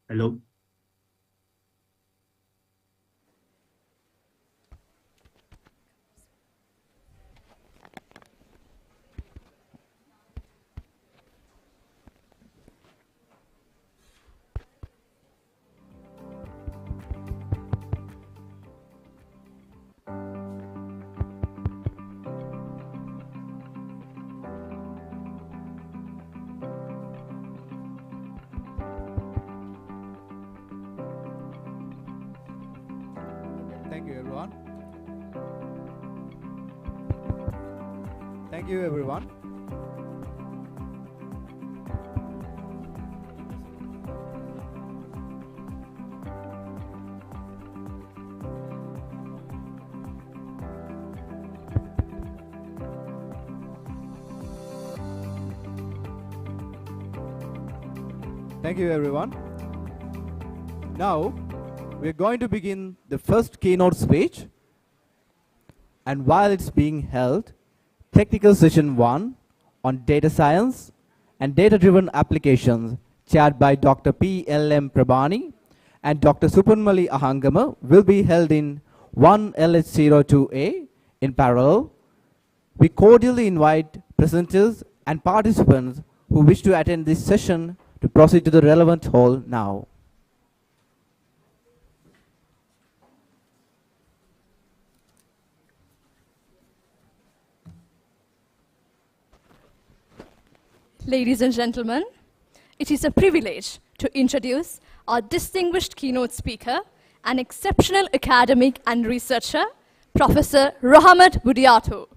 Hello. Thank you, everyone. Thank you, everyone. Thank you, everyone. Now, we're going to begin the first keynote speech. And while it's being held, technical session 1 on data science and data-driven applications, chaired by Dr. 𝗵𝗬𝗓𝗂𝗓𝗔 and Dr. 𝗓𝗂𝗓𝗔𝗔 will be held in 1LH02A in parallel. We cordially invite presenters and participants who wish to attend this session to proceed to the relevant hall now. Ladies and gentlemen, it is a privilege to introduce our distinguished keynote speaker, an exceptional academic and researcher, Professor 𝗜𝗳𝗜𝗏𝗏𝗏𝗏,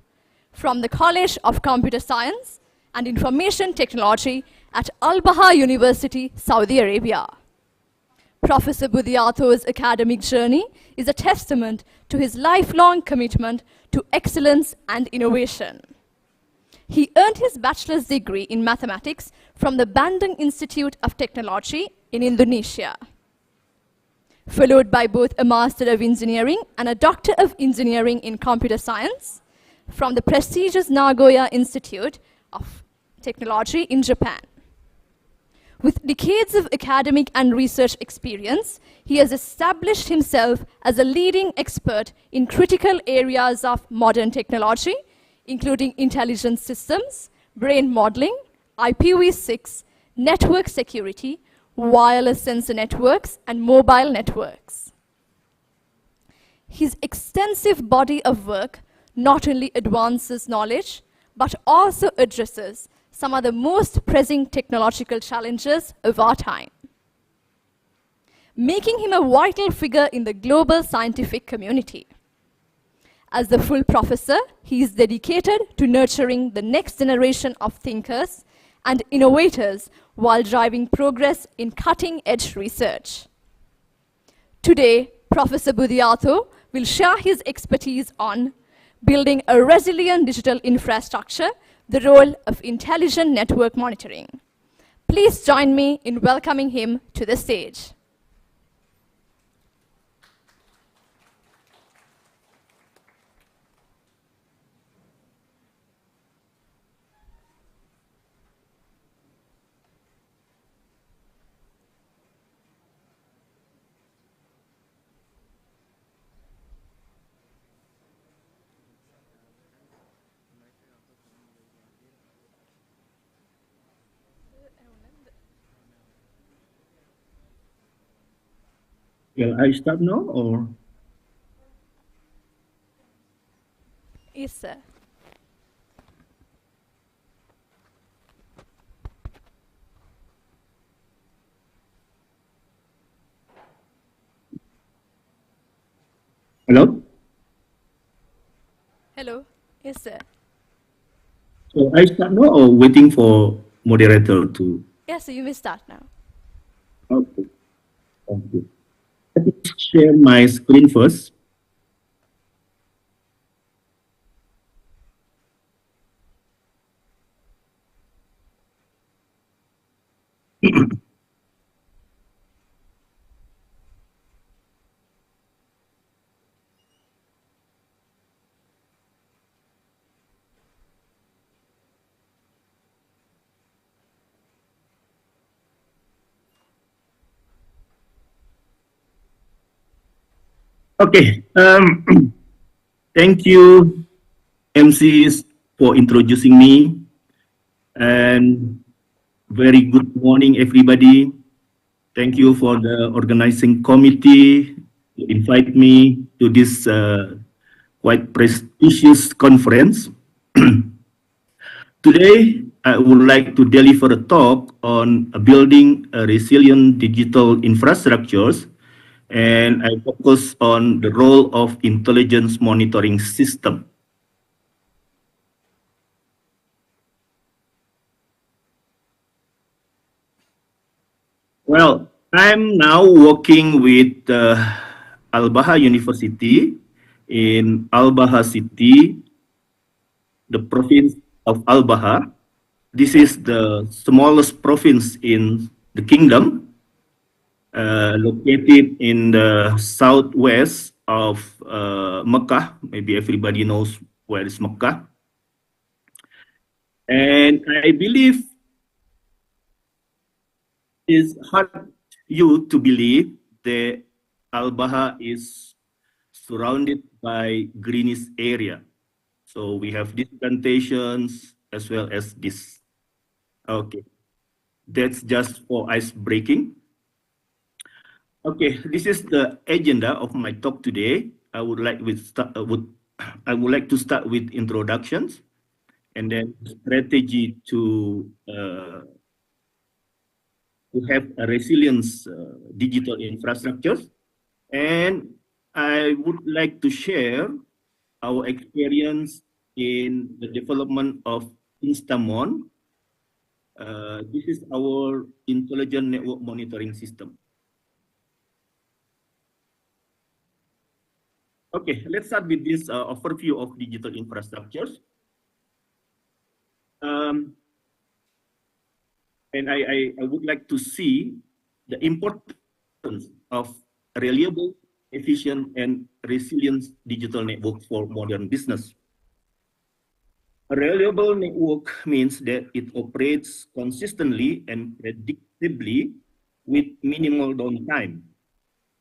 from the College of Computer Science and Information Technology at Al-Baha University, Saudi Arabia. Professor 𝗜𝗳𝗜𝗏𝗏𝗏's academic journey is a testament to his lifelong commitment to excellence and innovation. He earned his bachelor's degree in mathematics from the Bandung Institute of Technology in Indonesia, followed by both a Master of Engineering and a Doctor of Engineering in Computer Science from the prestigious Nagoya Institute of Technology in Japan. With decades of academic and research experience, he has established himself as a leading expert in critical areas of modern technology, including intelligent systems, brain modeling, IPv6, network security, wireless sensor networks, and mobile networks. His extensive body of work not only advances knowledge, but also addresses some of the most pressing technological challenges of our time, making him a vital figure in the global scientific community. As the full professor, he is dedicated to nurturing the next generation of thinkers and innovators while driving progress in cutting-edge research. Today, Professor 𝗜𝗑𝗏𝗏𝗏 will share his expertise on building a resilient digital infrastructure, the role of intelligent network monitoring. Please join me in welcoming him to the stage. Shall I start now or? Yes, sir. Hello? Hello. Yes, sir. So I start now or waiting for moderator to? Yes, sir, you may start now. Okay. Thank you. Let me share my screen first. Okay. Thank you, MCs, for introducing me. And very good morning, everybody. Thank you for the organizing committee to invite me to this quite prestigious conference. Today, I would like to deliver a talk on building a resilient digital infrastructures, and I focus on the role of intelligence monitoring system. Well, I'm now working with Al-Bahar University in Al-Bahar City, the province of Al-Bahar. This is the smallest province in the kingdom, located in the southwest of Mecca. Maybe everybody knows where is Mecca. And I believe it's hard you to believe that Al-Bahar is surrounded by greenish area. So we have these plantations as well as this. Okay, that's just for ice breaking. Okay, this is the agenda of my talk today. I would like to start with introductions, and then strategy to have a resilience digital infrastructure. And I would like to share our experience in the development of Instamon. This is our intelligent network monitoring system. Okay, let's start with this overview of digital infrastructures. And I would like to see the importance of reliable, efficient, and resilient digital network for modern business. A reliable network means that it operates consistently and predictably with minimal downtime.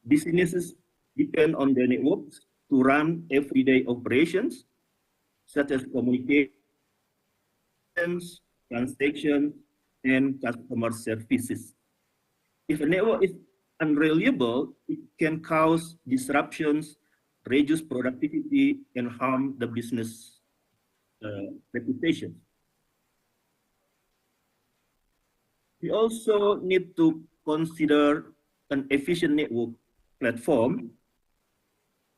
Businesses depend on the networks to run everyday operations, such as communications, transactions, and customer services. If a network is unreliable, it can cause disruptions, reduce productivity, and harm the business reputation. We also need to consider an efficient network platform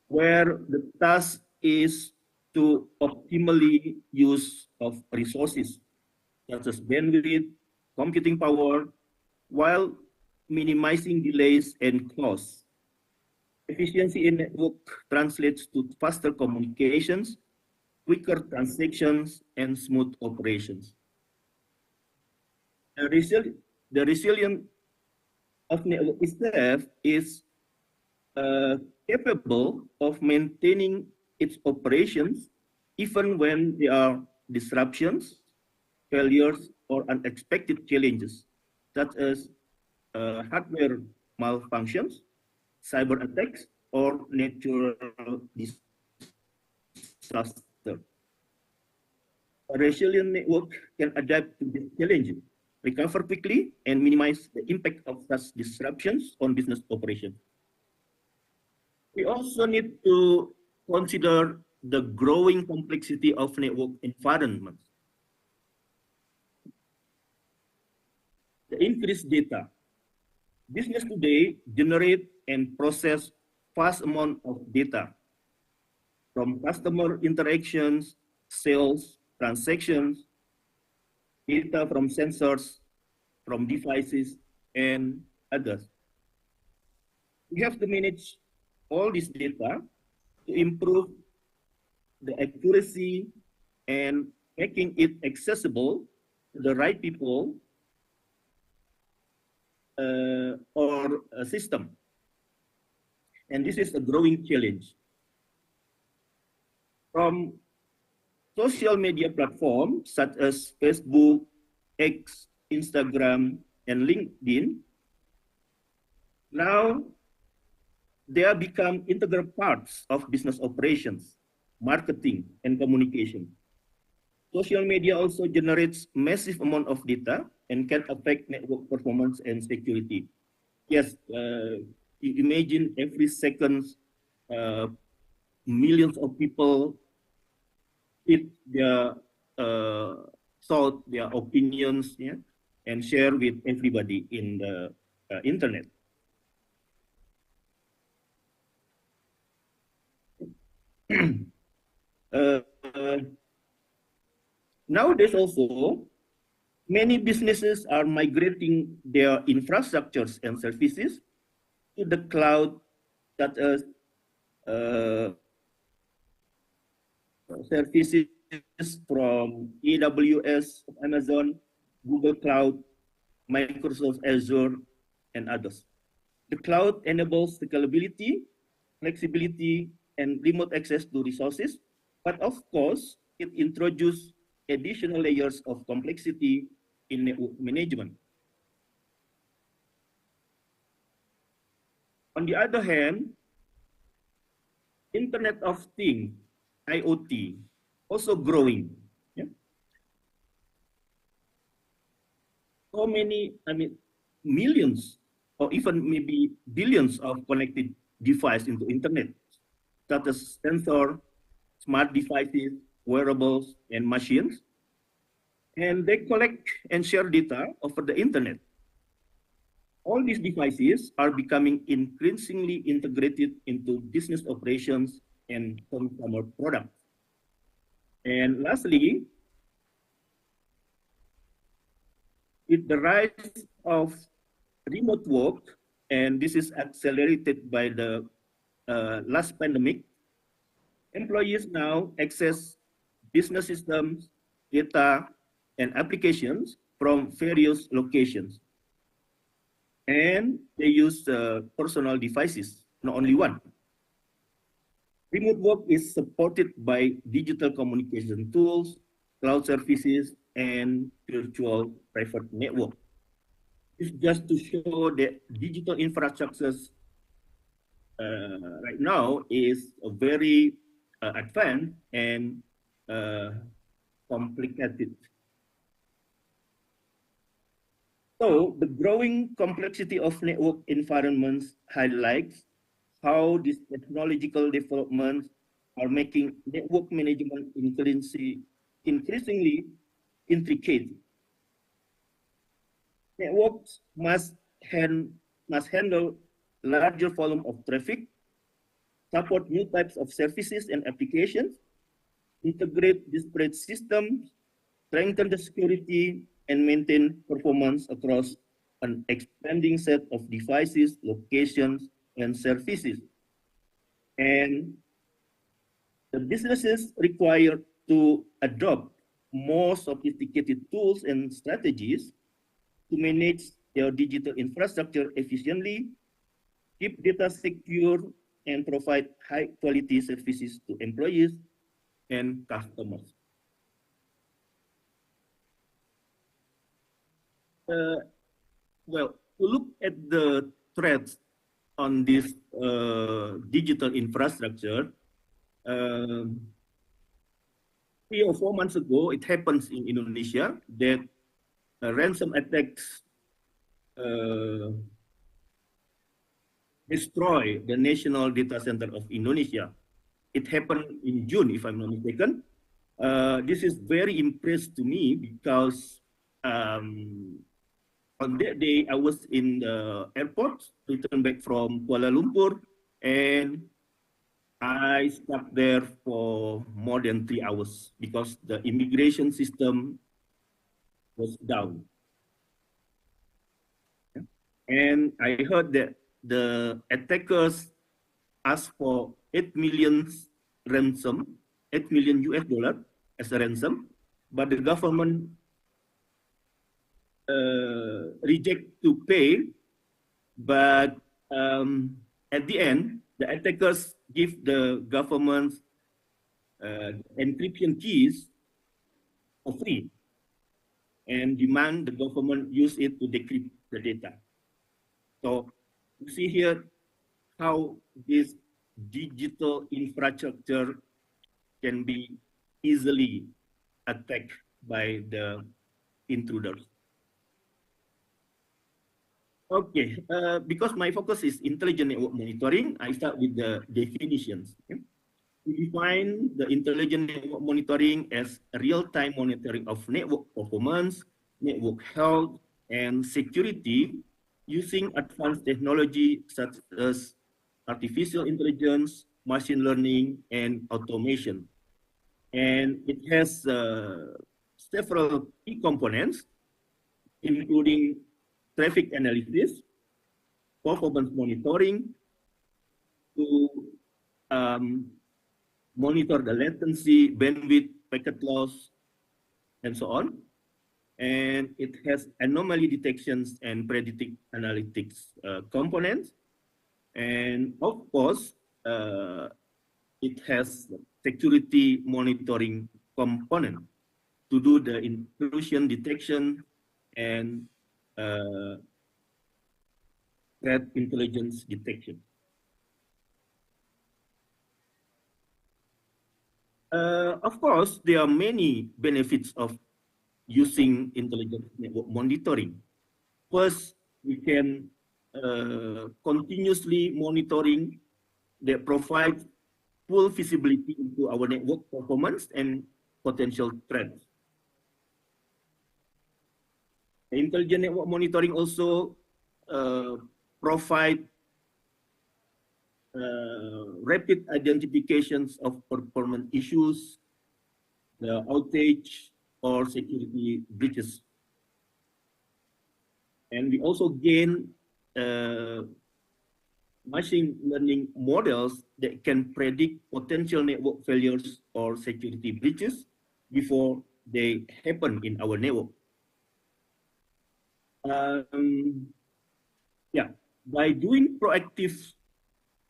where the task is to optimally use of resources, such as bandwidth, computing power, while minimizing delays and costs. Efficiency in network translates to faster communications, quicker transactions, and smooth operations. The resilience of network itself is capable of maintaining its operations even when there are disruptions, failures, or unexpected challenges, such as hardware malfunctions, cyber attacks, or natural disaster. A resilient network can adapt to these challenges, recover quickly, and minimize the impact of such disruptions on business operations. We also need to consider the growing complexity of network environments. The increased data. Business today generate and process vast amount of data from customer interactions, sales, transactions, data from sensors, from devices, and others. We have to manage all this data to improve the accuracy and making it accessible to the right people or a system. And this is a growing challenge. From social media platforms such as Facebook, X, Instagram, and LinkedIn, now they are become integral parts of business operations, marketing, and communication. Social media also generates massive amount of data and can affect network performance and security. Yes, you imagine every second, millions of people hit their thought, their opinions, yeah, and share with everybody in the internet. Nowadays also, many businesses are migrating their infrastructures and services to the cloud, such as services from AWS, Amazon, Google Cloud, Microsoft Azure, and others. The cloud enables scalability, flexibility, and remote access to resources, but of course, it introduces additional layers of complexity in network management. On the other hand, Internet of Things, IoT, also growing. Yeah? So many, millions or even maybe billions of connected devices into internet, such as sensor, smart devices, wearables, and machines. And they collect and share data over the internet. All these devices are becoming increasingly integrated into business operations and consumer products. And lastly, with the rise of remote work, and this is accelerated by the last pandemic, employees now access business systems, data, and applications from various locations. And they use personal devices, not only one. Remote work is supported by digital communication tools, cloud services, and virtual private network. It's just to show that digital infrastructures right now is a very advanced and complicated. So the growing complexity of network environments highlights how these technological developments are making network management increasingly intricate. Networks must handle larger volume of traffic, support new types of services and applications, integrate disparate systems, strengthen the security, and maintain performance across an expanding set of devices, locations, and services. And the businesses require to adopt more sophisticated tools and strategies to manage their digital infrastructure efficiently, keep data secure, and provide high-quality services to employees and customers. Well, to look at the threats on this digital infrastructure, 3 or 4 months ago, it happens in Indonesia that ransom attacks destroy the national data center of Indonesia. It happened in June, if I'm not mistaken. This is very impressive to me because on that day, I was in the airport, returned back from Kuala Lumpur, and I stuck there for more than 3 hours because the immigration system was down. And I heard that the attackers asked for 8 million ransom, 8 million US dollar as a ransom, but the government reject to pay. But at the end, the attackers give the government encryption keys for free and demand the government use it to decrypt the data. So you see here how this digital infrastructure can be easily attacked by the intruders. Okay, because my focus is intelligent network monitoring, I start with the definitions. Okay? We define the intelligent network monitoring as real-time monitoring of network performance, network health, and security using advanced technology such as artificial intelligence, machine learning, and automation. And it has several key components, including traffic analysis, performance monitoring, to monitor the latency, bandwidth, packet loss, and so on. And it has anomaly detections and predictive analytics components. And of course, it has security monitoring component to do the intrusion detection and threat intelligence detection. Of course, there are many benefits of using intelligent network monitoring. First, we can continuously monitoring that provides full visibility into our network performance and potential threats. The intelligent network monitoring also provide rapid identifications of performance issues, the outage, or security breaches. And we also gain machine learning models that can predict potential network failures or security breaches before they happen in our network. By doing proactive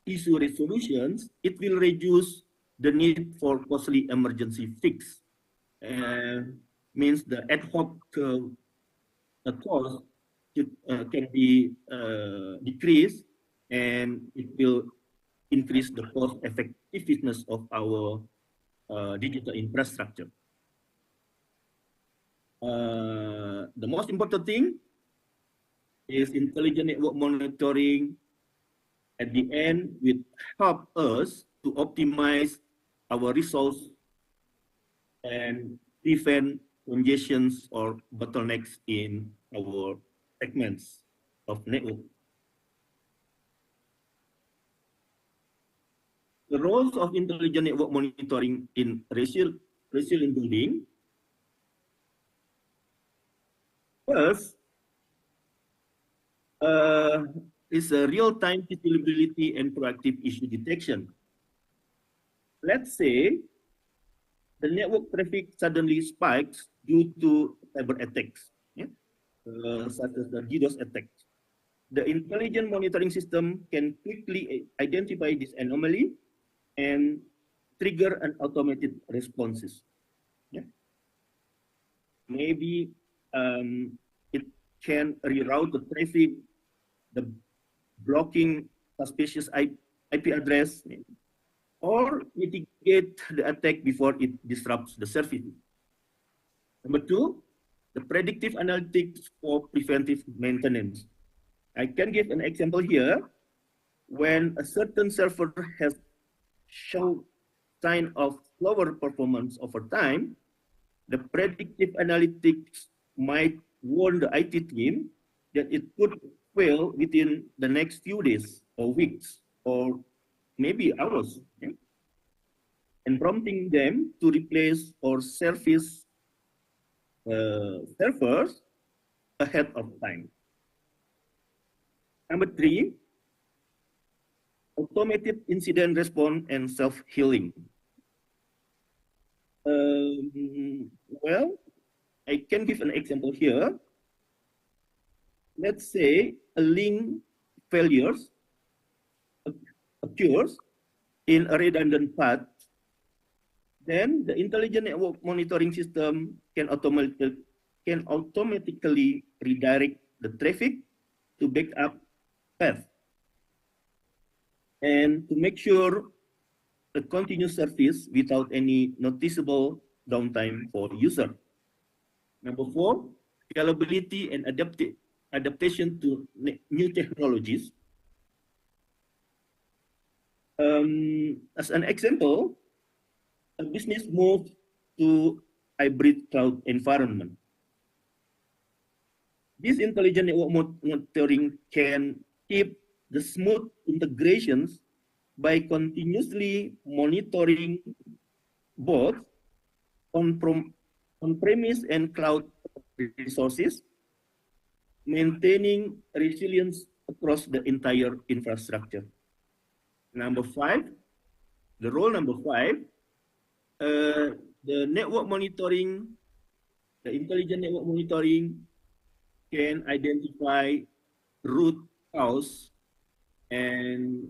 issue resolutions, it will reduce the need for costly emergency fix. Means the ad hoc cost can be decreased, and it will increase the cost effectiveness of our digital infrastructure. The most important thing is intelligent network monitoring at the end will help us to optimize our resource and prevent congestions or bottlenecks in our segments of network. The roles of intelligent network monitoring in resilient building. First, is a real-time visibility and proactive issue detection. Let's say the network traffic suddenly spikes due to cyber attacks, such as the DDoS attack. The intelligent monitoring system can quickly identify this anomaly and trigger an automated responses. Maybe it can reroute the traffic, the blocking suspicious IP address, or mitigate the attack before it disrupts the service. Number two, the predictive analytics for preventive maintenance. I can give an example here. When a certain server has shown sign of slower performance over time, the predictive analytics might warn the IT team that it could fail within the next few days or weeks or maybe hours, and prompting them to replace or service servers ahead of time. Number three, automated incident response and self-healing. Well, I can give an example here. Let's say a link failures occurs in a redundant path. Then the intelligent network monitoring system can automatically redirect the traffic to backup path. and to make sure a continuous service without any noticeable downtime for user. Number 4, scalability and adaptation to new technologies. As an example, a business moves to hybrid cloud environment. This intelligent network monitoring can keep the smooth integrations by continuously monitoring both on-premise and cloud resources, maintaining resilience across the entire infrastructure. Number 5, the role number 5, the network monitoring, the intelligent network monitoring can identify root cause and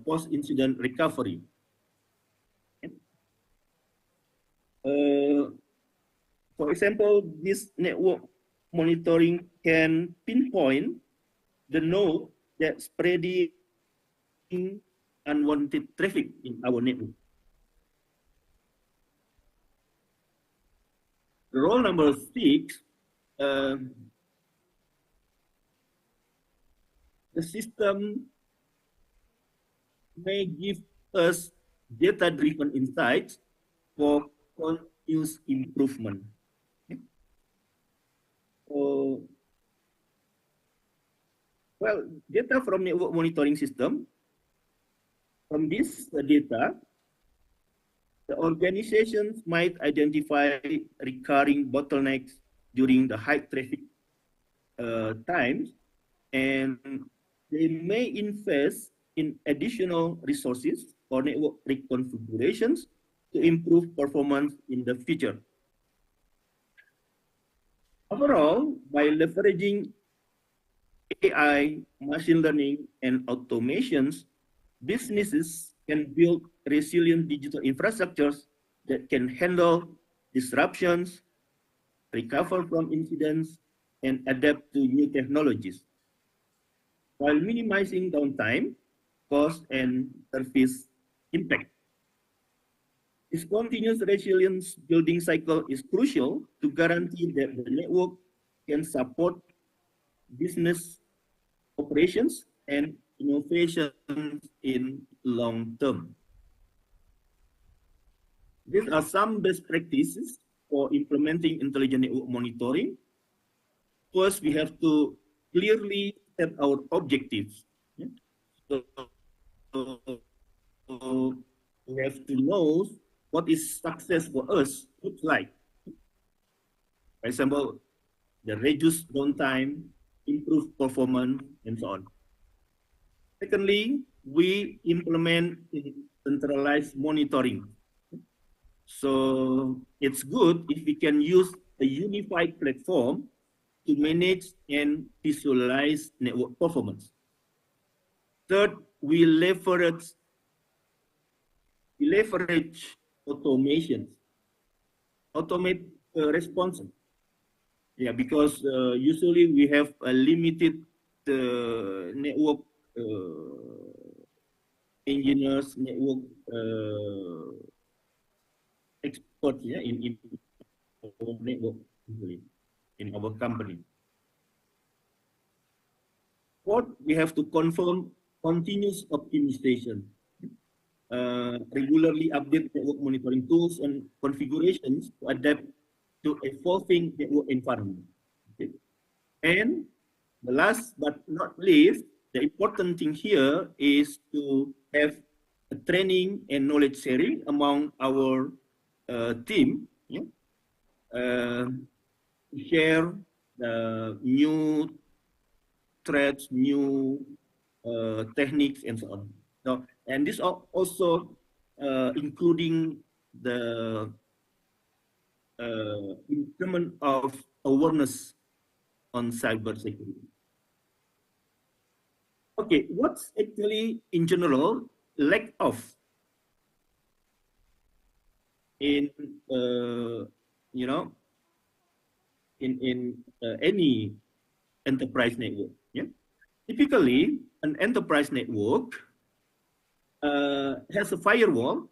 post-incident recovery. For example, this network monitoring can pinpoint the node that spreading unwanted traffic in our network. Role number 6, the system may give us data-driven insights for continuous improvement. Well, data from network monitoring system, from this data, the organizations might identify recurring bottlenecks during the high traffic times, and they may invest in additional resources or network reconfigurations to improve performance in the future. Overall, by leveraging AI, machine learning, and automations, businesses can build resilient digital infrastructures that can handle disruptions, recover from incidents, and adapt to new technologies, while minimizing downtime, cost, and service impact. This continuous resilience building cycle is crucial to guarantee that the network can support business operations and innovation in long term. These are some best practices for implementing intelligent network monitoring. First, we have to clearly set our objectives. So we have to know what is success for us looks like. For example, the reduced downtime, improved performance, and so on. Secondly, we implement centralized monitoring. So it's good if we can use a unified platform to manage and visualize network performance. Third, we leverage automations, automate responses. Yeah, because usually we have a limited network engineers, network experts, yeah, in our network, usually in our company. Fourth, we have to confirm continuous optimization. Regularly update network monitoring tools and configurations to adapt to evolving network environment. Okay. And the last but not least, the important thing here is to have a training and knowledge sharing among our team. Yeah? Share new threats, new techniques, and so on. So, and this are also including the increment of awareness on cybersecurity. Okay, what's actually in general lack of in any enterprise network? Yeah, typically an enterprise network has a firewall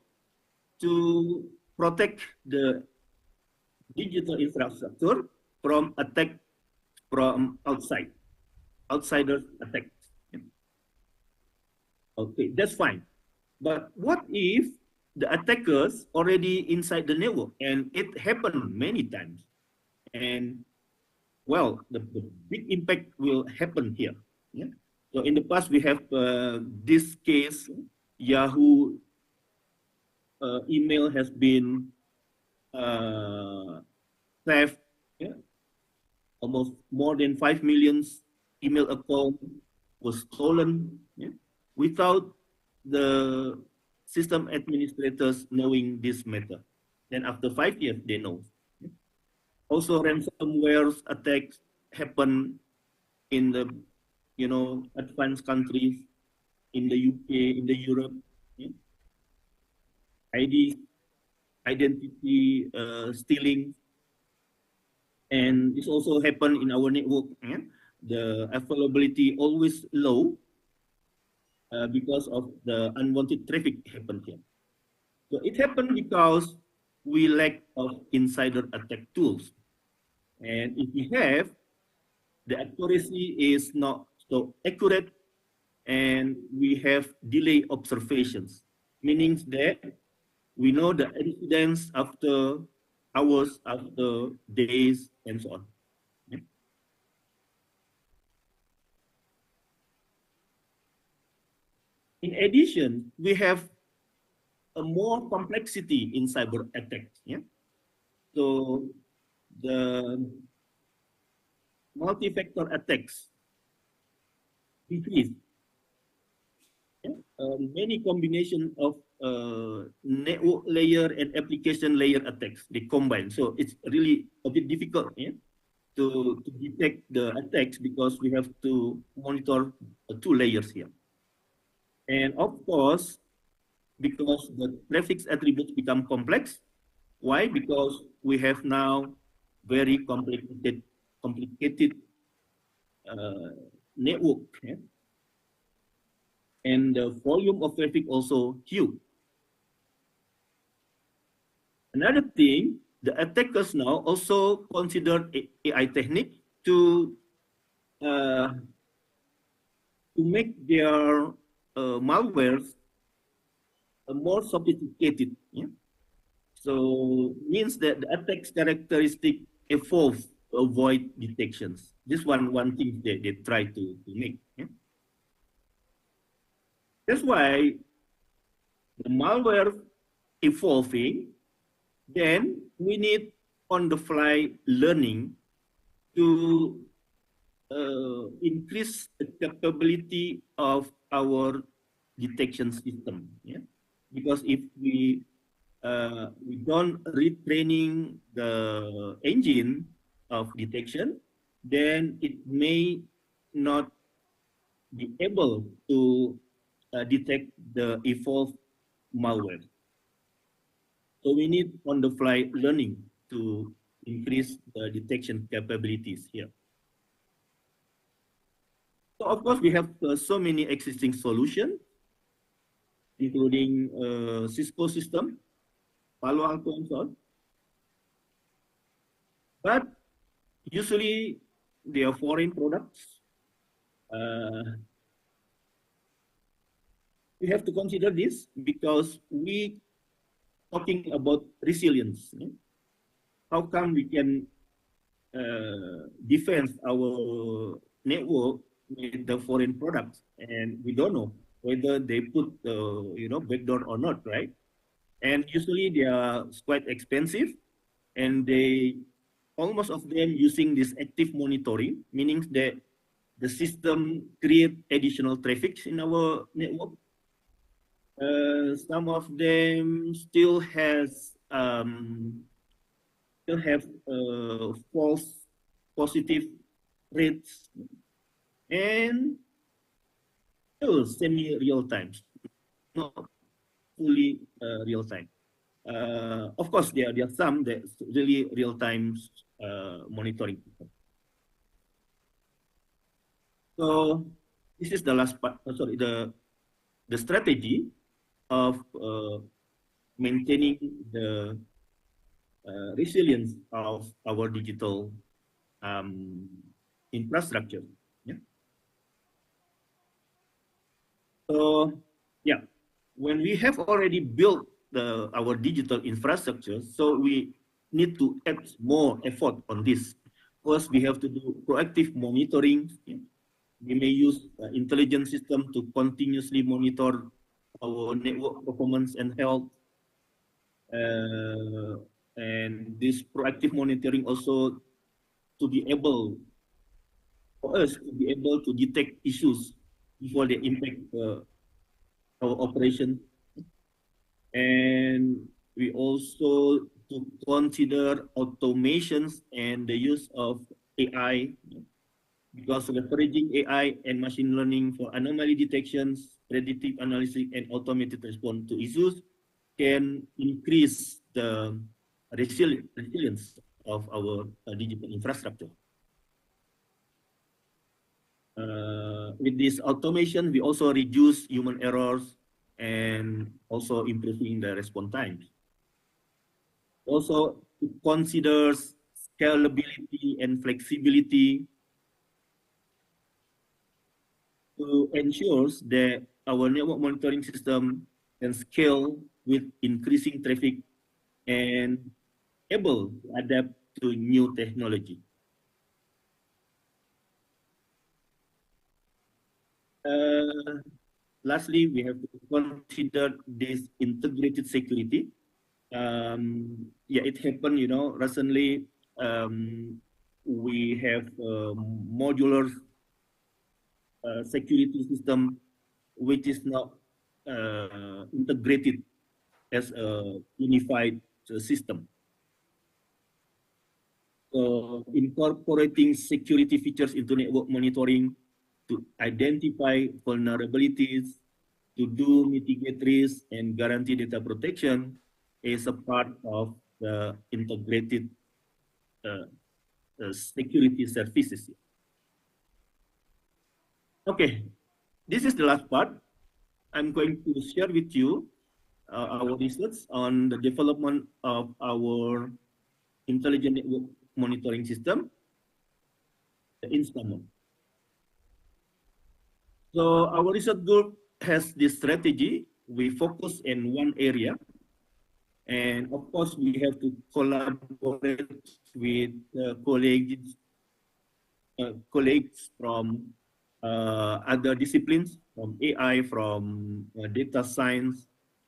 to protect the digital infrastructure from attack from outsiders attack. Okay, that's fine. But what if the attackers already inside the network, and it happened many times, and well, the big impact will happen here. Yeah? So in the past, we have this case, Yahoo email has been theft, yeah? Almost more than 5 million email account was stolen, yeah? Without the system administrators knowing this matter. Then after 5 years, they know. Also, ransomware attacks happen in the, advanced countries, in the UK, in the Europe. Yeah? Identity stealing, and this also happen in our network. Yeah? The availability always low because of the unwanted traffic happen here. So it happened because we lack of insider attack tools. And if we have, the accuracy is not so accurate, and we have delay observations, meaning that we know the incidents after hours, after days, and so on. Yeah. In addition, we have a more complexity in cyber attacks. Yeah? So the multi-factor attacks increase. Yeah? Many combination of network layer and application layer attacks, they combine. So it's really a bit difficult, yeah, to detect the attacks because we have to monitor 2 layers here. And of course, because the traffic attributes become complex. Why? Because we have now very complicated network. Yeah? And the volume of traffic also huge. Another thing, the attackers now also consider AI technique to make their malwares more sophisticated. Yeah? So means that the attack's characteristic evolve to avoid detections. This one thing they try to make. Yeah? That's why the malware evolving, then we need on-the-fly learning to increase the capability of our detection system. Yeah? Because if we don't retraining the engine of detection, then it may not be able to detect the evolved malware. So we need on-the-fly learning to increase the detection capabilities here. So of course, we have so many existing solutions, including Cisco system, Palo Alto, and so on. But usually they are foreign products. We have to consider this because we talking about resilience. Yeah? How come we can defend our network with the foreign products, and we don't know whether they put backdoor or not, right? And usually they are quite expensive, and they almost of them using this active monitoring, meaning that the system create additional traffic in our network. Some of them still have false positive rates and still semi-real time, not fully real time. Of course, there are some that really real time monitoring. So this is the last part. Sorry, the strategy of maintaining the resilience of our digital infrastructure. Yeah. So yeah, when we have already built our digital infrastructure, so we need to add more effort on this. First, we have to do proactive monitoring. Yeah. We may use intelligent system to continuously monitor our network performance and health. And this proactive monitoring also to be able, for us to be able to detect issues before they impact our operation. And we also to consider automations and the use of AI, because leveraging AI and machine learning for anomaly detections, predictive analysis, and automated response to issues can increase the resilience of our digital infrastructure. With this automation, we also reduce human errors and also improving the response times. Also, it considers scalability and flexibility to ensure that our network monitoring system can scale with increasing traffic and able to adapt to new technology. Lastly, we have to consider this integrated security. Yeah, it happened, you know, recently we have modular security system which is not integrated as a unified system. So incorporating security features into network monitoring to identify vulnerabilities, to do mitigate risk and guarantee data protection is a part of the integrated security services. Okay, this is the last part. I'm going to share with you our research on the development of our intelligent network monitoring system, the INSTAMON. So our research group has this strategy. We focus in one area, and of course we have to collaborate with colleagues from other disciplines, from AI, from data science,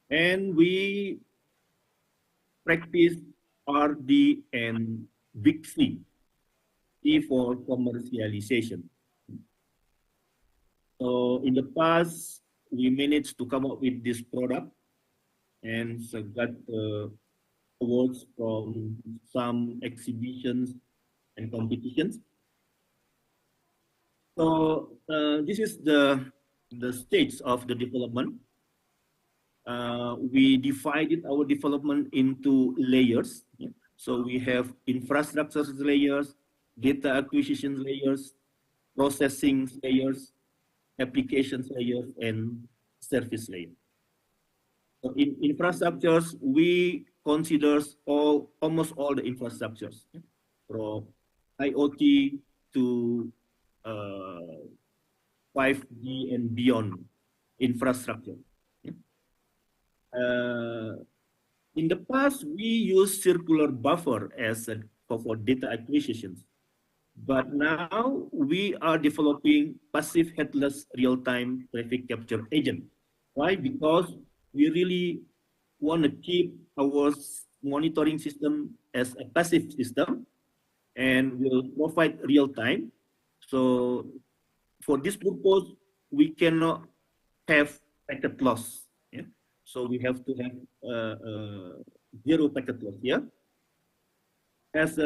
and we practice RD and 𝗜𝗖𝗜𝗏, E for commercialization. So in the past, we managed to come up with this product and got awards from some exhibitions and competitions. So this is the stage of the development. We divided our development into layers. So we have infrastructure layers, data acquisition layers, processing layers, applications layers, and service layer. So in infrastructures, we consider almost all the infrastructures, from IoT to 5G and beyond infrastructure. In the past, we used circular buffer as for data acquisitions. But now we are developing passive headless real-time traffic capture agent. Why? Because we really want to keep our monitoring system as a passive system and will provide real-time. So for this purpose, we cannot have packet loss. Yeah? So we have to have zero packet loss. Yeah. As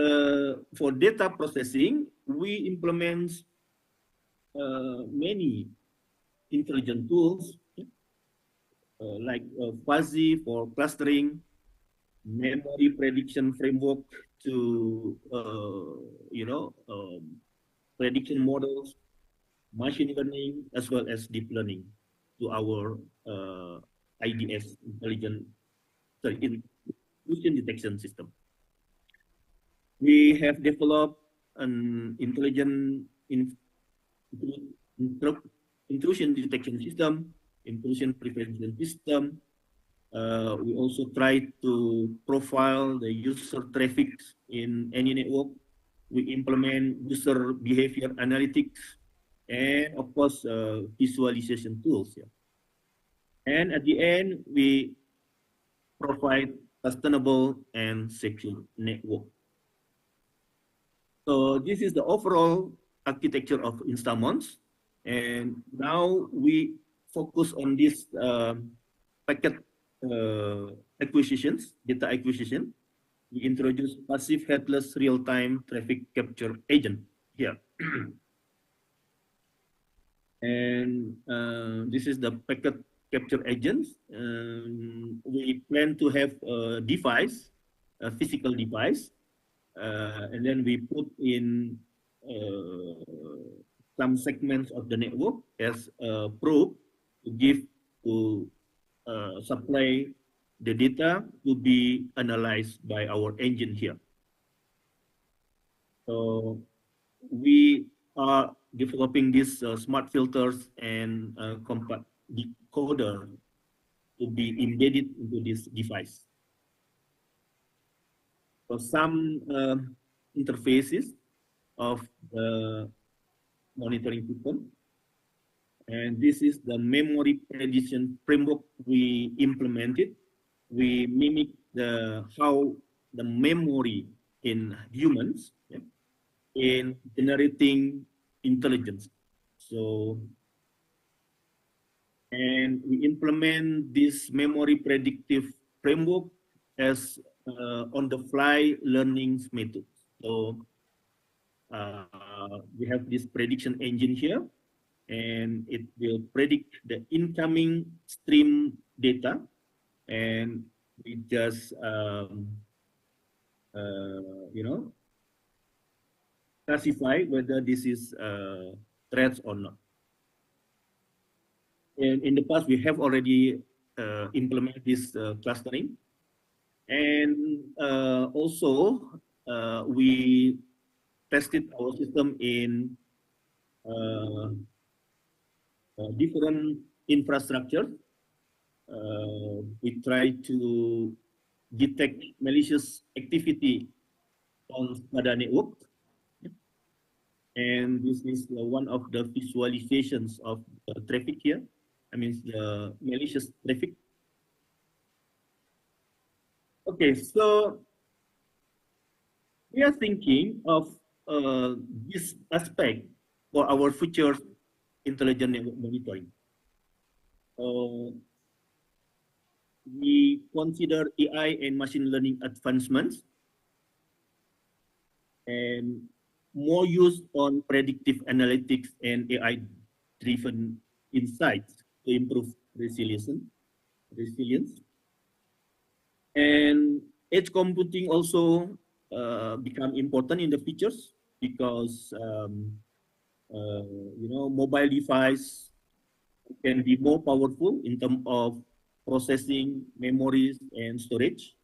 for data processing, we implement many intelligent tools like fuzzy for clustering, memory prediction framework to prediction models, machine learning, as well as deep learning to our IDS, intrusion detection system. We have developed an intelligent intrusion detection system, intrusion prevention system. We also try to profile the user traffic in any network. We implement user behavior analytics and, of course, visualization tools. Yeah. And at the end, we provide sustainable and secure network. So this is the overall architecture of InstaMons. And now we focus on this packet acquisitions, data acquisition. We introduce passive headless real-time traffic capture agent here. And this is the packet capture agent. We plan to have a device, a physical device, and then we put in some segments of the network as a probe to give to supply the data to be analyzed by our engine here. So we are developing these smart filters and compact decoder to be embedded into this device. So some interfaces of the monitoring system. And this is the memory prediction framework we implemented. We mimic how the memory in humans, yeah, in generating intelligence. So, and we implement this memory predictive framework as on-the-fly learning method. So we have this prediction engine here, and it will predict the incoming stream data, and we just classify whether this is threats or not. And in the past, we have already implemented this clustering, and also we tested our system in different infrastructure. We try to detect malicious activity on SCADA network. And this is one of the visualizations of the traffic here. I mean, the malicious traffic. Okay, so we are thinking of this aspect for our future intelligent network monitoring. We consider AI and machine learning advancements and more use on predictive analytics and AI-driven insights to improve resilience. And edge computing also become important in the features because mobile device can be more powerful in terms of processing, memories, and storage.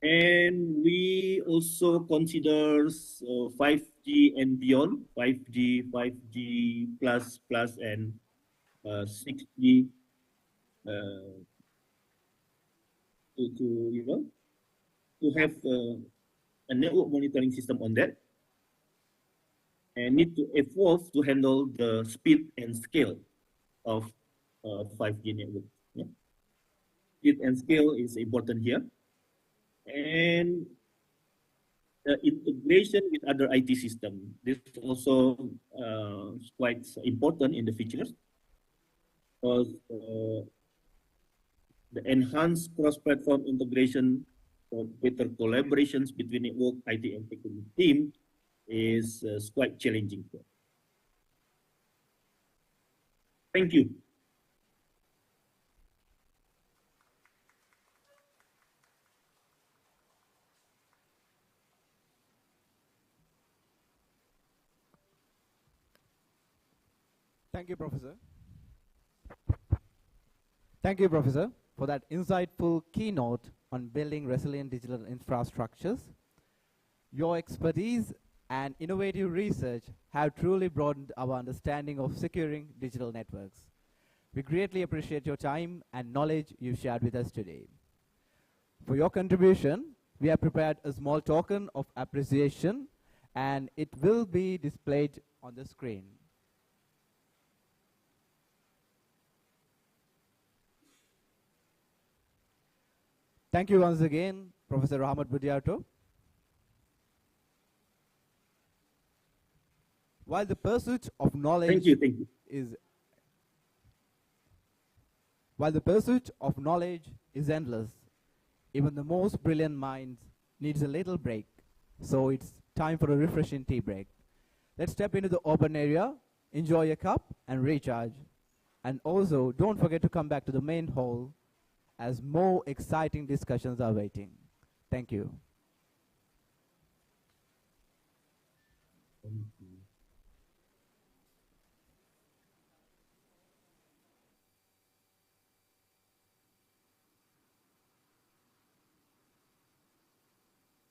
And we also consider 5G and beyond, 5G, 5G plus, and 6G to have a network monitoring system on that, and need to evolve to handle the speed and scale of 5G network. Yeah. Speed and scale is important here. And the integration with other IT systems. This is also quite important in the features because the enhanced cross-platform integration for better collaborations between network, IT, and technical team is quite challenging. Thank you. Thank you, Professor. Thank you, Professor, for that insightful keynote on building resilient digital infrastructures. Your expertise and innovative research have truly broadened our understanding of securing digital networks. We greatly appreciate your time and knowledge you shared with us today. For your contribution, we have prepared a small token of appreciation, and it will be displayed on the screen. Thank you once again, Professor Rahmat Budiarto. While the pursuit of knowledge is endless, even the most brilliant minds needs a little break. So it's time for a refreshing tea break. Let's step into the open area, enjoy a cup and recharge. And also don't forget to come back to the main hall as more exciting discussions are waiting. Thank you.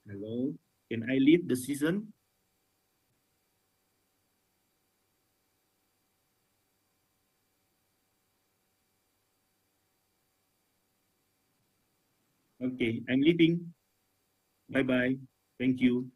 Hello, can I lead the session? Okay, I'm leaving. Bye-bye. Thank you.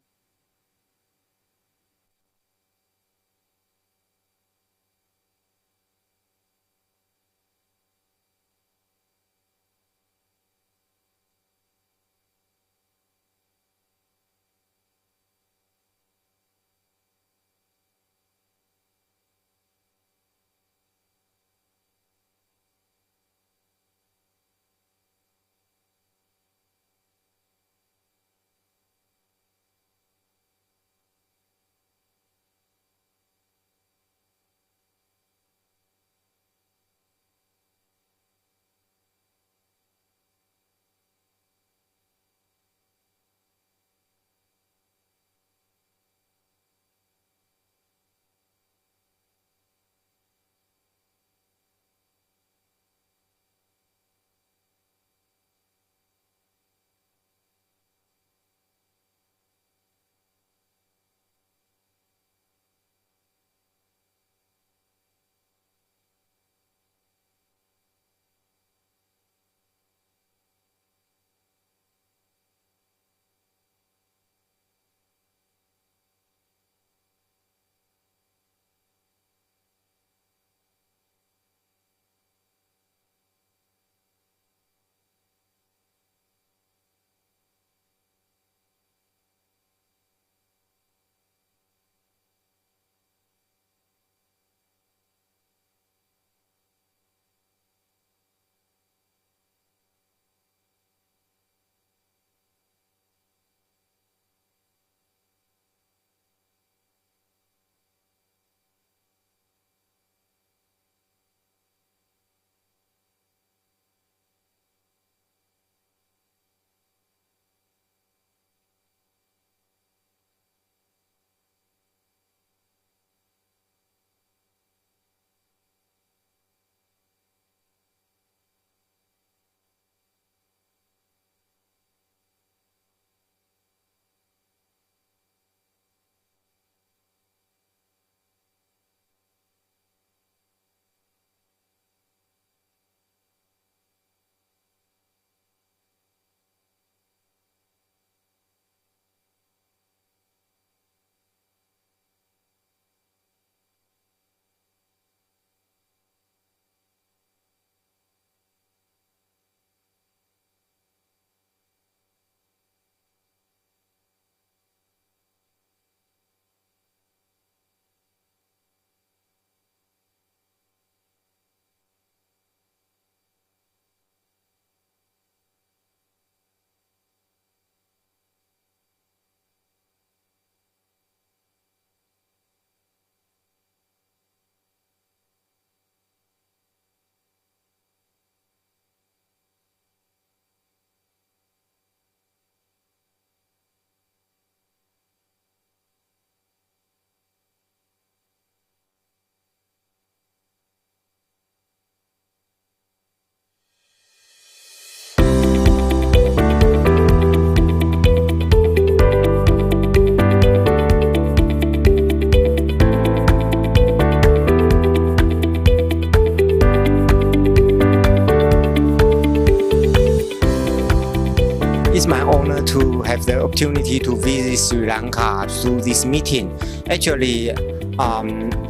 to have the opportunity to visit Sri Lanka through this meeting. Actually,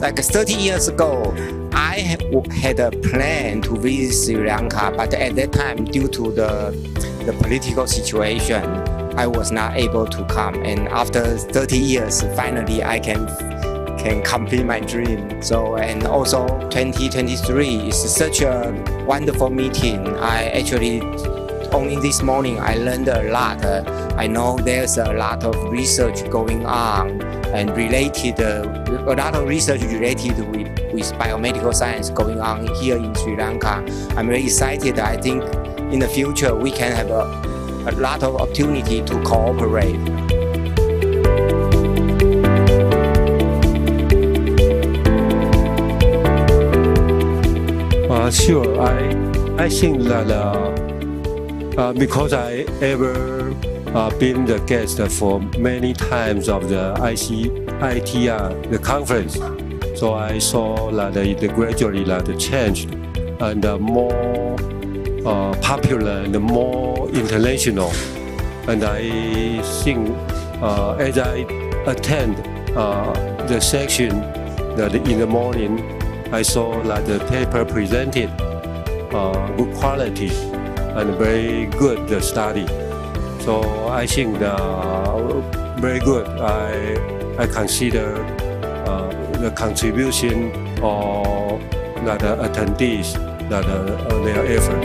like 30 years ago, I had a plan to visit Sri Lanka, but at that time, due to the political situation, I was not able to come. And after 30 years, finally I can complete my dream. So, and also 2023 is such a wonderful meeting. I actually, only this morning, I learned a lot. I know there's a lot of research going on and related, a lot of research related with biomedical science going on here in Sri Lanka. I'm very excited. I think in the future we can have a lot of opportunity to cooperate. Sure, I think that because I ever been the guest for many times of the ICITR, the conference, so I saw that it gradually changed and more popular and more international. And I think as I attend the section that in the morning, I saw that the paper presented good quality and very good study. So I think very good. I consider the contribution of the attendees, their effort.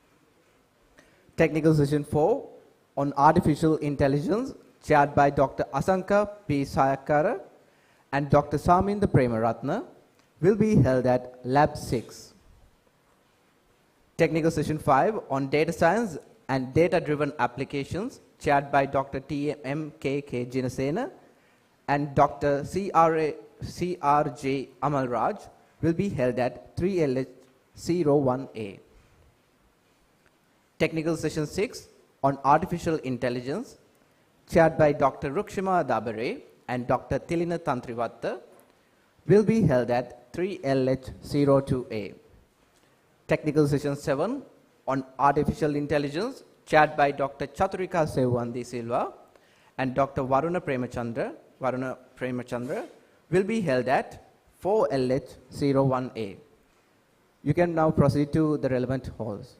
Technical session 4 on artificial intelligence, chaired by Dr. Asanka P. Sayakara and Dr. Saminda Premaratna, will be held at Lab 6. Technical session 5 on data science and data-driven applications, chaired by Dr. 𝗜𝗂𝗏𝗏𝗬𝗏 and Dr. 𝐶𝗲𝗔𝗂𝗏𝗏𝗏𝗏 will be held at 3LH01A. Technical session 6 on artificial intelligence, chaired by Dr. 𝗥𝗲𝗏𝗏𝗏 and Dr. Thilina Tantrivatta, will be held at 3LH02A. Technical session 7 on artificial intelligence, chaired by Dr. 𝗜𝗖𝗜𝗓𝗏𝗏𝗏𝗏 and Dr. Varuna Premachandra, will be held at 4LH01A. You can now proceed to the relevant halls.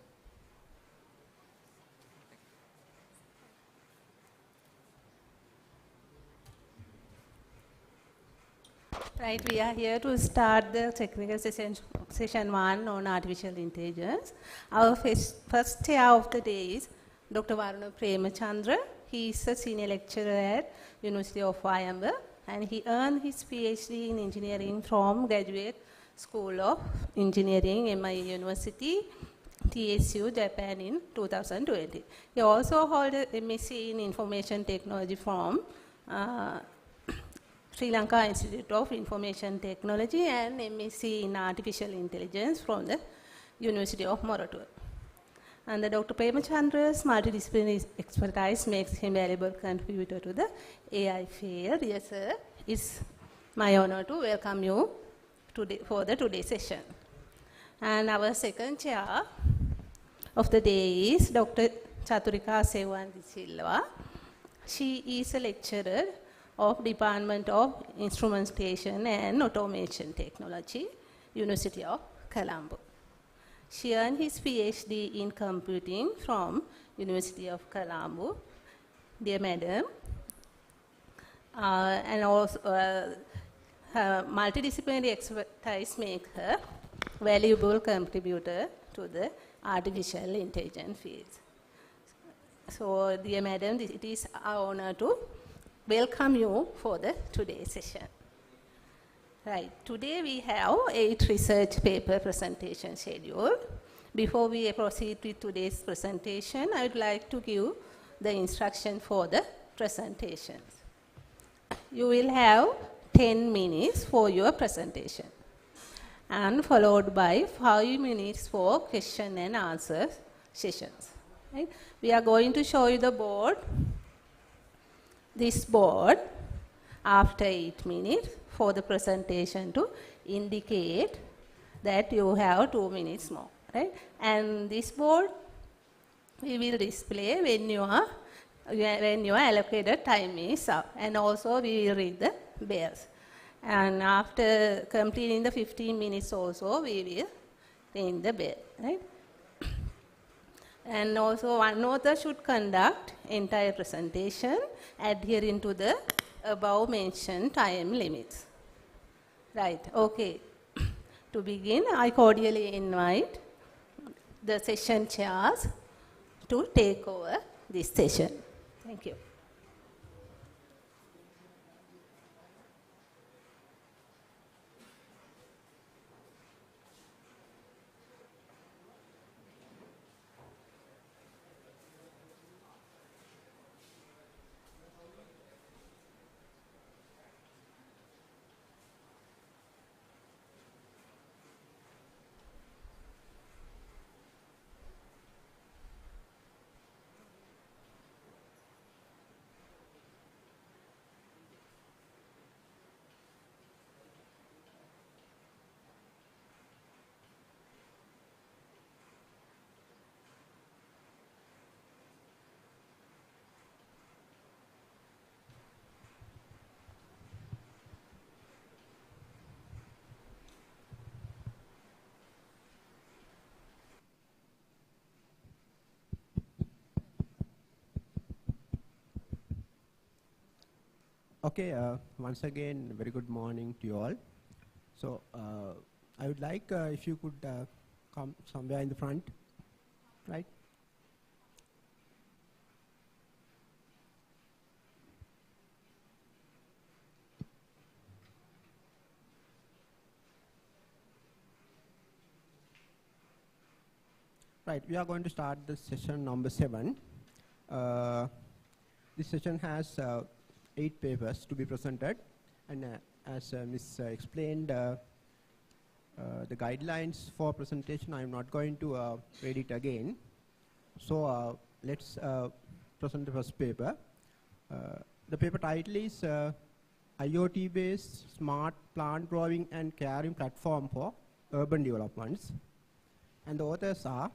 Right, we are here to start the technical session 1 on artificial intelligence. Our first chair of the day is Dr. Varuna Premachandra. He is a senior lecturer at University of ICITR, and he earned his PhD in engineering from Graduate School of Engineering, MIE University, TSU, Japan in 2020. He also holds a MSc in Information Technology from Sri Lanka Institute of Information Technology and MSc in Artificial Intelligence from the University of Moratuwa. And Dr. Premachandra's multidisciplinary expertise makes him a valuable contributor to the AI field. Yes, sir. It's my honor to welcome you today for the today's session. And our second chair of the day is Dr. 𝗜𝗖𝗜𝗏𝗏𝗧𝗏. She is a lecturer of Department of Instrumentation and Automation Technology, University of Colombo. She earned his PhD in computing from University of Colombo. Dear Madam, and also her multidisciplinary expertise makes her valuable contributor to the artificial intelligence field. So, dear Madam, it is our honor to welcome you for the today's session. Right, today we have 8 research paper presentation scheduled. Before we proceed with today's presentation, I would like to give the instruction for the presentations. You will have 10 minutes for your presentation and followed by 5 minutes for question and answer sessions. Right? We are going to show you the board. This board after 8 minutes for the presentation to indicate that you have 2 minutes more, right? And this board we will display when your allocated time is up. And also we will read the bells. And after completing the 15 minutes also, we will ring the bell, right? And also one author should conduct entire presentation adhering to the above mentioned time limits. Right, okay. To begin, I cordially invite the session chairs to take over this session. Thank you. Okay, once again, very good morning to you all. So, I would like if you could come somewhere in the front, right? Right, we are going to start the session number 7. This session has 8 papers to be presented, and as Ms. Explained the guidelines for presentation, I am not going to read it again. So let's present the first paper. The paper title is IoT-based smart plant growing and caring platform for urban developments, and the authors are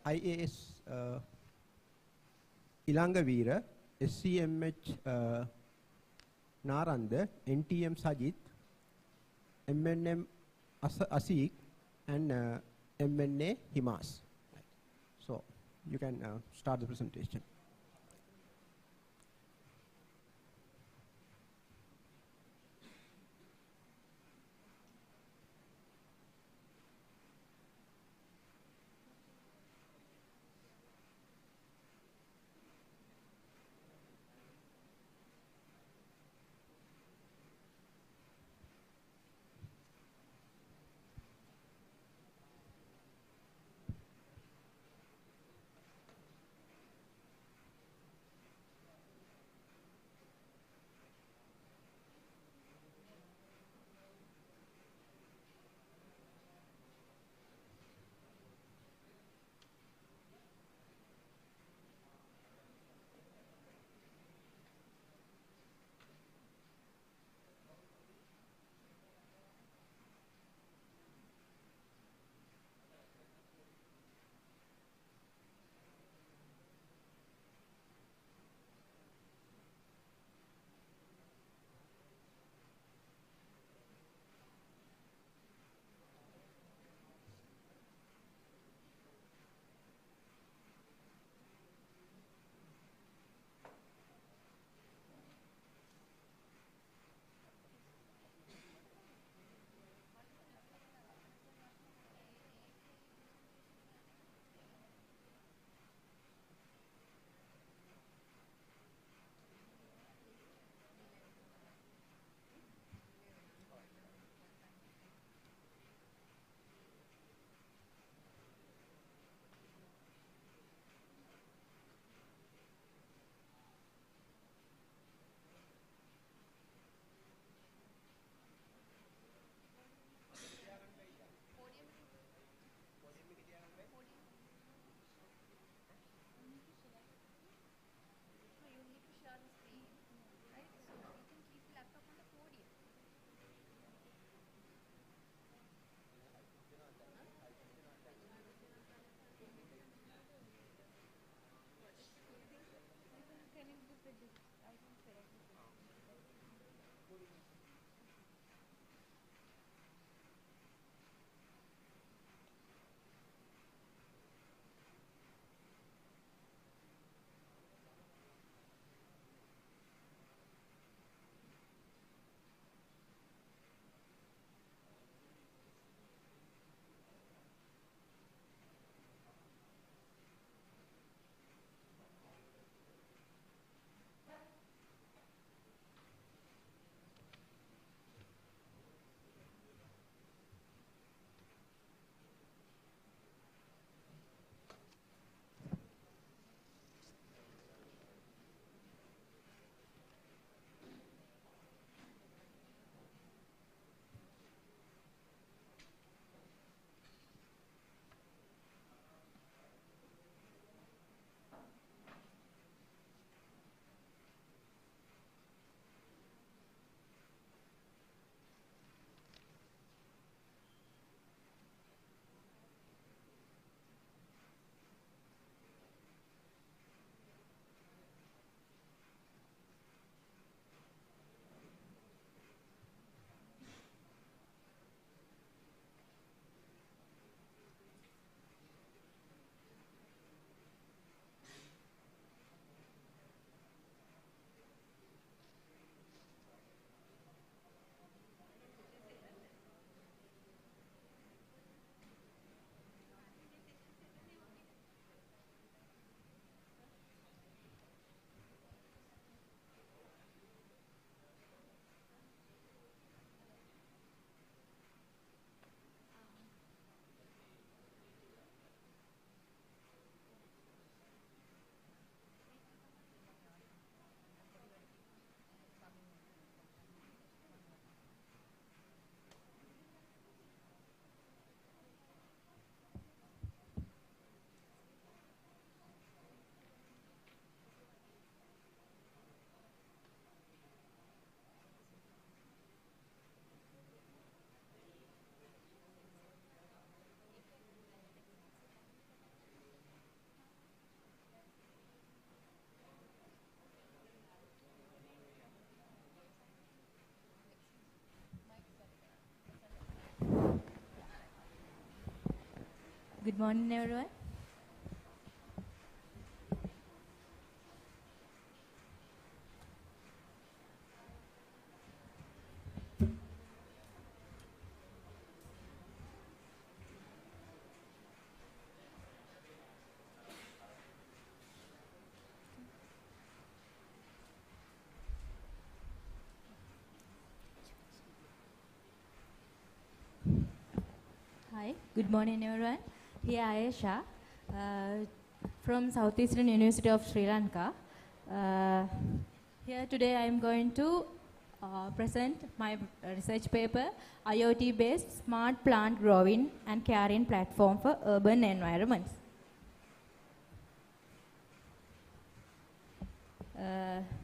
IAS 𝗜𝗖𝗜𝗍𝗏, SCMH Naranda, NTM Sajith, MNM Asik, and MNA Himas. So you can start the presentation. Good morning, everyone. Hi, good morning, everyone. Here 𝗜𝗂𝗂𝗧𝗏 from Southeastern University of Sri Lanka. Here today I am going to present my research paper, IoT-based smart plant growing and carrying platform for urban environments.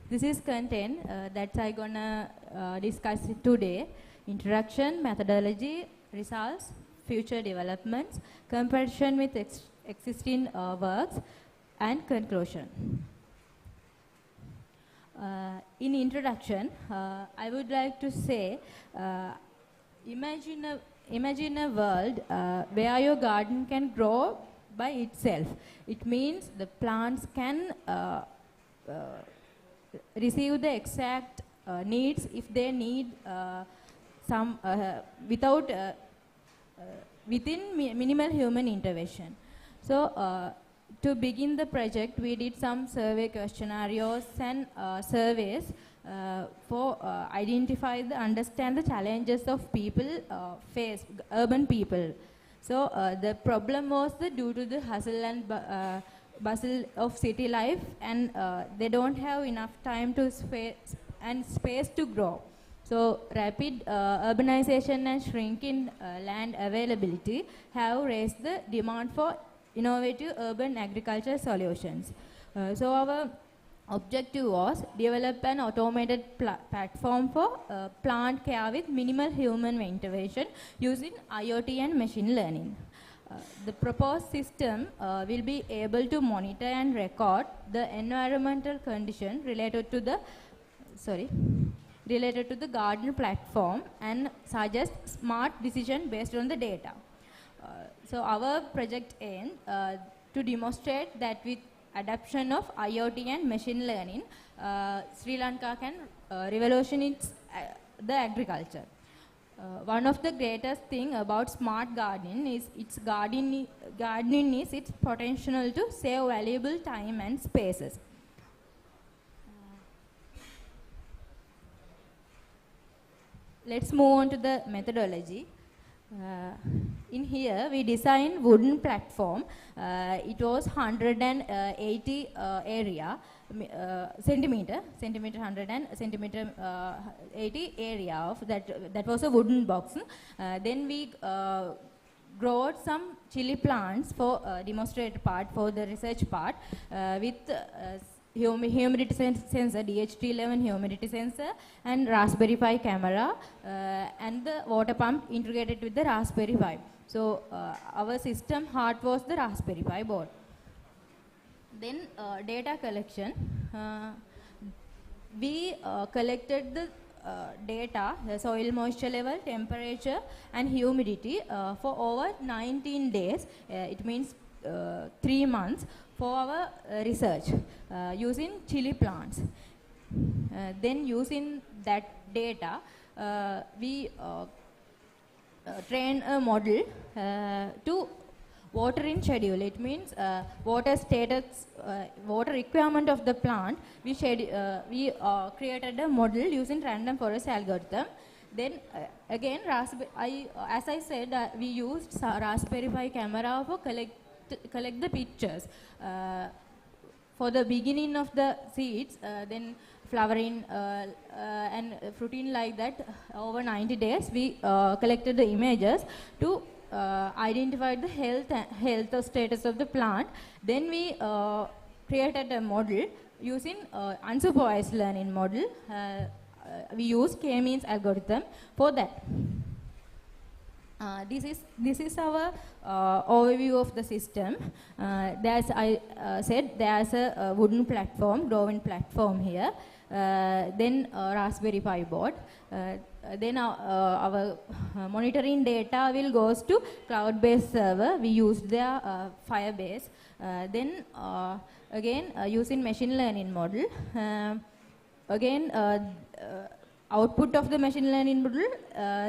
This is content that I'm gonna discuss today: introduction, methodology, results, future developments, comparison with existing works, and conclusion. In introduction, I would like to say, imagine a world where your garden can grow by itself. It means the plants can receive the exact needs if they need some within minimal human intervention. So to begin the project, we did some survey questionnaires and surveys for identify understand the challenges of people face, urban people. So the problem was that due to the hustle and bustle of city life, and they don't have enough time to space to grow. So rapid urbanization and shrinking land availability have raised the demand for innovative urban agriculture solutions. So our objective was develop an automated platform for plant care with minimal human intervention using IoT and machine learning. The proposed system will be able to monitor and record the environmental condition related to the garden platform and suggest smart decision based on the data. So our project aimed to demonstrate that with adoption of IoT and machine learning, Sri Lanka can revolutionize the agriculture. One of the greatest thing about smart gardening is gardening is its potential to save valuable time and spaces. Let's move on to the methodology. In here, we designed wooden platform. It was 180 centimeter 80 area of that. That was a wooden box. Then we growed some chili plants for demonstrated part for the research part with humidity sensor, DHT11 humidity sensor, and Raspberry Pi camera, and the water pump integrated with the Raspberry Pi. So our system heart was the Raspberry Pi board. Then data collection. We collected the data, the soil moisture level, temperature, and humidity for over 19 days. It means 3 months for our research using chili plants. Then using that data, we train a model to watering schedule. It means water status, water requirement of the plant. We created a model using random forest algorithm. Then again, as I said, we used Raspberry Pi camera for collect the pictures for the beginning of the seeds, then flowering and fruiting like that. Over 90 days, we collected the images to identify the health status of the plant. Then we created a model using unsupervised learning model. We use K-means algorithm for that. This is our overview of the system. As I said, there's a wooden platform, growing platform here. Then Raspberry Pi board. then our monitoring data will goes to cloud-based server. We used their Firebase. Then again using machine learning model. Again output of the machine learning model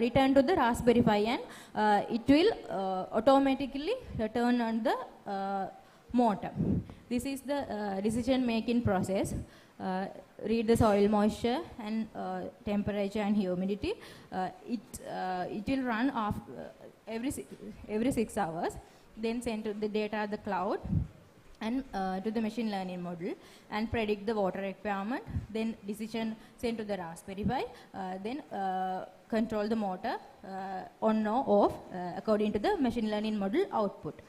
return to the Raspberry Pi, and it will automatically turn on the motor. This is the decision making process. Read the soil moisture and temperature and humidity. It will run every 6 hours. Then send to the data at the cloud and to the machine learning model and predict the water requirement. Then decision sent to the Raspberry Pi. Then control the motor on or off according to the machine learning model output.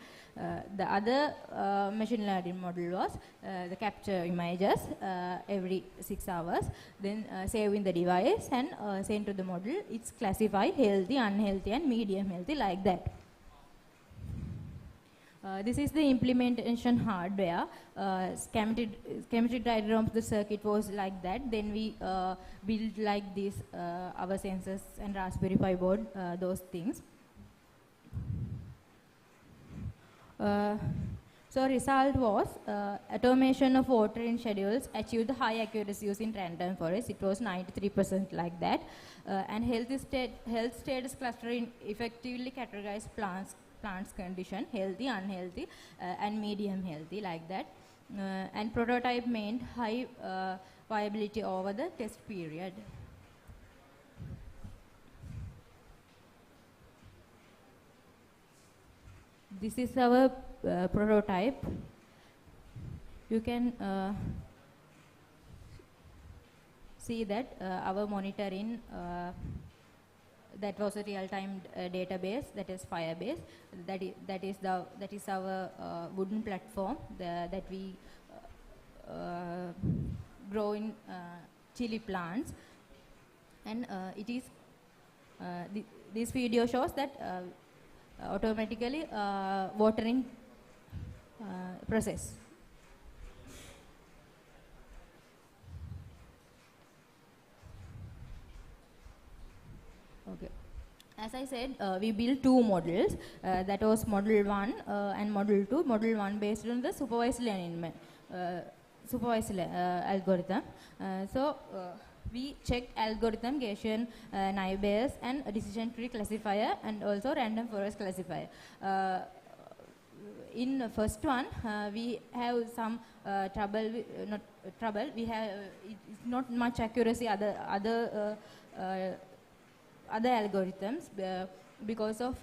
The other machine learning model was the capture images every 6 hours, then save in the device and send to the model. It's classified healthy, unhealthy and medium healthy, like that. This is the implementation hardware. Schematic diagram of the circuit was like that. Then we build like this our sensors and Raspberry Pi board, those things. So result was automation of watering schedules achieved the high accuracy using random forest. It was 93% like that. And health status clustering effectively categorized plants condition, healthy, unhealthy, and medium healthy, like that. And prototype maintained high viability over the test period. This is our prototype. You can see that our monitoring, that was a real-time database, that is Firebase. That is our wooden platform that we grow in chili plants, and it is this video shows that automatically watering process. Okay. As I said, we built two models. That was model 1 and model 2. Model 1 based on the supervised learning algorithm. We checked algorithm, Gaussian naive Bayes, and a decision tree classifier, and also random forest classifier. In the first one, we have some trouble. We have it's not much accuracy. Other algorithms because of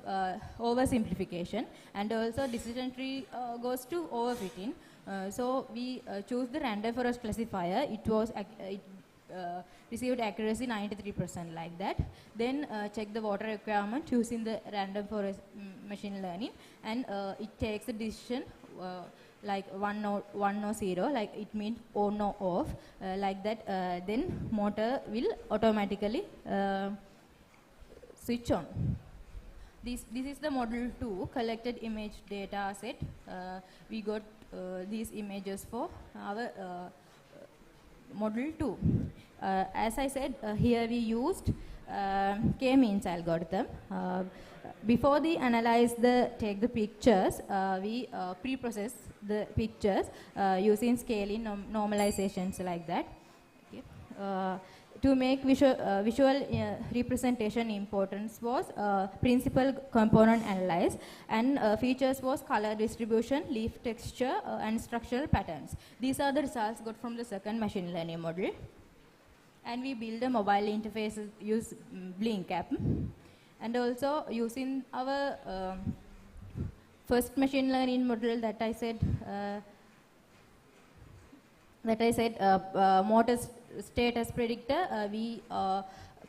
oversimplification, and also decision tree goes to overfitting. So we choose the random forest classifier. It received accuracy 93%, like that. Then check the water requirement using the random forest machine learning, and it takes a decision like 1 or 0, like it means on or off, like that. Then motor will automatically switch on. This is the model 2 collected image data set. We got these images for our model 2. As I said, here we used k-means algorithm. Before we take the pictures, we pre-process the pictures using scaling normalizations, like that. Okay. To make visual representation, importance was principal component analyze, and features was color distribution, leaf texture, and structural patterns. These are the results got from the second machine learning model. And we build a mobile interface, use Blink app, and also using our first machine learning model that I said. Motor status predictor, we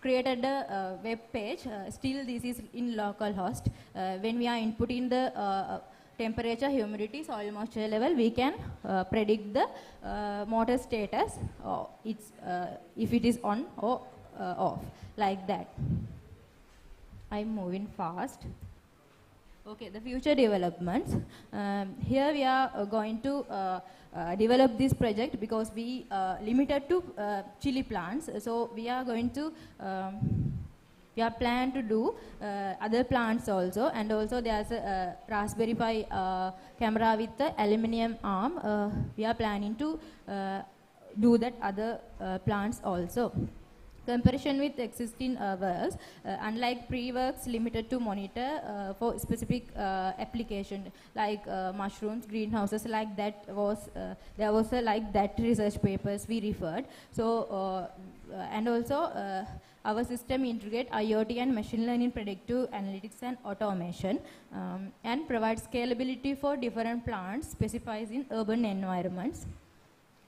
created a web page. Still this is in localhost. When we are inputting the temperature, humidity, soil moisture level, we can predict the motor status, if it is on or off, like that. I'm moving fast. Okay, the future developments. Here we are going to develop this project because we limited to chili plants. So we are going to we are planning to do other plants also, and also there's a Raspberry Pi camera with the aluminium arm. We are planning to do that other plants also. Comparison with existing works, unlike pre-works limited to monitor for specific application like mushrooms, greenhouses, like that was there was like that research papers we referred. So and also our system integrate IoT and machine learning, predictive analytics and automation, and provides scalability for different plants specified in urban environments.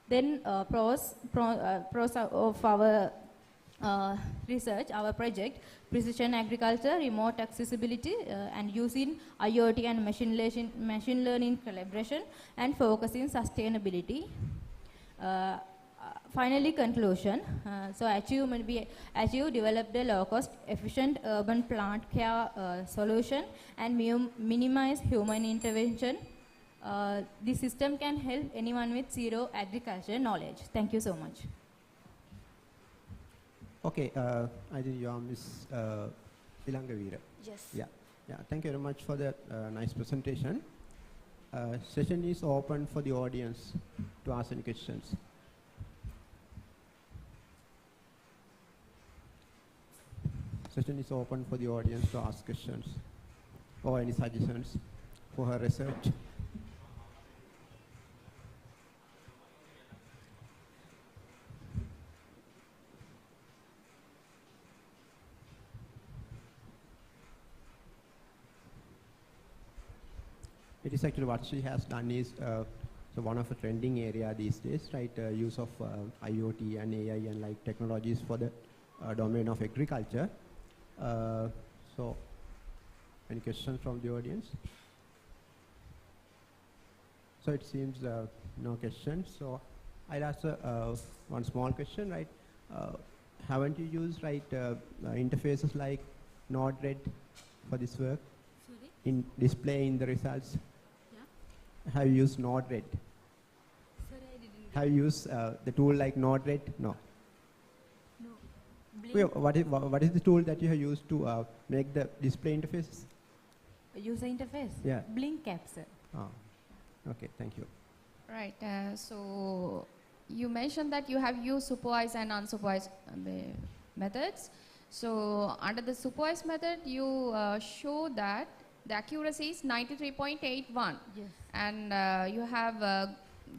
Then pros of our research, our project, precision agriculture, remote accessibility, and using IoT and machine learning collaboration, and focusing sustainability. Finally, conclusion. So achievement, we developed a low-cost, efficient urban plant care solution and minimize human intervention. This system can help anyone with zero agriculture knowledge. Thank you so much. Okay, I think you are Ms. 𝗜𝗖𝗜𝗍𝗏. Yes. Yeah. Thank you very much for that nice presentation. Session is open for the audience to ask any questions. Session is open for the audience to ask questions or any suggestions for her research. It is actually what she has done is so one of the trending area these days, right? Use of IoT and AI and like technologies for the domain of agriculture. So, any questions from the audience? So it seems no questions. So I'll ask one small question, right? Haven't you used interfaces like Node-RED for this work? Sorry? In displaying the results? Yeah. Have you used Node-RED? Sorry, I didn't. Have you used the tool like Node-RED? No. Wait, what is the tool that you have used to make the display interfaces? User interface? Yeah. Blink capture. Oh. Okay, thank you. Right. So you mentioned that you have used supervised and unsupervised methods. So under the supervised method, you show that the accuracy is 93.81. Yes. And you have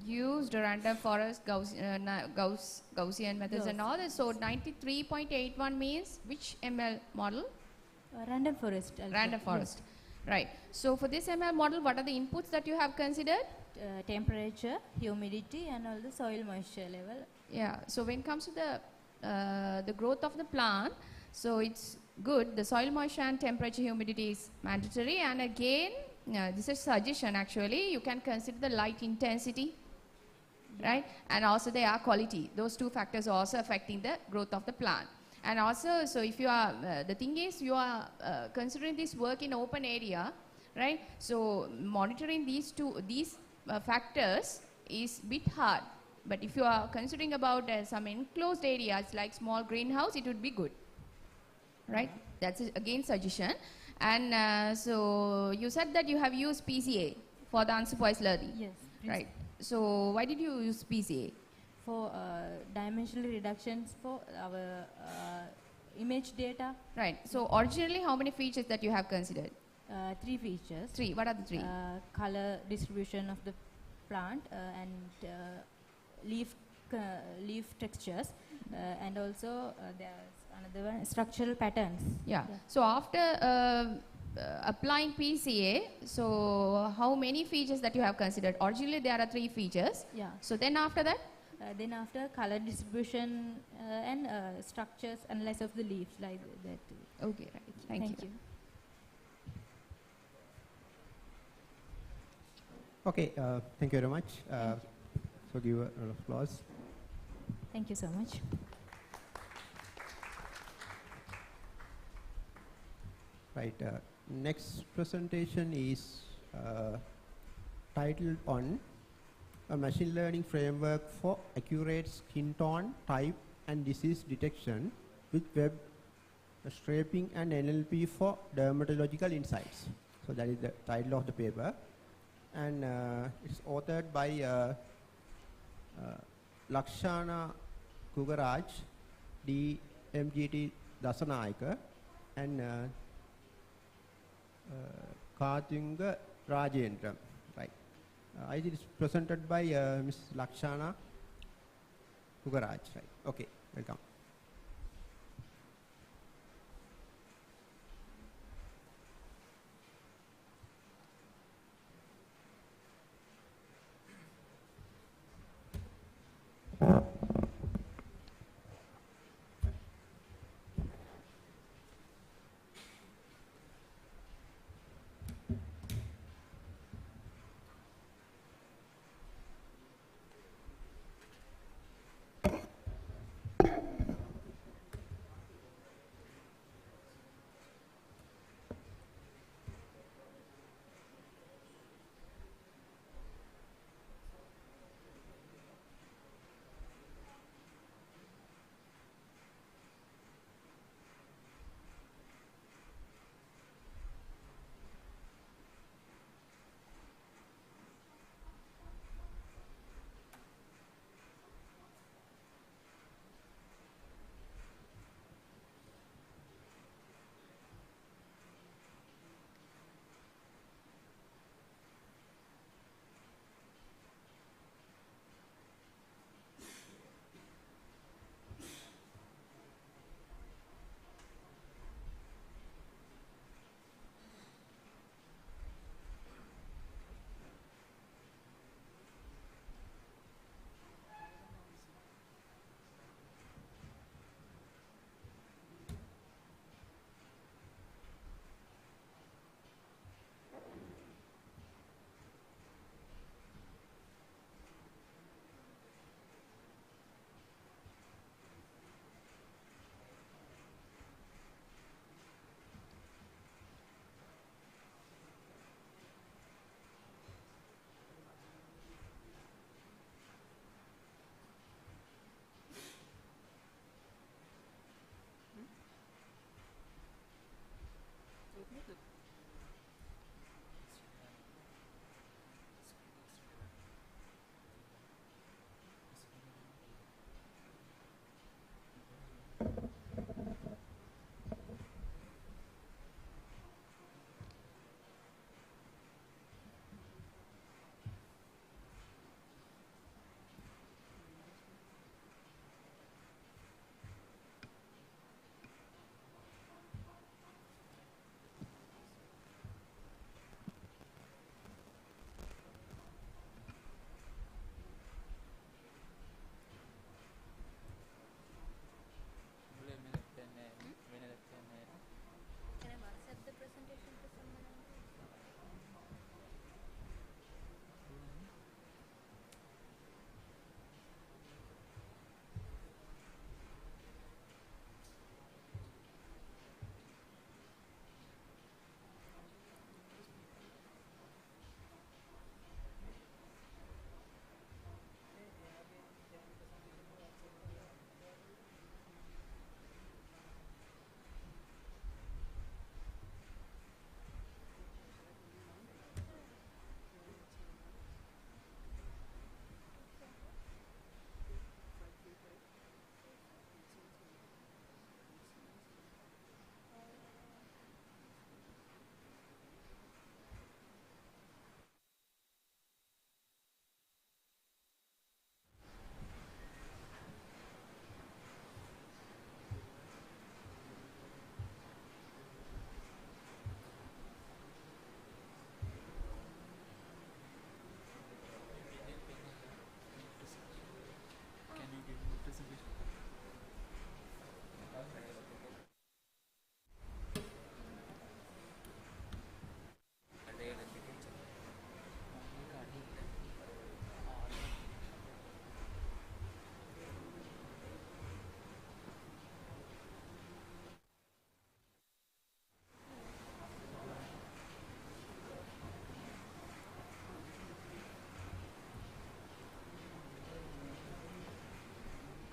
used random forest, Gaussian methods and all this. So 93.81 means which ML model? Random forest. Random forest. Yes. Right. So for this ML model, what are the inputs that you have considered? Temperature, humidity, and all the soil moisture level. Yeah. So when it comes to the growth of the plant, so it's good. The soil moisture and temperature, humidity is mandatory. And again, this is suggestion actually. You can consider the light intensity, right? And also the air quality. Those two factors are also affecting the growth of the plant. And also, so if you are, the thing is, you are considering this work in open area, right? So monitoring these factors is a bit hard. But if you are considering about some enclosed areas like small greenhouse, it would be good, right? That's again suggestion. And so you said that you have used PCA for the unsupervised learning. Yes. Right. So why did you use PCA? For dimensional reductions for our image data. Right. So originally, how many features that you have considered? 3 features. 3. What are the 3? Color distribution of the plant and leaf textures, and also there's another one, structural patterns. Yeah. So after applying PCA, so how many features that you have considered? Originally, there are 3 features. Yeah. So then after that? Then after color distribution and structures, analysis of the leaves, like that. Okay, right. Thank you. Okay, thank you very much. So give a round of applause. Thank you so much. Right, next presentation is titled on a machine learning framework for accurate skin tone, type and disease detection with web Shaping and NLP for Dermatological Insights. So that is the title of the paper. And it's authored by 𝗥𝗲𝗬𝗏 𝗜𝗖𝗜𝗬𝗏𝗏 and 𝗏𝗂𝗀𝗏𝗏. Right. It is presented by Ms. 𝗥𝗲𝗬𝗏. Right. Okay. Welcome.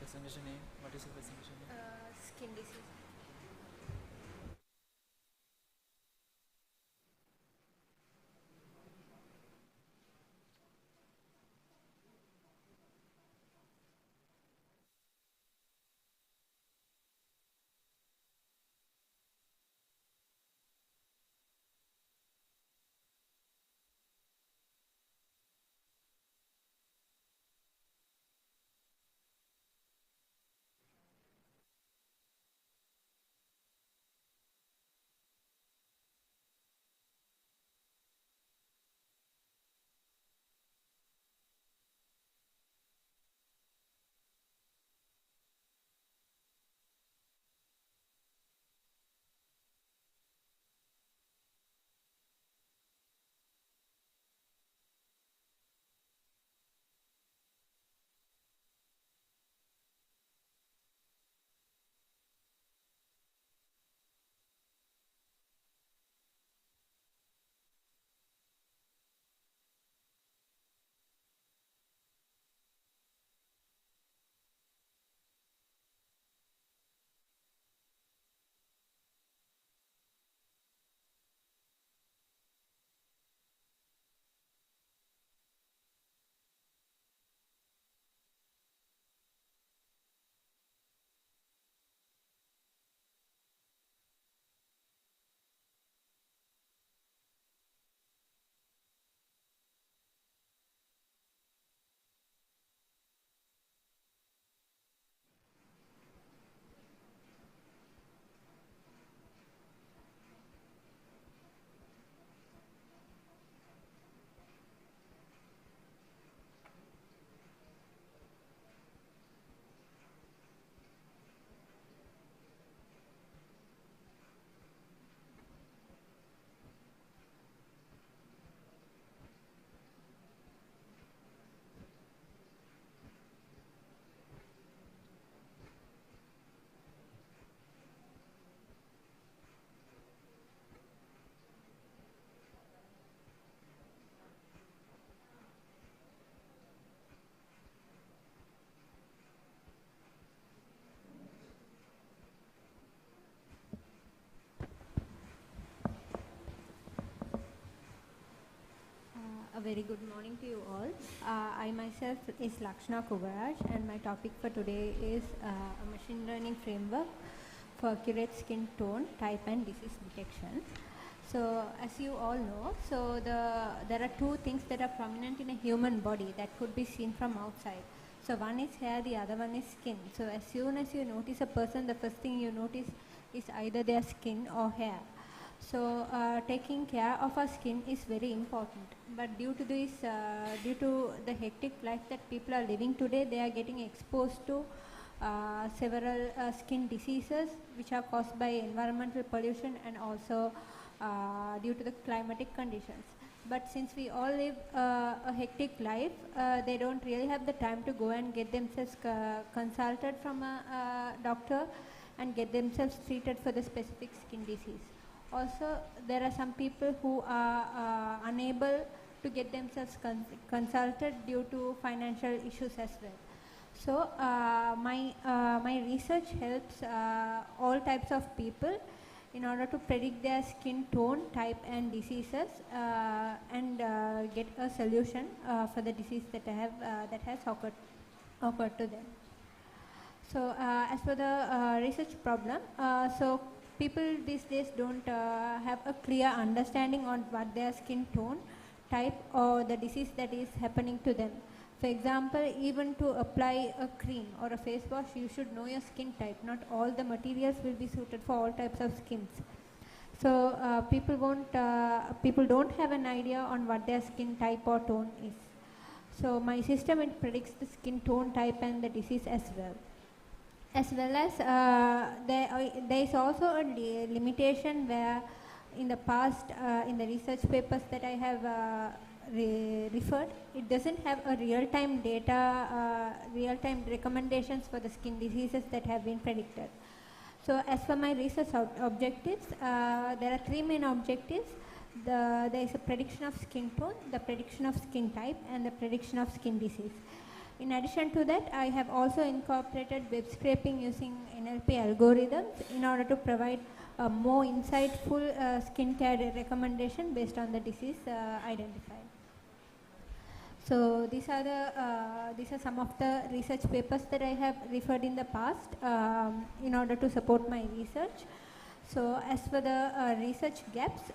Presentation name. What is the presentation name? Skin disease. A very good morning to you all. I myself is 𝗜𝗏𝗏𝗏𝗏𝗏𝗏 and my topic for today is a machine learning framework for accurate skin tone, type and disease detection. So as you all know, so there are two things that are prominent in a human body that could be seen from outside. So one is hair, the other one is skin. So as soon as you notice a person, the first thing you notice is either their skin or hair. So taking care of our skin is very important. But due to this, due to the hectic life that people are living today, they are getting exposed to several skin diseases which are caused by environmental pollution and also due to the climatic conditions. But since we all live a hectic life, they don't really have the time to go and get themselves consulted from a doctor and get themselves treated for the specific skin disease. Also, there are some people who are unable to get themselves consulted due to financial issues as well. So, my research helps all types of people in order to predict their skin tone, type and diseases and get a solution for the disease that that has occurred to them. So, as for the research problem, so people these days don't have a clear understanding on what their skin tone, type or the disease that is happening to them. For example, even to apply a cream or a face wash, you should know your skin type. Not all the materials will be suited for all types of skins. So people don't have an idea on what their skin type or tone is. So my system, it predicts the skin tone, type and the disease as well. As well as there is also a limitation where in the past, in the research papers that I have referred, it doesn't have a real-time data, real-time recommendations for the skin diseases that have been predicted. So as for my research objectives, there are three main objectives. There is a prediction of skin tone, the prediction of skin type and the prediction of skin disease. In addition to that, I have also incorporated web scraping using NLP algorithms in order to provide a more insightful skin care recommendation based on the disease identified. So these are some of the research papers that I have referred in the past in order to support my research. So as for the research gaps,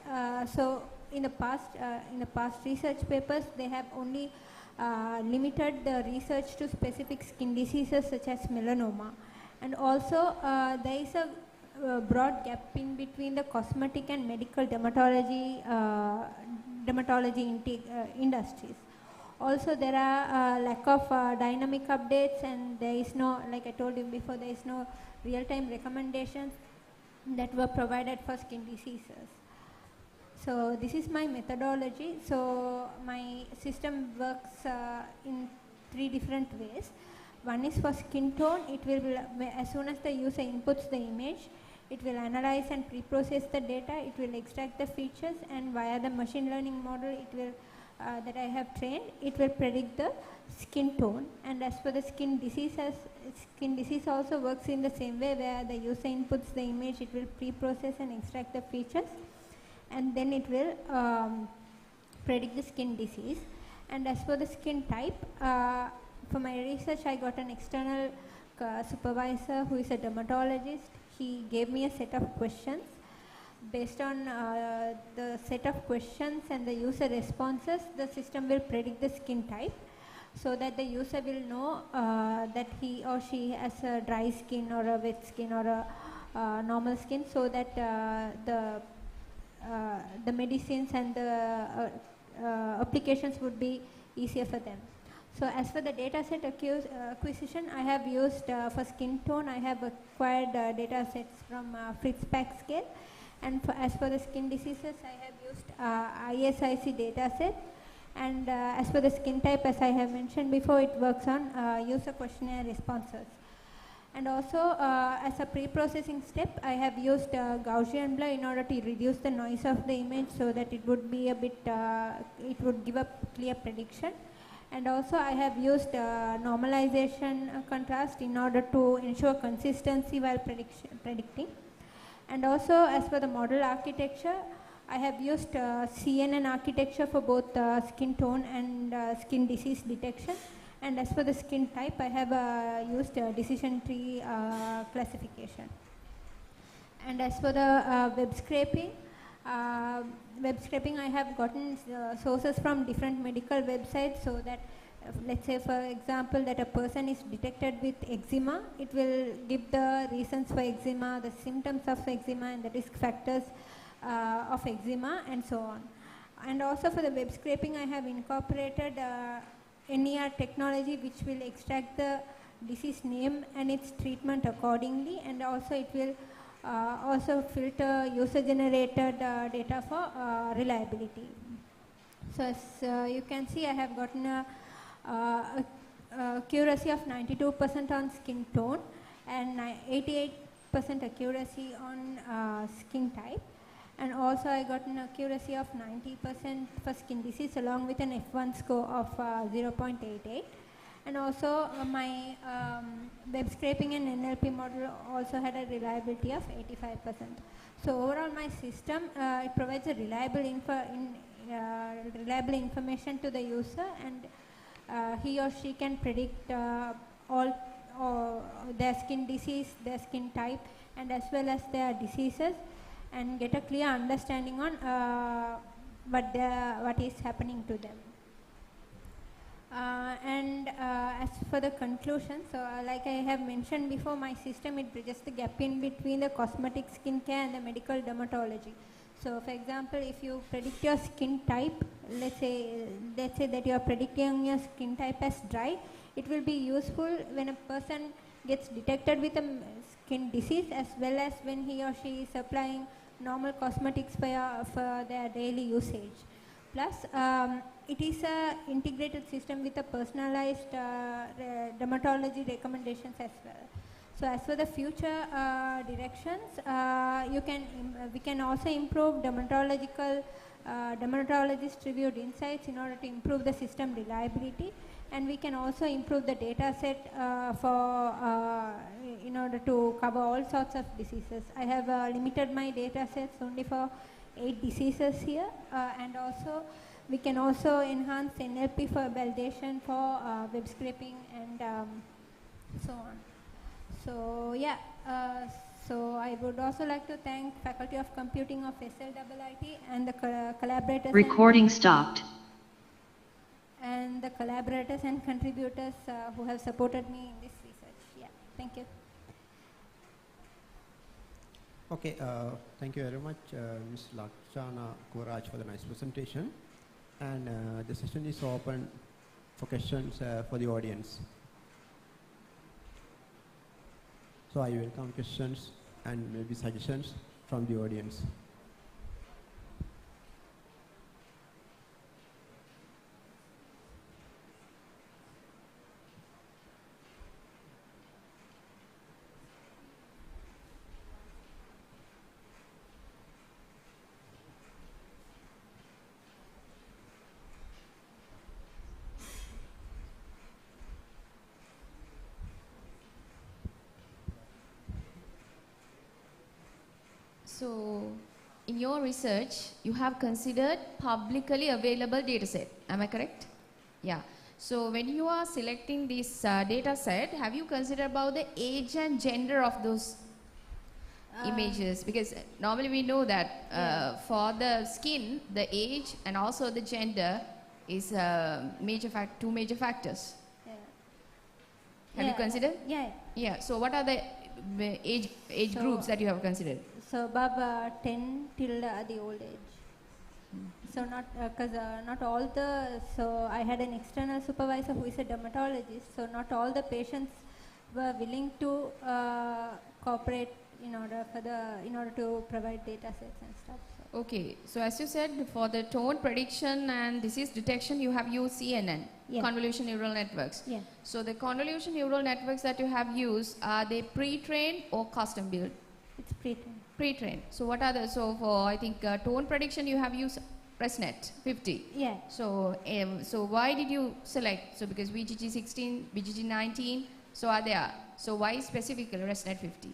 so in the past research papers, they have only limited the research to specific skin diseases such as melanoma, and also there is a broad gap in between the cosmetic and medical dermatology industries. Also, there are lack of dynamic updates, and there is no, like I told you before, there is no real-time recommendations that were provided for skin diseases. So this is my methodology. So my system works in three different ways. One is for skin tone. It will, as soon as the user inputs the image, it will analyze and pre-process the data. It will extract the features, and via the machine learning model, it will that I have trained, it will predict the skin tone. And as for the skin diseases, skin disease also works in the same way, where the user inputs the image, it will pre-process and extract the features, and then it will predict the skin disease. And as for the skin type, for my research, I got an external supervisor who is a dermatologist. He gave me a set of questions. Based on the set of questions and the user responses, the system will predict the skin type, so that the user will know that he or she has a dry skin or a wet skin or a normal skin, so that the medicines and the applications would be easier for them. So as for the data set acquisition, I have used for skin tone, I have acquired data sets from FITMOMENTs. And as for the skin diseases, I have used ICIC dataset. And as for the skin type, as I have mentioned before, it works on user questionnaire responses. And also, as a pre-processing step, I have used Gaussian blur in order to reduce the noise of the image, so that it would be a bit, it would give a clear prediction. And also, I have used normalization contrast in order to ensure consistency while predicting. And also, as for the model architecture, I have used CNN architecture for both skin tone and skin disease detection. And as for the skin type, I have used decision tree classification. And as for the web scraping, I have gotten sources from different medical websites, so that let's say for example that a person is detected with eczema, it will give the reasons for eczema, the symptoms of eczema and the risk factors of eczema and so on. And also for the web scraping, I have incorporated NER technology, which will extract the disease name and its treatment accordingly, and also it will also filter user generated data for reliability. So as you can see, I have gotten a accuracy of 92% on skin tone and 88% accuracy on skin type, and also I got an accuracy of 90% for skin disease along with an F1 score of 0.88. And also my web scraping and NLP model also had a reliability of 85%. So overall my system, it provides a reliable information to the user, and he or she can predict all their skin disease, their skin type, and as well as their diseases, and get a clear understanding on what is happening to them. As for the conclusion, so like I have mentioned before, my system, it bridges the gap in between the cosmetic skincare and the medical dermatology. So for example, if you predict your skin type, let's say that you are predicting your skin type as dry, it will be useful when a person gets detected with a skin disease, as well as when he or she is applying normal cosmetics for their daily usage. Plus, it is an integrated system with a personalized dermatology recommendations as well. So as for the future directions, we can also improve dermatologist reviewed insights in order to improve the system reliability, and we can also improve the data set in order to cover all sorts of diseases. I have limited my data sets only for 8 diseases here, and also we can also enhance NLP for validation for web scraping and so on. So yeah, so I would also like to thank Faculty of Computing of SLIIT and the collaborators. Recording stopped. And the collaborators and contributors who have supported me in this research. Yeah, thank you. Okay, thank you very much, Ms. Lakshana Kuvaraj, for the nice presentation. And the session is open for questions for the audience. So I welcome questions and maybe suggestions from the audience. So, in your research, you have considered publicly available data set. Am I correct? Yeah. So, when you are selecting this data set, have you considered about the age and gender of those images? Because normally we know that for the skin, the age and also the gender is two major factors. Yeah. Have you considered? Yeah. Yeah. So, what are the age groups that you have considered? So above 10 till the old age. So not because not all the, so I had an external supervisor who is a dermatologist, so not all the patients were willing to cooperate in order to provide data sets and stuff. So. Okay, so as you said, for the tone prediction and disease detection, you have used CNN, convolution neural networks. Yeah. So the convolution neural networks that you have used, are they pre-trained or custom built? It's pre-trained. Pre-trained. So what are the, so for I think tone prediction you have used ResNet 50. Yeah. So so why did you select? So because BGG 16, BGG 19, so are there. So why specifically ResNet 50?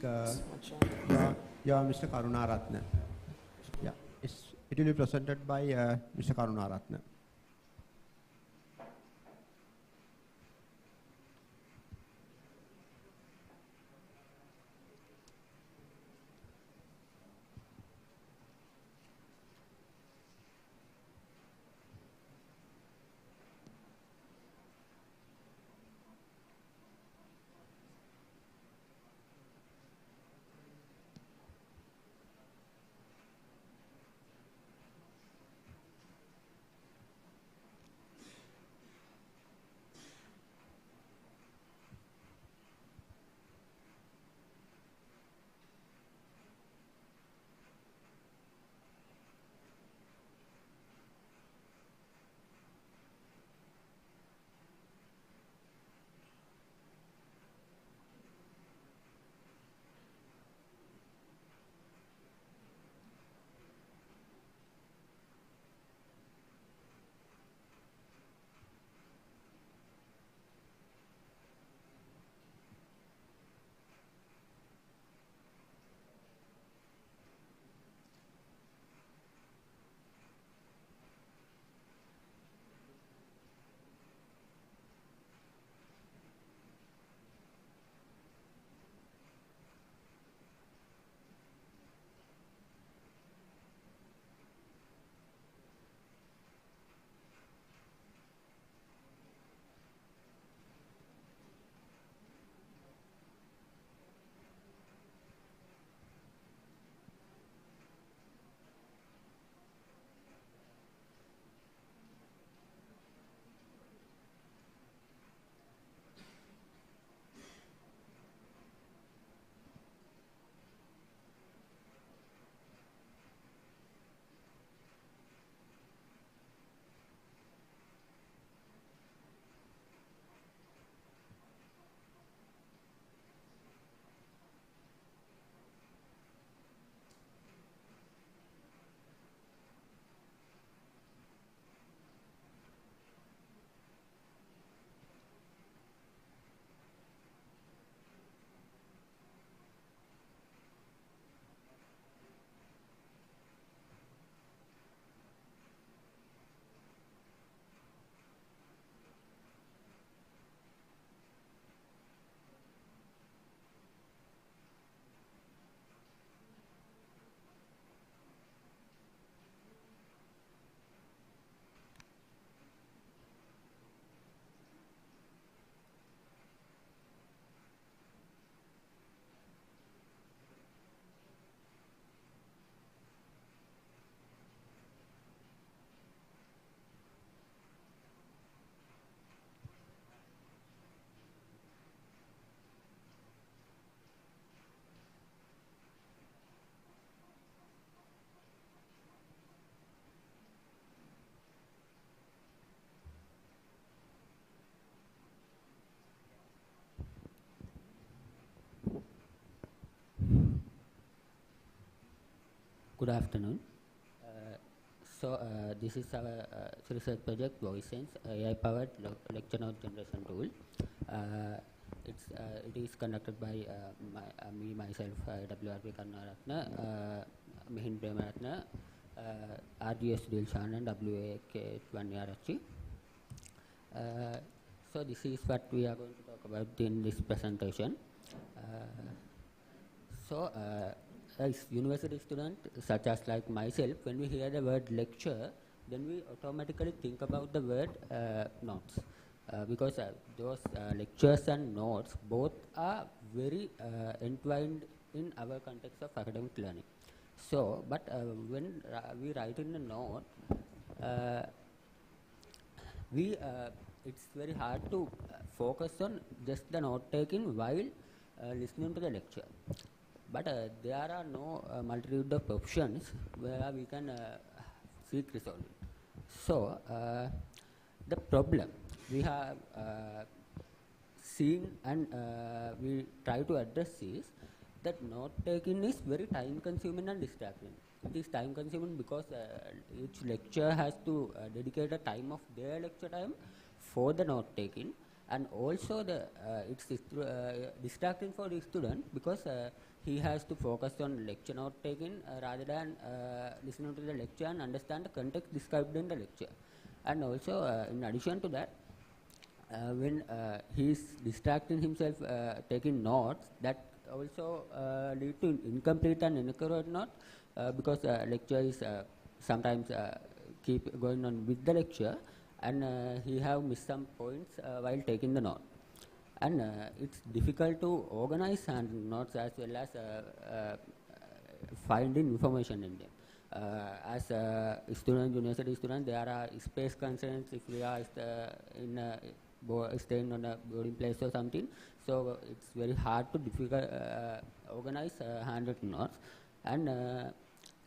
think you are Mr. Karunaratne. Yeah, it will be presented by Mr. Karunaratne. Good afternoon. This is our research project, 𝗤𝗖𝗜𝗏, AI-powered lecture note generation tool. It is conducted by myself, 𝗤𝗲𝗂𝗏𝗏, 𝗵𝗁𝗏𝗏, RGS 𝗜𝗖𝗜𝗏, and 𝗤𝗂𝗂𝗏𝗏. So this is what we are going to talk about in this presentation. As university student, such as like myself, when we hear the word lecture, then we automatically think about the word notes, because those lectures and notes both are very entwined in our context of academic learning. So, but when we write in a note, it's very hard to focus on just the note taking while listening to the lecture. But there are no multitude of options where we can seek resolve it. So the problem we have seen and we try to address is that note taking is very time consuming and distracting. It is time consuming because each lecture has to dedicate a time of their lecture time for the note taking, and also it's distracting for the student because he has to focus on lecture note taking rather than listening to the lecture and understand the context described in the lecture. And also in addition to that, when he is distracting himself taking notes, that also lead to incomplete and inaccurate notes, because lecture is sometimes keep going on with the lecture, and he have missed some points while taking the note. And it's difficult to organize hand notes as well as finding information in them. As a student, university student, there are space constraints if we are staying on a boarding place or something. So it's very hard to organize handwritten notes, and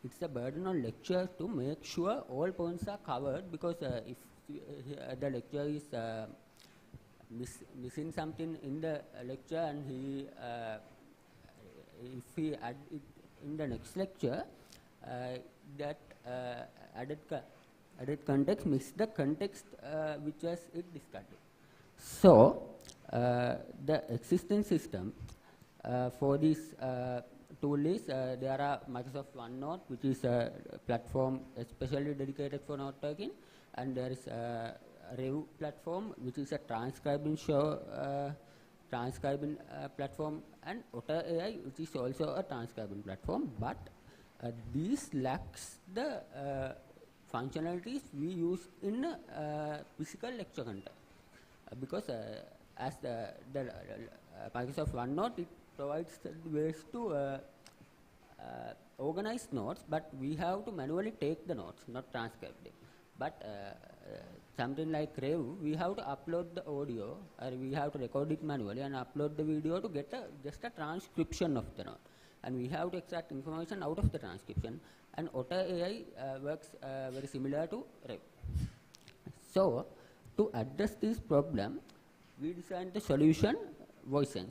it's a burden on lecture to make sure all points are covered, because if the lecture is missing something in the lecture, and if he add it in the next lecture, that added context miss the context which was it discarded. So the existing system for this tool is there are Microsoft OneNote, which is a platform especially dedicated for note taking, and there is 𝗜𝗏 platform, which is a transcribing platform, and 𝗤𝗏_AI, which is also a transcribing platform. But these lacks the functionalities we use in physical lecture content, because as the Microsoft OneNote, it provides ways to organize notes, but we have to manually take the notes, not transcribe them. But something like 𝗜𝗏, we have to upload the audio, or we have to record it manually and upload the video to get just a transcription of the note. And we have to extract information out of the transcription. And 𝗤𝗏_AI works very similar to 𝗜𝗏. So to address this problem, we designed the solution 𝗤𝗖𝗜𝗏.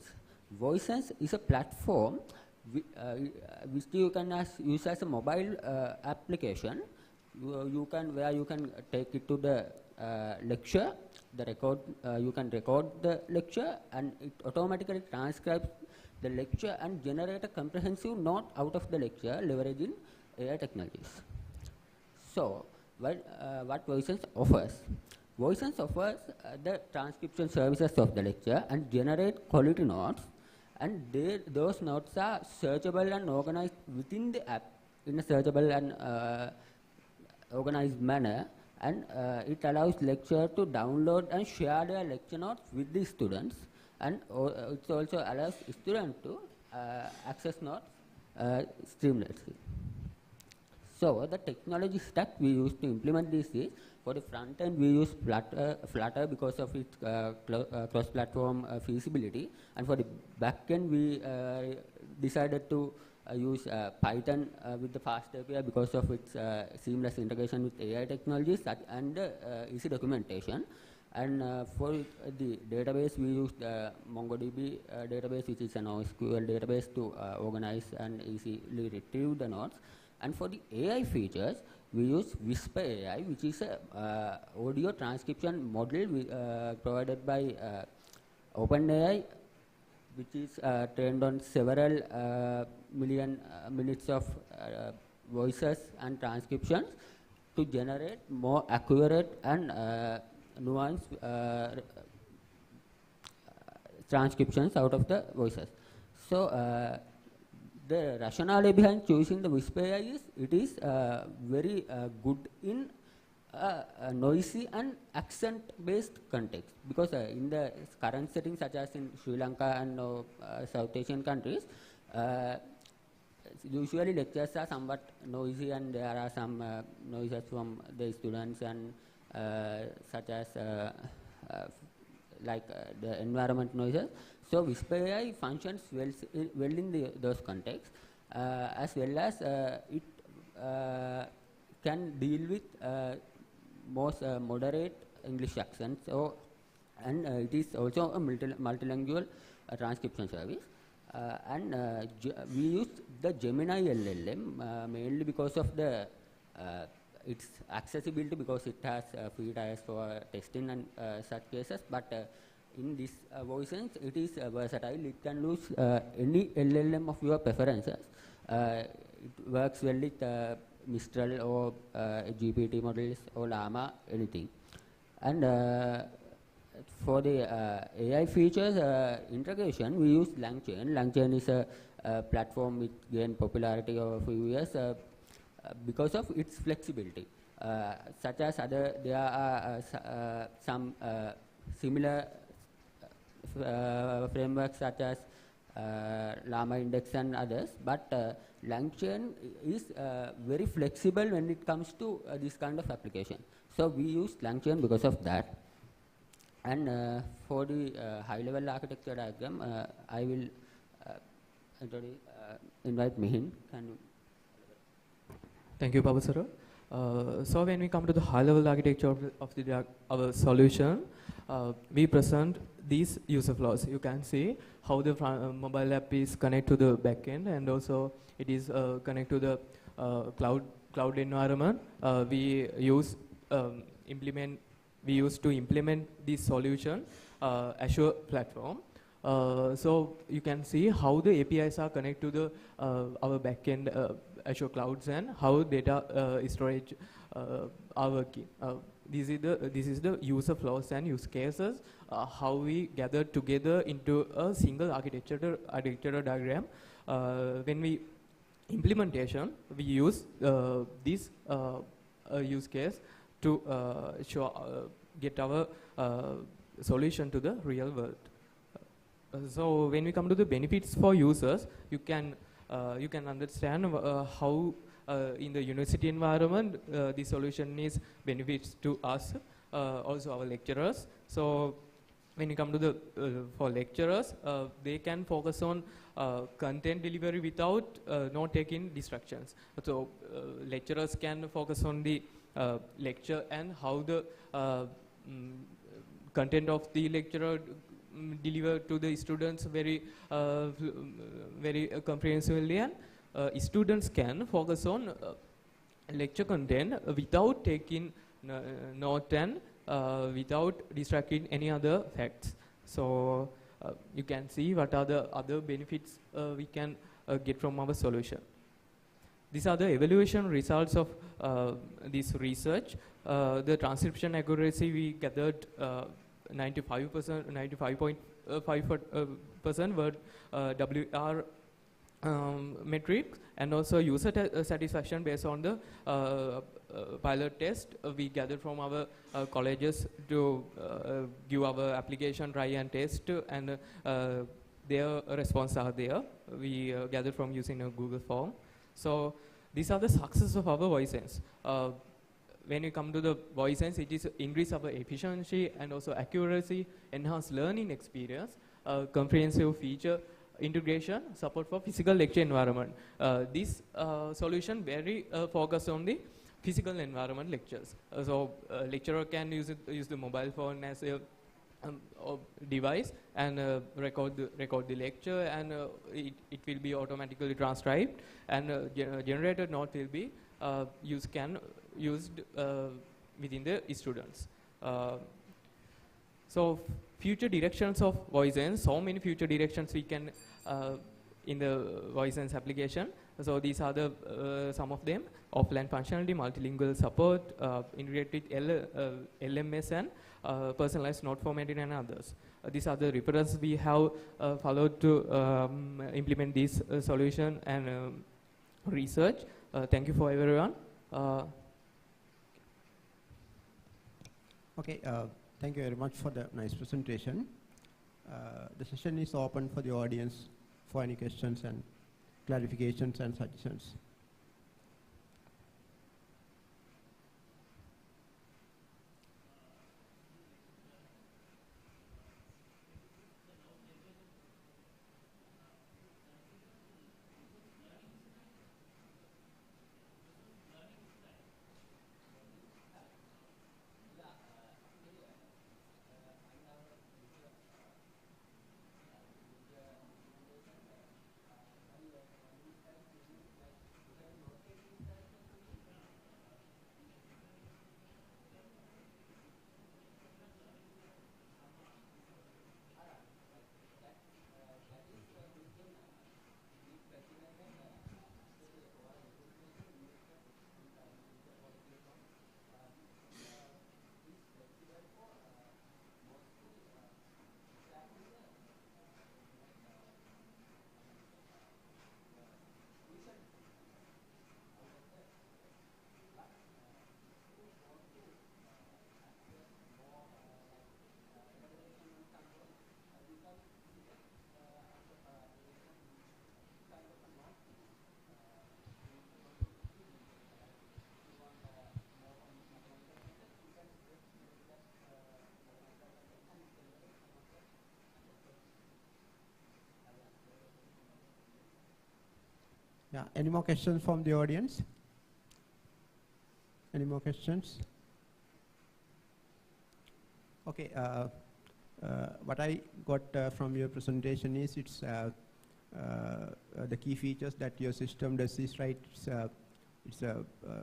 𝗤𝗖𝗏 is a platform which you can use as a mobile application. Where you can take it to the lecture, you can record the lecture, and it automatically transcribes the lecture and generate a comprehensive note out of the lecture leveraging AI technologies. So what 𝗤𝗖𝗜𝗏 offers? 𝗤𝗖𝗏 offers the transcription services of the lecture and generate quality notes, and those notes are searchable and organized within the app in a searchable and organized manner, and it allows lecturer to download and share their lecture notes with the students, and it also allows students to access notes seamlessly. So the technology stack we use to implement this is, for the front end we use Flutter because of its cross-platform feasibility, and for the back end we decided to use Python with the fast API because of its seamless integration with AI technologies and easy documentation. And for the database, we use the MongoDB database, which is an NoSQL database to organize and easily retrieve the notes. And for the AI features, we use 𝗜𝗖𝗜𝗏, which is a audio transcription model provided by OpenAI, which is trained on several million minutes of voices and transcriptions to generate more accurate and nuanced transcriptions out of the voices. So the rationale behind choosing the 𝗜𝗖𝗜𝗏 is it is very good in a noisy and accent-based context, because in the current settings such as in Sri Lanka and South Asian countries, usually lectures are somewhat noisy and there are some noises from the students and such as like the environment noises. So 𝗜𝗖𝗜𝗏 functions well in those contexts, as well as it can deal with most moderate English accents. So, and it is also a multilingual transcription service. And we use the Gemini LLM mainly because of the its accessibility, because it has free tiers for testing and such cases. But in this voice it is versatile. It can use any LLM of your preferences. It works well with Mistral or GPT models or Llama, anything. And for the AI features integration, we use LangChain. LangChain is a platform which gained popularity over a few years because of its flexibility. Such as there are some similar frameworks such as Llama Index and others, but LangChain is very flexible when it comes to this kind of application. So we use LangChain because of that. And for the high-level architecture diagram, I will invite Mihin. Can you? Thank you, Pabasara. So when we come to the high-level architecture of our solution, we present these user flows. You can see how the mobile app is connected to the backend, and also it is connected to the cloud environment. We use to implement this solution Azure platform. So you can see how the APIs are connected to the our backend Azure clouds and how data storage are working. This is the user flows and use cases, how we gather together into a single architecture diagram. When we implementation, we use this use case to get our solution to the real world. So when we come to the benefits for users, you can understand how in the university environment the solution is benefits to us, also our lecturers. So when you come to the for lecturers, they can focus on content delivery without not taking distractions. So lecturers can focus on the lecture and how the content of the lecturer deliver to the students very comprehensively, and students can focus on lecture content without taking note and without distracting any other facts. So you can see what are the other benefits we can get from our solution. These are the evaluation results of this research. The transcription accuracy we gathered 95.5% were WR metrics, and also user satisfaction based on the pilot test we gathered from our colleges to give our application try and test, and their response are there. We gathered from using a Google form. So these are the success of our voice sense. When you come to the voice sense, it is increase our efficiency and also accuracy, enhance learning experience, comprehensive feature integration, support for physical lecture environment. This solution very focused on the physical environment lectures. So lecturer can use the mobile phone as a device and record the lecture, and it will be automatically transcribed, and generated note will be used within the students. So future directions of VoiceSense, so many future directions we can in the VoiceSense application. So these are the some of them: offline functionality, multilingual support, integrated LMS, and personalized note formatting, and others. These are the references we have followed to implement this solution and research. Thank you for everyone. Okay, thank you very much for the nice presentation. The session is open for the audience for any questions and clarifications and suggestions. Yeah, any more questions from the audience? Any more questions? Okay, what I got from your presentation is it's the key features that your system does is right. It's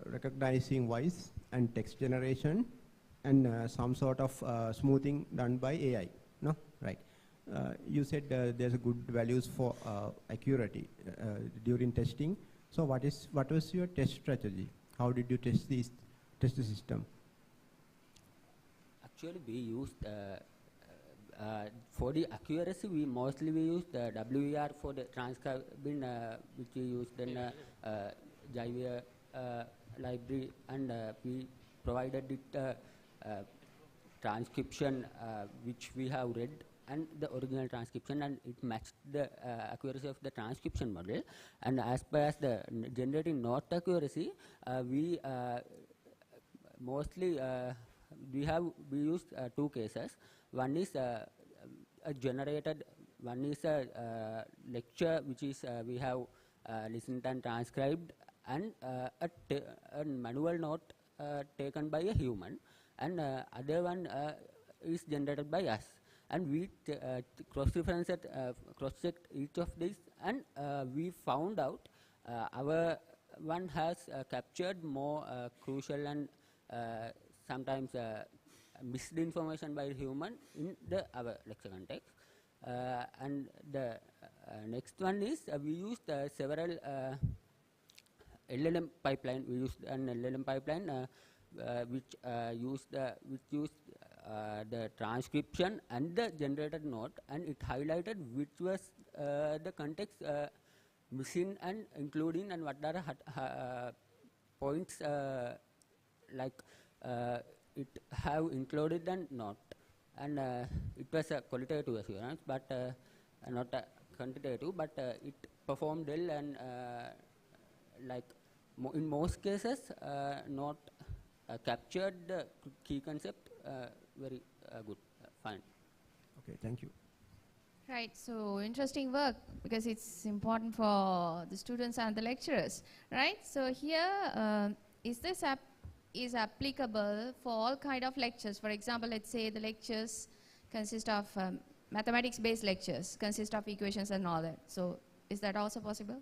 recognizing voice and text generation and some sort of smoothing done by AI. No, right? You said there's a good values for accuracy during testing. So what was your test strategy? How did you test the system? Actually, we used for the accuracy. We used WER for the transcribing, which we used in 𝗖𝗬𝗓 library, and we provided it transcription which we have read, and the original transcription, and it matched the accuracy of the transcription model. And as far as the generating note accuracy, we mostly we used two cases. One is a generated, one is a lecture which is we have listened and transcribed, and a manual note taken by a human, and other one is generated by us. And we cross-checked each of these, and we found out our one has captured more crucial and sometimes missed information by human in our lecture context. And the next one is we used several LLM pipeline. We used an LLM pipeline which used the transcription and the generated note, and it highlighted which was the context missing and including, and what are points like it have included and not. And it was a qualitative assurance, but not a quantitative, but it performed well, and like in most cases not captured the key concept very good, fine. Okay, thank you. Right, so interesting work, because it's important for the students and the lecturers, right? So here, is this app is applicable for all kind of lectures? For example, let's say the lectures consist of mathematics-based lectures, consist of equations and all that. So is that also possible?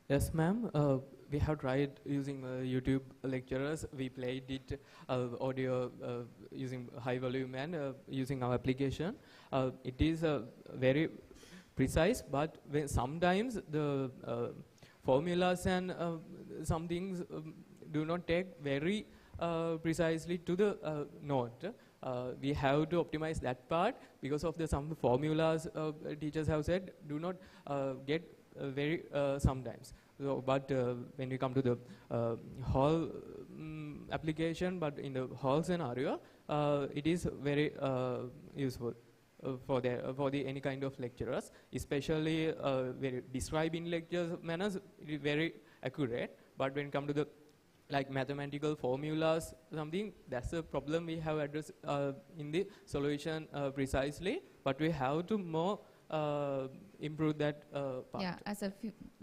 Yes, ma'am. We have tried using YouTube lecturers. We played it audio using high volume and using our application. It is very precise, but sometimes the formulas and some things do not take very precisely to the note. We have to optimize that part because of the some formulas teachers have said do not get very sometimes. So, but when we come to the whole application, but in the whole scenario, it is very useful for the any kind of lecturers, especially very describing lectures manners. It is very accurate. But when it come to the like mathematical formulas, something that's a problem we have addressed in the solution precisely. But we have to more improve that part. Yeah, as a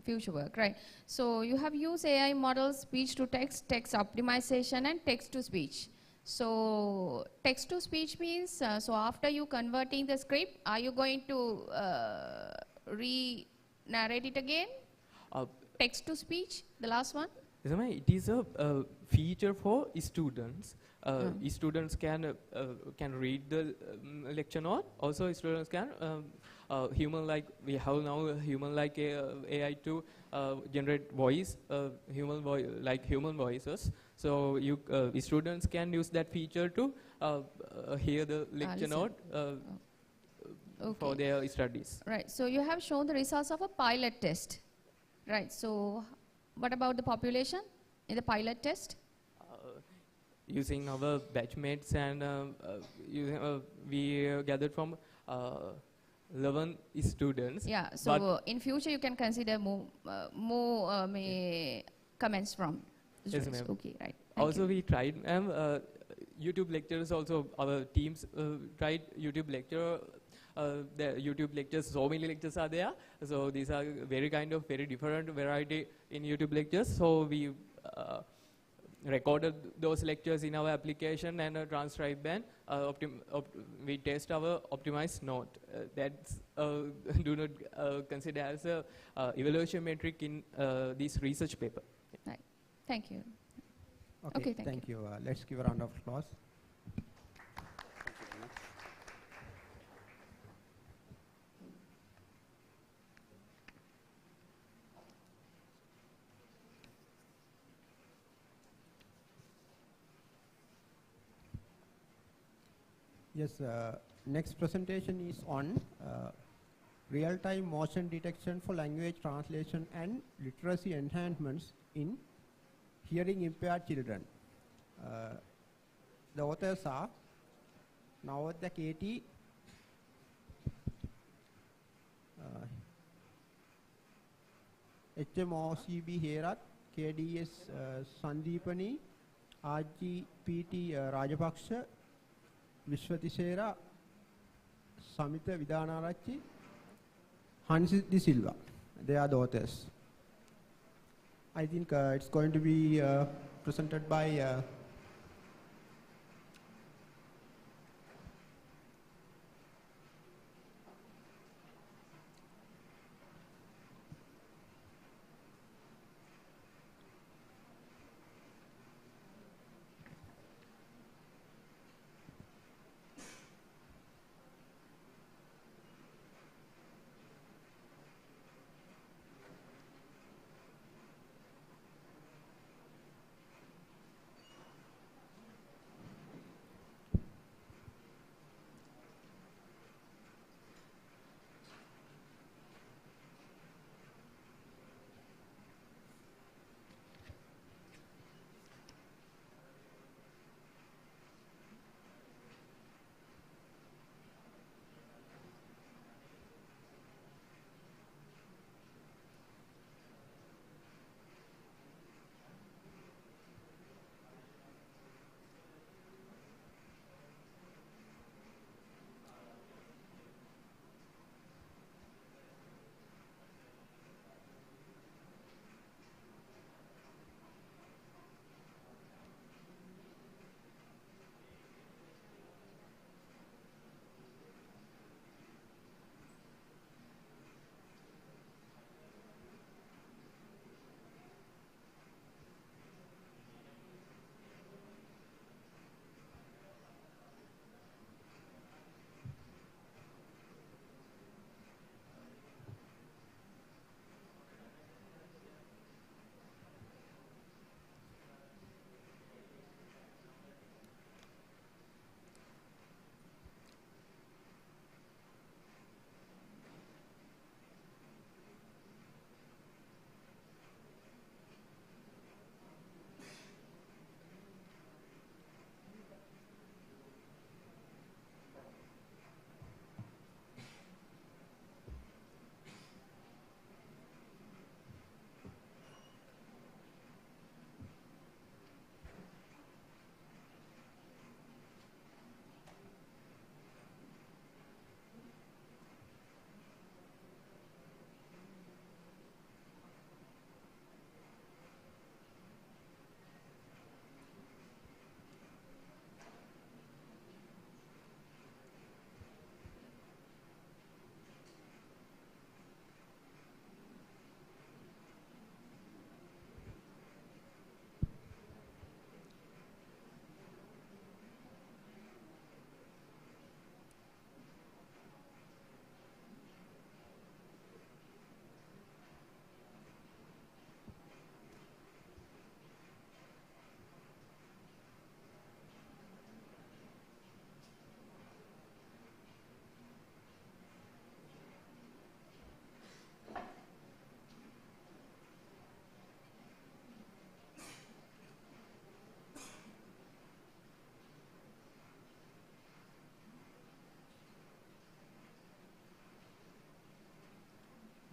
future work, right? So you have used AI models, speech to text, text optimization, and text to speech. So text to speech means, so after you converting the script, are you going to re-narrate it again? Text to speech, the last one? It is a feature for students. Students can read the lecture note. Also, students can human-like. We have now human-like AI to generate voice, human voices. So students can use that feature to hear the lecture note for their studies. Right. So you have shown the results of a pilot test. Right. So what about the population in the pilot test? Using our batchmates and we gathered from 11 students. Yeah, so in future you can consider more comments from yes, students. Okay, right. Also we tried YouTube lectures also. Our teams tried YouTube lecture. The YouTube lectures, so many lectures are there. So these are very different variety in YouTube lectures. So we recorded those lectures in our application and transcribe and we test our optimized note. That's do not consider as a evaluation metric in this research paper. Right. Thank you. Okay, thank you. Let's give a round of applause. Yes, next presentation is on real-time motion detection for language translation and literacy enhancements in hearing impaired children. The authors are 𝗜𝗖𝗜𝗏𝗏𝗧𝗏𝗏, 𝗜𝗂𝗍𝗏𝗏𝗧𝗏𝗏𝗏, KDS 𝗖𝗲𝗏𝗏, RGPT Rajapaksa, 𝗜හි𝗁𝗁𝗓, 𝗓𝗲𝗏𝗏𝗧𝗏𝗏𝗏, 𝗓𝗏𝗁𝗁𝗓. They are the authors. I think it's going to be presented by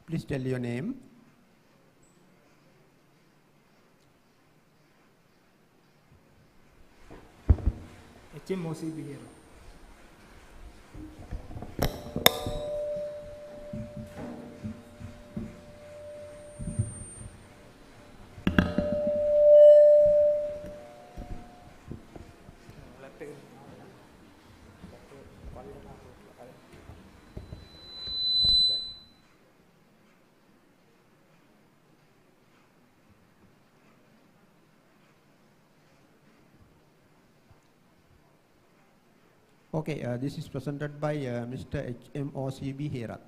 Please tell your name. 𝗜𝗳𝗬𝗏𝗂𝗏. Okay, this is presented by Mr. 𝗜𝗳𝗬𝗏𝗂𝗏.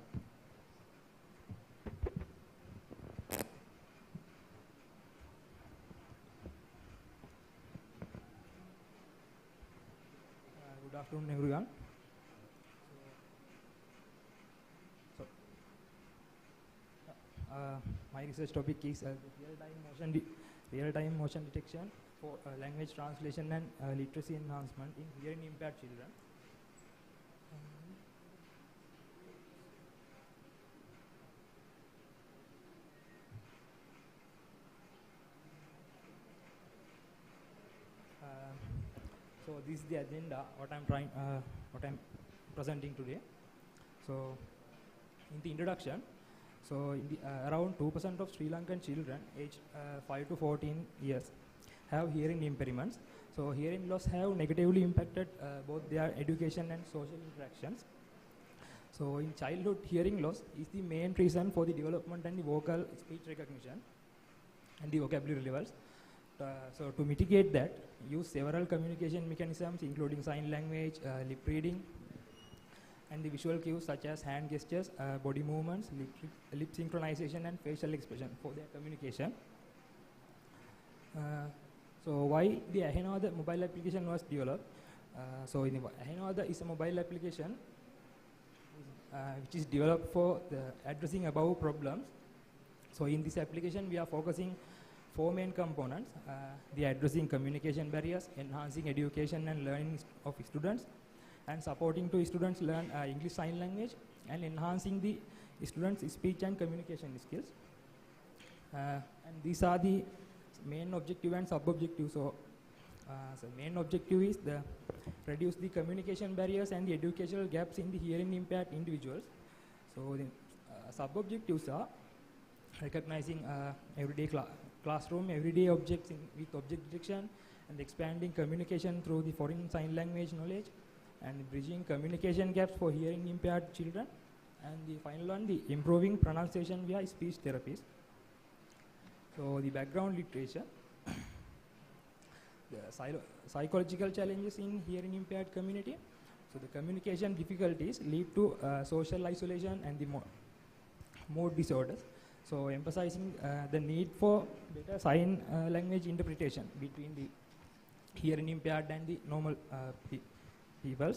Good afternoon, everyone. My research topic is real-time motion detection for language translation and literacy enhancement in hearing impaired children. So this is the agenda, what I'm presenting today. So in the introduction, so in the, around 2% of Sri Lankan children aged 5 to 14 years have hearing impairments. So hearing loss have negatively impacted both their education and social interactions. So in childhood, hearing loss is the main reason for the development and the vocal speech recognition and the vocabulary levels. So to mitigate that, use several communication mechanisms including sign language, lip reading, and the visual cues such as hand gestures, body movements, lip synchronization, and facial expression for their communication. So why the 𝗜𝗳𝗬𝗏 mobile application was developed? So in 𝗜𝗳𝗬𝗏 is a mobile application which is developed for addressing above problems. So in this application, we are focusing 4 main components: the addressing communication barriers, enhancing education and learning of students, and supporting to students learn English Sign Language, and enhancing the students' speech and communication skills. And these are the main objective and sub-objective. So main objective is reduce the communication barriers and the educational gaps in the hearing impaired individuals. So the sub-objectives are recognizing everyday classroom, everyday objects with object detection, and expanding communication through the foreign sign language knowledge, and bridging communication gaps for hearing impaired children, and the final one, the improving pronunciation via speech therapies. So the background literature, the psychological challenges in hearing impaired community. So the communication difficulties lead to social isolation and the mood disorders. So emphasizing the need for better sign language interpretation between the hearing impaired and the normal people.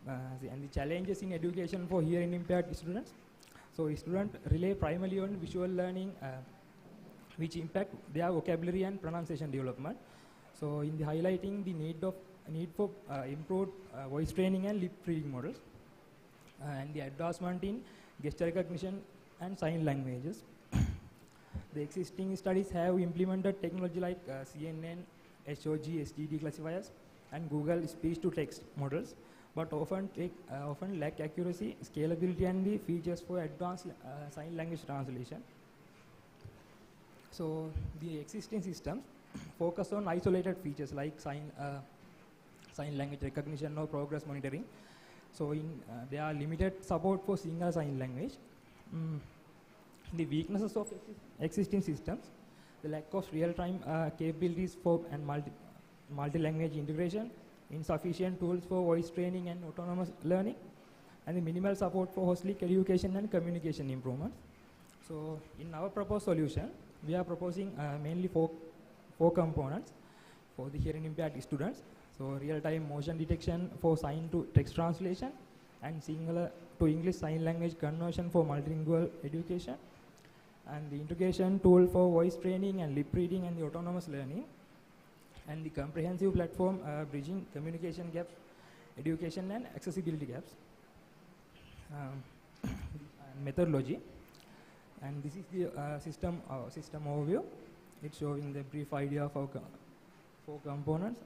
And the challenges in education for hearing impaired students. So students rely primarily on visual learning which impact their vocabulary and pronunciation development. So in the highlighting the need for improved voice training and lip reading models, and the advancement in gesture recognition and sign languages. The existing studies have implemented technology like CNN, HOG, SGD classifiers, and Google speech-to-text models, but often lack accuracy, scalability, and the features for advanced sign language translation. So the existing systems focus on isolated features like sign language recognition or progress monitoring. So there are limited support for single sign language. The weaknesses of existing systems, the lack of real-time capabilities for and multi-language integration, insufficient tools for voice training and autonomous learning, and the minimal support for holistic education and communication improvements. So in our proposed solution, we are proposing mainly four components for the hearing impaired students. So real-time motion detection for sign to text translation, and singular to English sign language conversion for multilingual education, and the integration tool for voice training and lip reading and the autonomous learning, and the comprehensive platform bridging communication gaps, education and accessibility gaps. And methodology. And this is the system overview. It's showing the brief idea of our four components.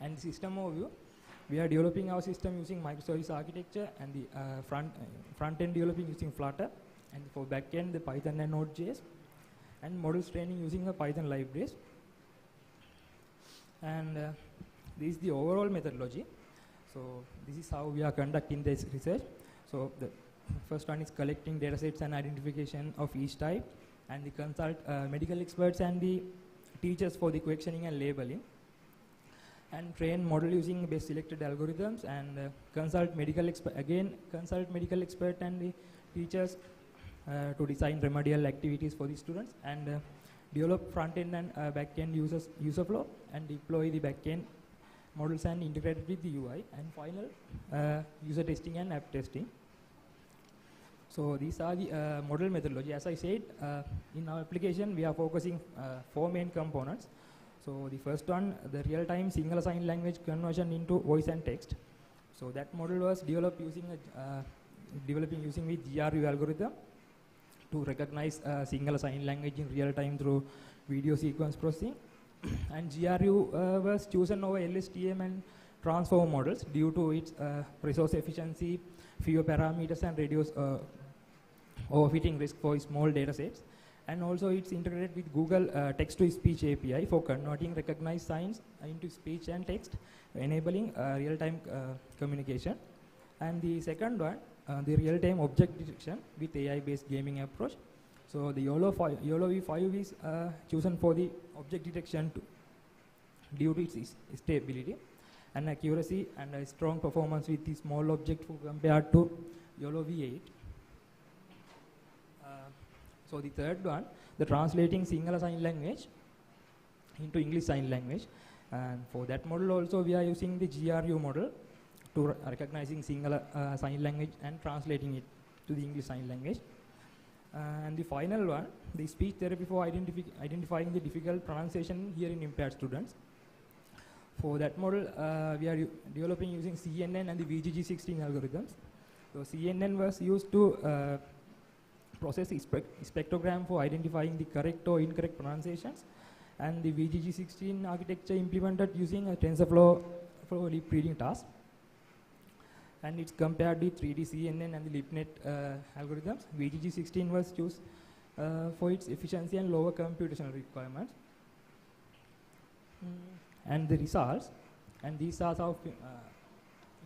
And the system overview, we are developing our system using microservice architecture, and the front end developing using Flutter, and for back end the Python and Node.js, and models training using the Python libraries. And this is the overall methodology. So this is how we are conducting this research. So the first one is collecting data sets and identification of each type, and the consult medical experts and the teachers for the questioning and labeling, and train model using best selected algorithms, and consult medical expert and the teachers to design remedial activities for the students, and develop front end and back end user flow, and deploy the back end models and integrate it with the UI, and final user testing and app testing. So these are the model methodology. As I said, in our application we are focusing 4 main components. So the first one, the real-time single sign language conversion into voice and text. So that model was developed using using with GRU algorithm to recognize single sign language in real time through video sequence processing. And GRU was chosen over LSTM and transformer models due to its resource efficiency, fewer parameters, and reduce overfitting risk for small data sets. And also it's integrated with Google text-to-speech API for converting recognized signs into speech and text, enabling real-time communication. And the second one, the real-time object detection with AI-based gaming approach. So the YOLO v5 is chosen for the object detection due to its stability and accuracy, and a strong performance with the small object compared to YOLO v8. So the third one, the translating single sign language into English sign language, and for that model also we are using the GRU model to recognizing single sign language and translating it to the English sign language. And the final one, the speech therapy for identifying the difficult pronunciation hearing impaired students. For that model, we are developing using CNN and the VGG16 algorithms. So CNN was used to process spectrogram for identifying the correct or incorrect pronunciations, and the VGG16 architecture implemented using a TensorFlow for lip reading task. And it's compared with 3D CNN and the LibNet algorithms. VGG16 was chosen for its efficiency and lower computational requirements. And the results, and these are our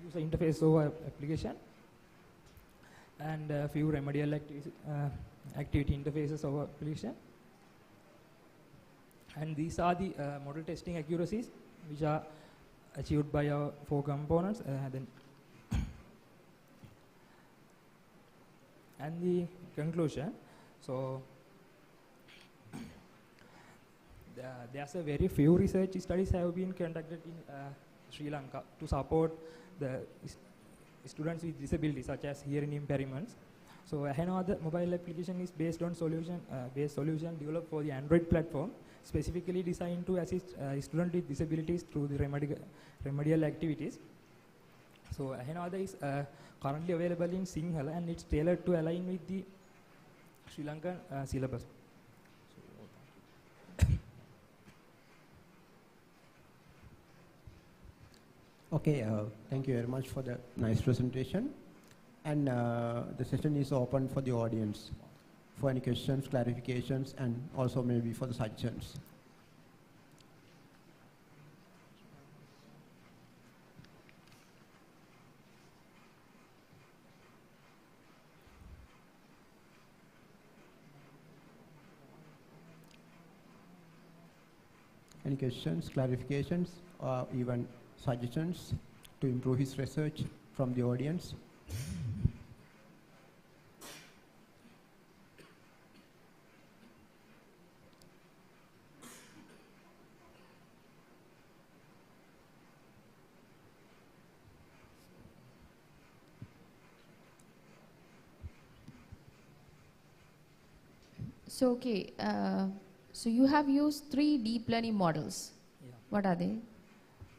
user interface over application, and a few remedial activity interfaces over application. And these are the model testing accuracies which are achieved by our 4 components. And the conclusion. So there's a very few research studies have been conducted in Sri Lanka to support the students with disabilities such as hearing impairments. So 𝗓𝗓𝗏 mobile application is based on solution developed for the Android platform, specifically designed to assist students with disabilities through the remedial activities. So 𝗓𝗓𝗏 is currently available in Sinhala, and it's tailored to align with the Sri Lankan syllabus. Okay, thank you very much for the nice presentation. And the session is open for the audience for any questions, clarifications, and also maybe for the suggestions. Any questions, clarifications, or even suggestions to improve his research from the audience? So, okay, so you have used 3 deep learning models. Yeah. What are they?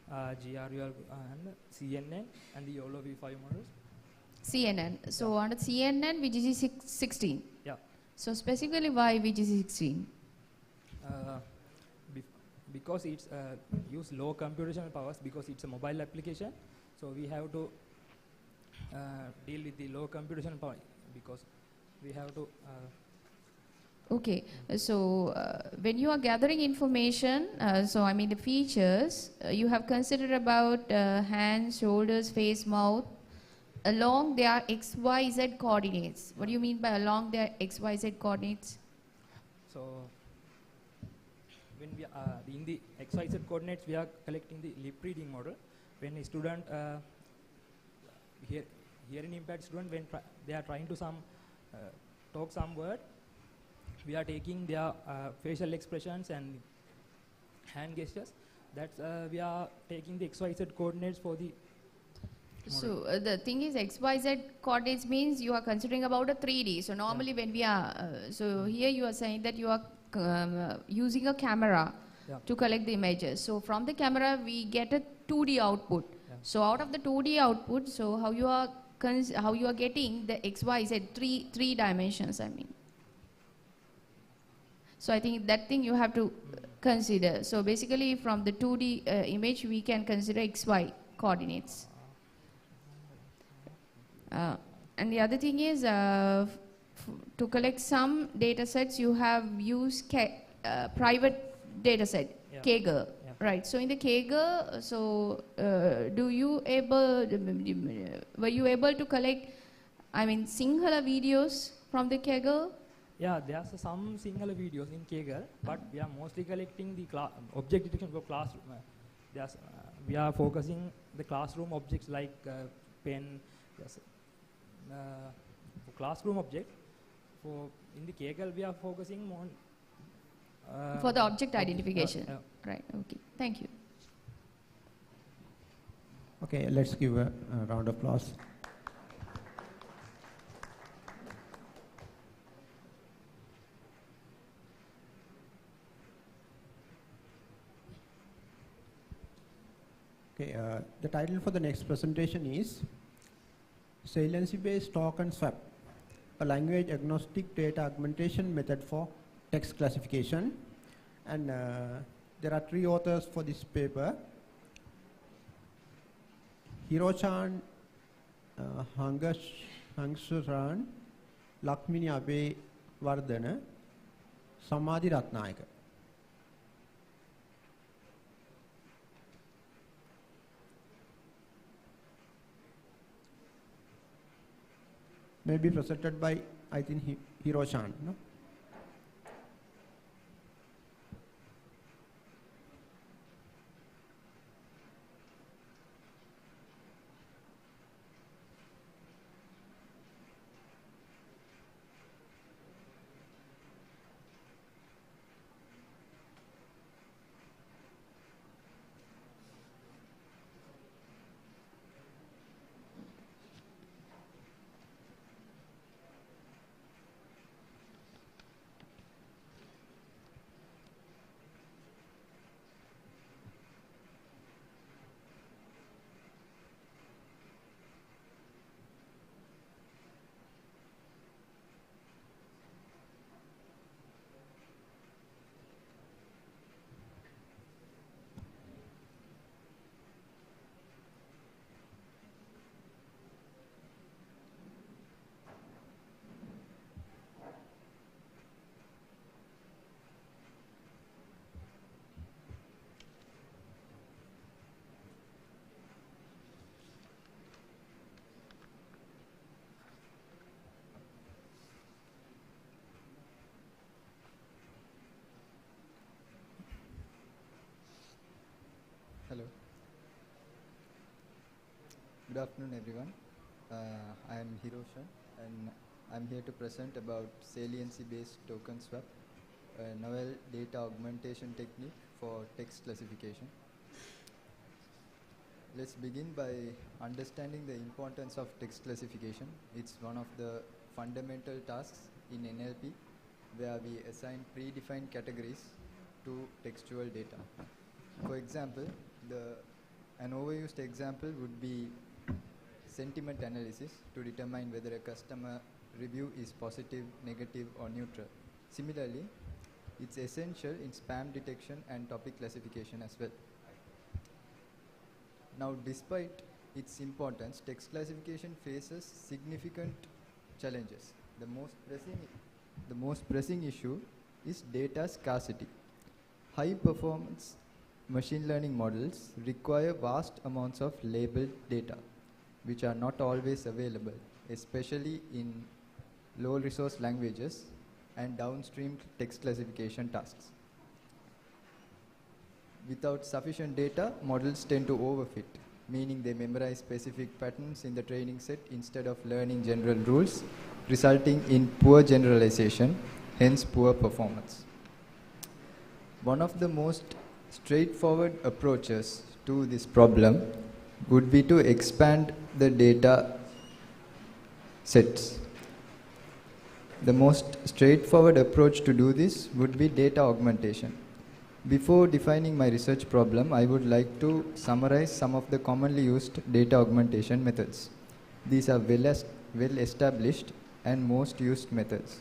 GRU and CNN and the YOLO v5 models. CNN. So, under CNN, VGG16. Yeah. So specifically why VGC16? Because it's use low computational powers, because it's a mobile application. So we have to deal with the low computational power, because we have to. Okay, so when you are gathering information, so I mean the features, you have considered about hands, shoulders, face, mouth, along their XYZ coordinates. What do you mean by along their XYZ coordinates? So when we are in the XYZ coordinates, we are collecting the lip reading model. When a student, hearing impaired student, when they are trying to talk some word, we are taking their facial expressions and hand gestures. That's we are taking the XYZ coordinates for the model. So the thing is, XYZ coordinates means you are considering about a 3D. So normally when we are, so here you are saying that you are using a camera to collect the images. So from the camera we get a 2D output. So out of the 2D output, so how you are getting the XYZ three dimensions, I mean. So I think that thing you have to consider. So basically from the 2D image we can consider XY coordinates. And the other thing is to collect some data sets you have used private data set, 𝗥𝗲𝗄. Right. So in the 𝗥𝗲𝗄, so were you able to collect, I mean, Sinhala videos from the 𝗥𝗲𝗄? Yeah, there's some Sinhala videos in 𝗥𝗲𝗄, but we are mostly collecting the object detection for classroom. We are focusing the classroom objects like pen, for classroom object. In the 𝗥𝗲𝗄, we are focusing on for the object identification. Right. Okay. Thank you. Okay, let's give a round of applause. Okay, the title for the next presentation is Saliency-based token swap, a language agnostic data augmentation method for text classification. And there are 3 authors for this paper: 𝗜𝗖𝗜𝗏𝗏, 𝗥𝗲𝗀𝗏𝗏𝗏, 𝗬𝗏𝗏𝗏. May be presented by, I think, 𝗜𝗏𝗏𝗏, no? Hello. Good afternoon, everyone. I am 𝗜𝗏𝗏𝗏, and I'm here to present about saliency-based token swap, a novel data augmentation technique for text classification. Let's begin by understanding the importance of text classification. It's one of the fundamental tasks in NLP, where we assign predefined categories to textual data. For example, an overused example would be sentiment analysis to determine whether a customer review is positive, negative, or neutral. Similarly, it's essential in spam detection and topic classification as well. Now, despite its importance, text classification faces significant challenges. The most pressing issue is data scarcity. High performance machine learning models require vast amounts of labeled data, which are not always available, especially in low resource languages and downstream text classification tasks. Without sufficient data, models tend to overfit, meaning they memorize specific patterns in the training set instead of learning general rules, resulting in poor generalization, hence poor performance. One of the most straightforward approaches to this problem would be to expand the data sets. The most straightforward approach to do this would be data augmentation. Before defining my research problem, I would like to summarize some of the commonly used data augmentation methods. These are well established and most used methods.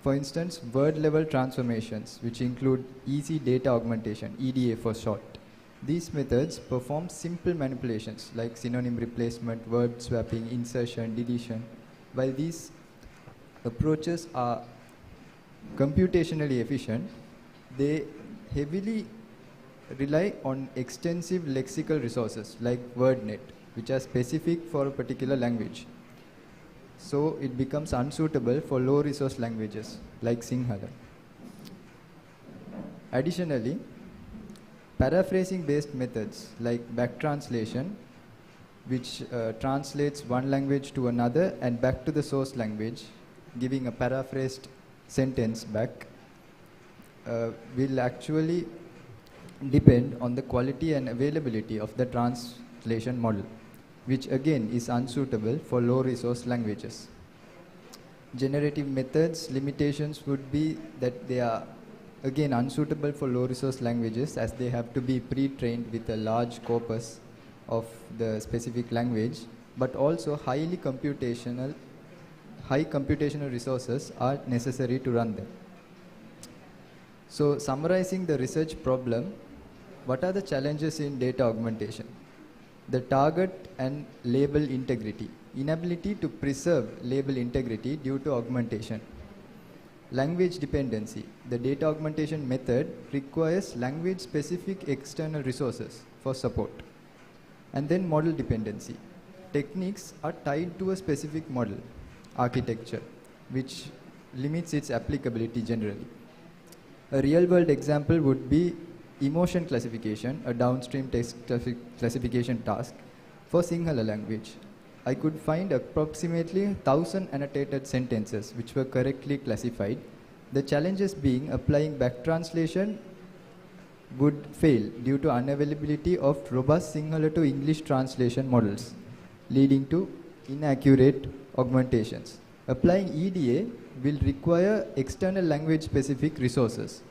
For instance, word-level transformations, which include easy data augmentation, EDA for short. These methods perform simple manipulations like synonym replacement, word swapping, insertion, deletion. While these approaches are computationally efficient, they heavily rely on extensive lexical resources like WordNet, which are specific for a particular language. So it becomes unsuitable for low resource languages like Sinhala. Additionally, paraphrasing based methods like back translation, which translates one language to another and back to the source language, giving a paraphrased sentence back, will actually depend on the quality and availability of the translation model, which again is unsuitable for low resource languages. Generative methods limitations would be that they are again unsuitable for low resource languages, as they have to be pre-trained with a large corpus of the specific language, but also high computational resources are necessary to run them. So summarizing the research problem, what are the challenges in data augmentation? The target and label integrity, inability to preserve label integrity due to augmentation. Language dependency, the data augmentation method requires language specific external resources for support. And then model dependency, techniques are tied to a specific model architecture, which limits its applicability generally. A real-world example would be emotion classification, a downstream text classification task for Sinhala language. I could find approximately 1,000 annotated sentences which were correctly classified. The challenges being applying back translation would fail due to unavailability of robust Sinhala to English translation models, leading to inaccurate augmentations. Applying EDA will require external language specific resources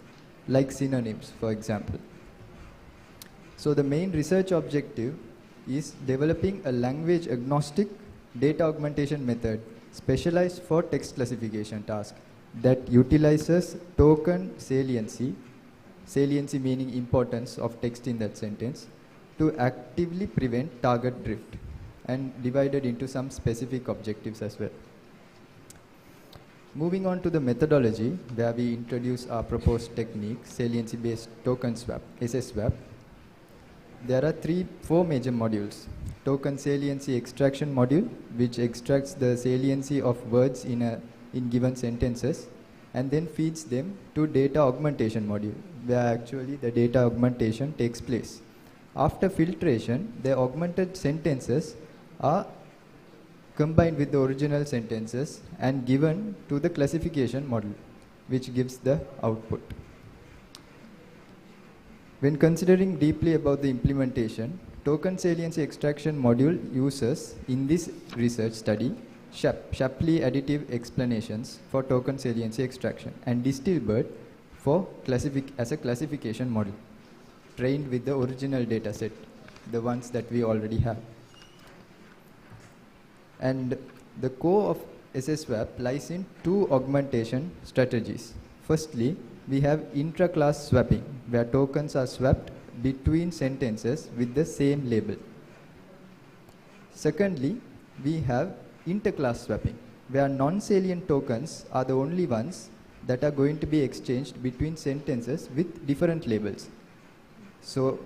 like synonyms, for example. So the main research objective is developing a language agnostic data augmentation method specialized for text classification task that utilizes token saliency meaning importance of text in that sentence, to actively prevent target drift, and divided into some specific objectives as well. Moving on to the methodology, where we introduce our proposed technique, saliency-based token swap, SSWAP. There are four major modules. Token saliency extraction module, which extracts the saliency of words in given sentences, and then feeds them to data augmentation module, where actually the data augmentation takes place. After filtration, the augmented sentences are combined with the original sentences and given to the classification model, which gives the output. When considering deeply about the implementation, token saliency extraction module uses, in this research study, Shapley additive explanations for token saliency extraction and DistilBERT for as a classification model, trained with the original data set, the ones that we already have. And the core of SSWAP lies in two augmentation strategies. Firstly, we have intra-class swapping, where tokens are swapped between sentences with the same label. Secondly, we have inter-class swapping, where non-salient tokens are the only ones that are going to be exchanged between sentences with different labels. So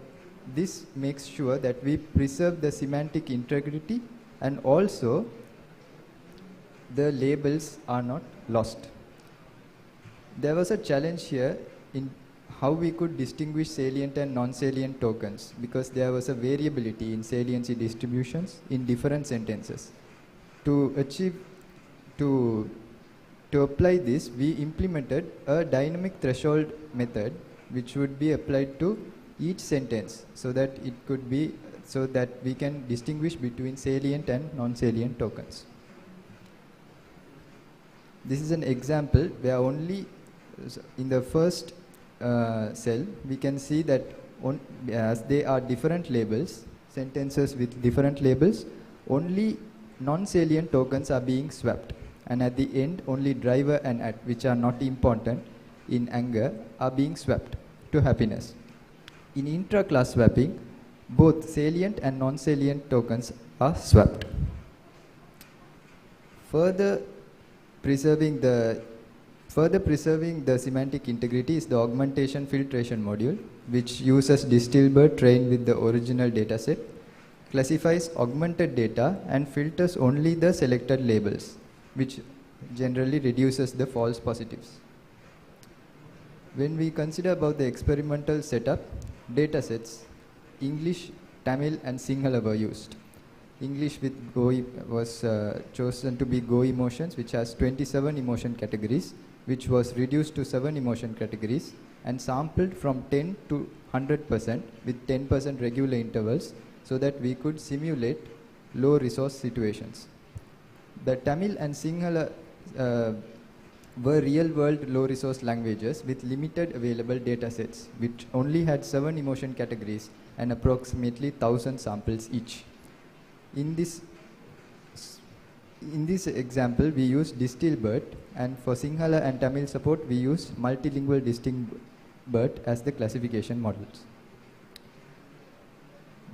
this makes sure that we preserve the semantic integrity and also the labels are not lost. There was a challenge here in how we could distinguish salient and non-salient tokens, because there was a variability in saliency distributions in different sentences. To apply this, we implemented a dynamic threshold method which would be applied to each sentence so that we can distinguish between salient and non-salient tokens. This is an example where only in the first cell we can see that as they are different labels, sentences with different labels, only non-salient tokens are being swapped, and at the end only driver and at, which are not important in anger, are being swapped to happiness. In intra-class swapping, both salient and non-salient tokens are swapped. Further preserving the semantic integrity is the augmentation filtration module, which uses DistilBERT trained with the original dataset, classifies augmented data and filters only the selected labels, which generally reduces the false positives. When we consider about the experimental setup, datasets, English, Tamil and Sinhala were used. English with was chosen to be Go emotions, which has 27 emotion categories, which was reduced to 7 emotion categories and sampled from 10 to 100% with 10% regular intervals so that we could simulate low resource situations. The Tamil and Sinhala were real-world low-resource languages with limited available datasets, which only had 7 emotion categories and approximately 1,000 samples each. In this example, we use DistilBERT, and for Sinhala and Tamil support, we use multilingual DistilBERT as the classification models.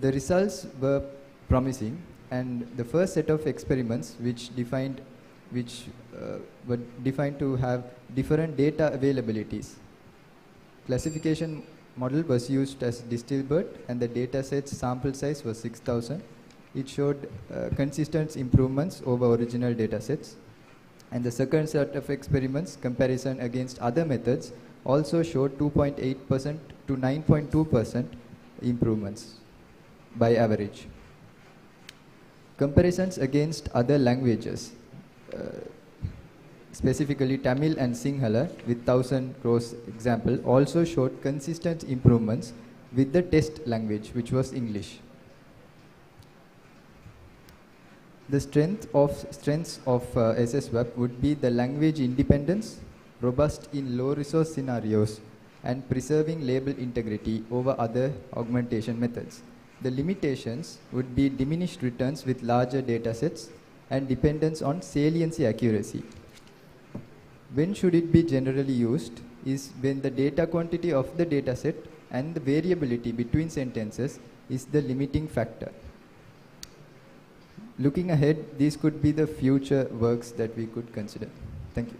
The results were promising, and the first set of experiments which were defined to have different data availabilities. Classification model was used as DistilBERT, and the dataset's sample size was 6,000. It showed consistent improvements over original datasets. And the second set of experiments, comparison against other methods, also showed 2.8% to 9.2% improvements by average. Comparisons against other languages, specifically Tamil and Sinhala with 1,000 rows example, also showed consistent improvements with the test language, which was English. The strengths of SSWAP would be the language independence, robust in low resource scenarios, and preserving label integrity over other augmentation methods. The limitations would be diminished returns with larger datasets and dependence on saliency accuracy. When should it be generally used is when the data quantity of the dataset and the variability between sentences is the limiting factor. Looking ahead, these could be the future works that we could consider. Thank you.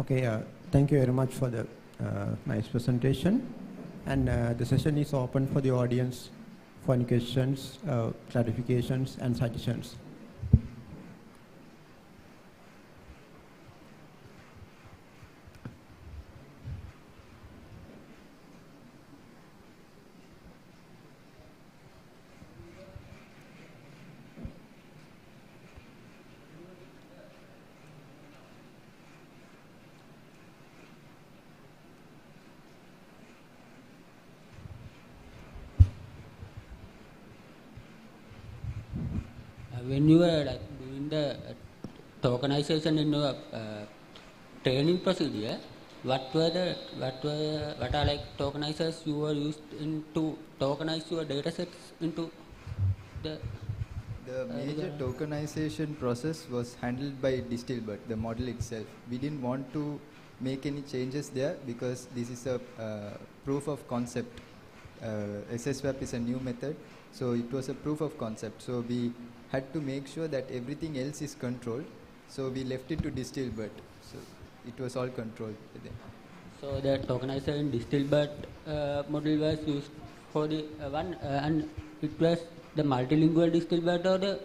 Okay, thank you very much for the nice presentation. And the session is open for the audience for any questions, clarifications, and suggestions. When you are doing the tokenization in your training procedure, what are like tokenizers you were used in to tokenize your datasets into the The major tokenization process was handled by 𝗜𝗖𝗜𝗏, the model itself. We didn't want to make any changes there because this is a proof of concept. SSWAP is a new method, so it was a proof of concept. So we had to make sure that everything else is controlled. So we left it to 𝗜𝗖𝗜𝗏. So it was all controlled then. So the tokenization 𝗜𝗖𝗜𝗏 model was used for the one, and it was the multilingual 𝗜𝗖𝗜𝗏 or the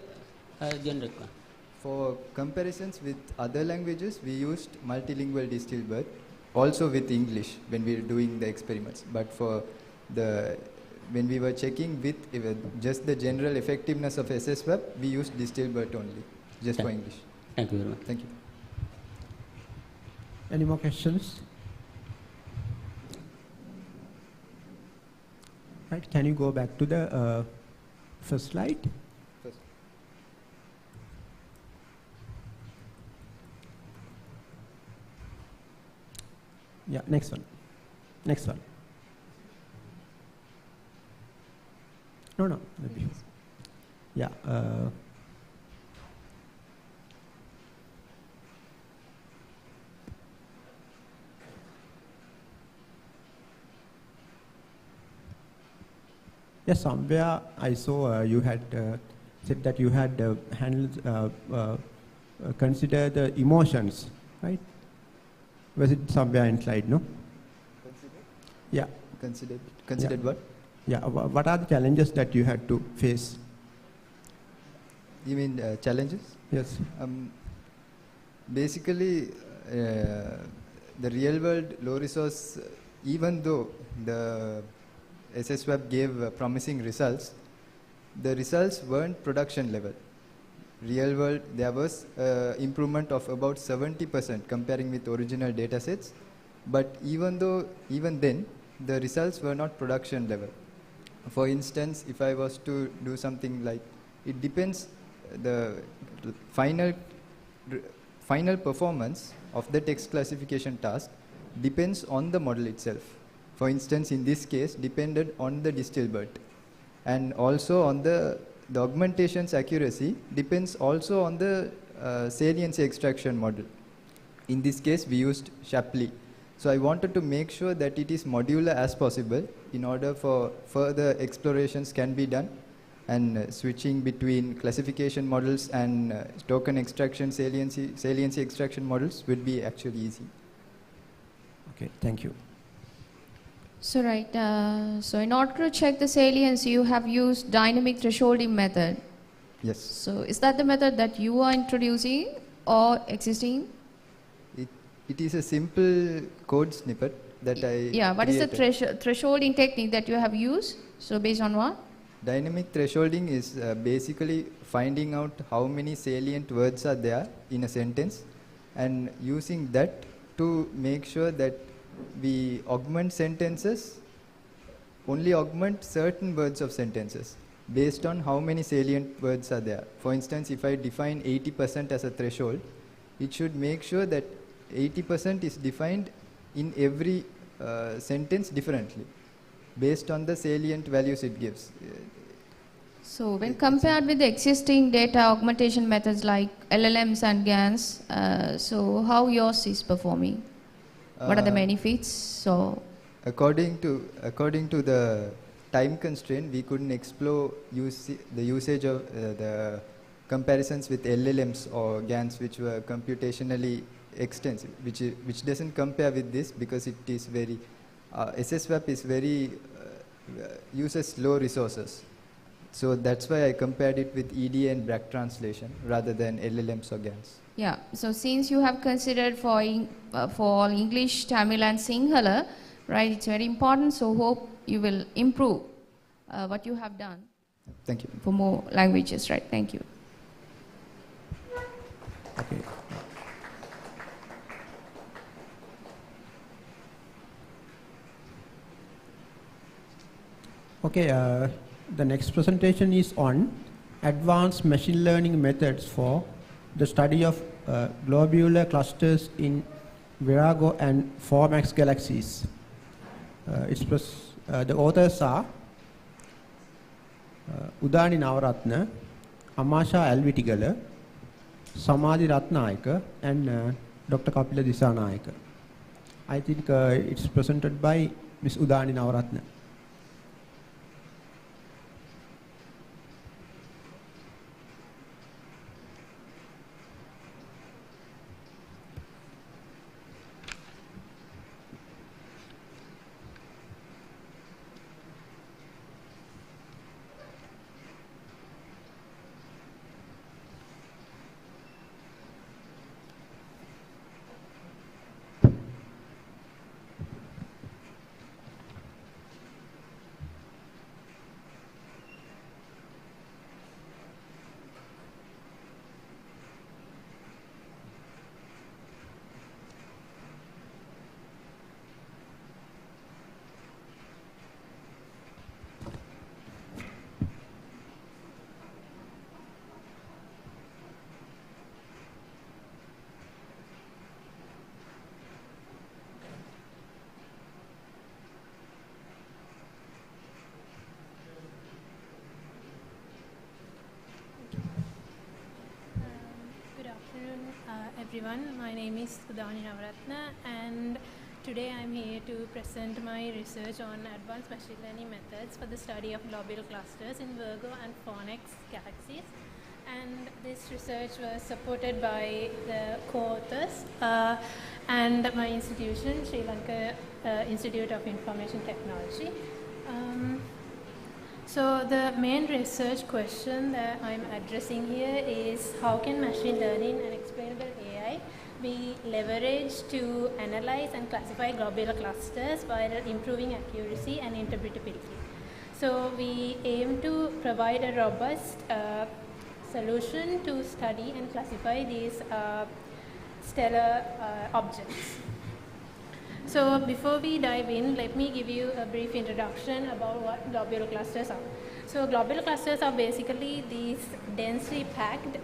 generic one? For comparisons with other languages, we used multilingual 𝗜𝗖𝗜𝗏, also with English when we were doing the experiments. But for when we were checking with just the general effectiveness of SSWAP, we used 𝗜𝗖𝗜𝗏 only, just for English. Thank you very much. Thank you. Any more questions? Right, can you go back to the first slide? First. Yeah, next one. Next one. No, maybe. Yeah. Yes, somewhere I saw you had said that you had handled, consider the emotions, right? Was it somewhere in slide, no? Yeah. Considered Yeah. what? Yeah. What are the challenges that you had to face? You mean challenges? Yes. Basically, the real world low resource, even though the SSWAP gave promising results, the results weren't production level. Real world, there was improvement of about 70% comparing with original data sets, but even then, the results were not production level. For instance, if I was to do something like, it depends, the final performance of the text classification task depends on the model itself. For instance, in this case, depended on the 𝗜𝗖𝗜𝗏, and also on the augmentation's accuracy depends also on the saliency extraction model. In this case, we used Shapley. So I wanted to make sure that it is modular as possible in order for further explorations can be done, and switching between classification models and token extraction, saliency extraction models would be actually easy. Okay, thank you. So right, so in order to check the salience, you have used dynamic thresholding method. Yes. So is that the method that you are introducing or existing? It is a simple code snippet that I what is the created. thresholding technique that you have used? So based on what? Dynamic thresholding is basically finding out how many salient words are there in a sentence, and using that to make sure that we augment sentences, only augment certain words of sentences based on how many salient words are there. For instance, if I define 80% as a threshold, it should make sure that 80% is defined in every sentence differently based on the salient values it gives. So when compared with the existing data augmentation methods like LLMs and GANs, so how yours is performing? What are the benefits? So according to the time constraint, we couldn't explore the usage of the comparisons with LLMs or GANs, which were computationally extensive, which doesn't compare with this because it is very SSWAP is very uses low resources. So that's why I compared it with EDA and BRAC translation rather than LLMs or GANs. yeah, so since you have considered for English, Tamil and Sinhala, right, it's very important, so hope you will improve what you have done. Thank you. For more languages, right, thank you. Okay. Okay, the next presentation is on advanced machine learning methods for the study of globular clusters in Virago and Formax galaxies. The authors are Udani Navaratna, 𝗜𝗂𝗬𝗓𝗔𝗓, 𝗓𝗲𝗓𝗔 and Dr. 𝗂𝗑𝗲𝗓 Dissanayake. I think it's presented by Ms. Udani Navaratna. Everyone, my name is Udani Navaratna and today I'm here to present my research on advanced machine learning methods for the study of globular clusters in Virgo and Fornax galaxies. And this research was supported by the co-authors and my institution, Sri Lanka Institute of Information Technology. So the main research question that I'm addressing here is how can machine learning and explainable AI be leveraged to analyze and classify globular clusters while improving accuracy and interpretability. So we aim to provide a robust solution to study and classify these stellar objects. So before we dive in, let me give you a brief introduction about what globular clusters are. So globular clusters are basically these densely packed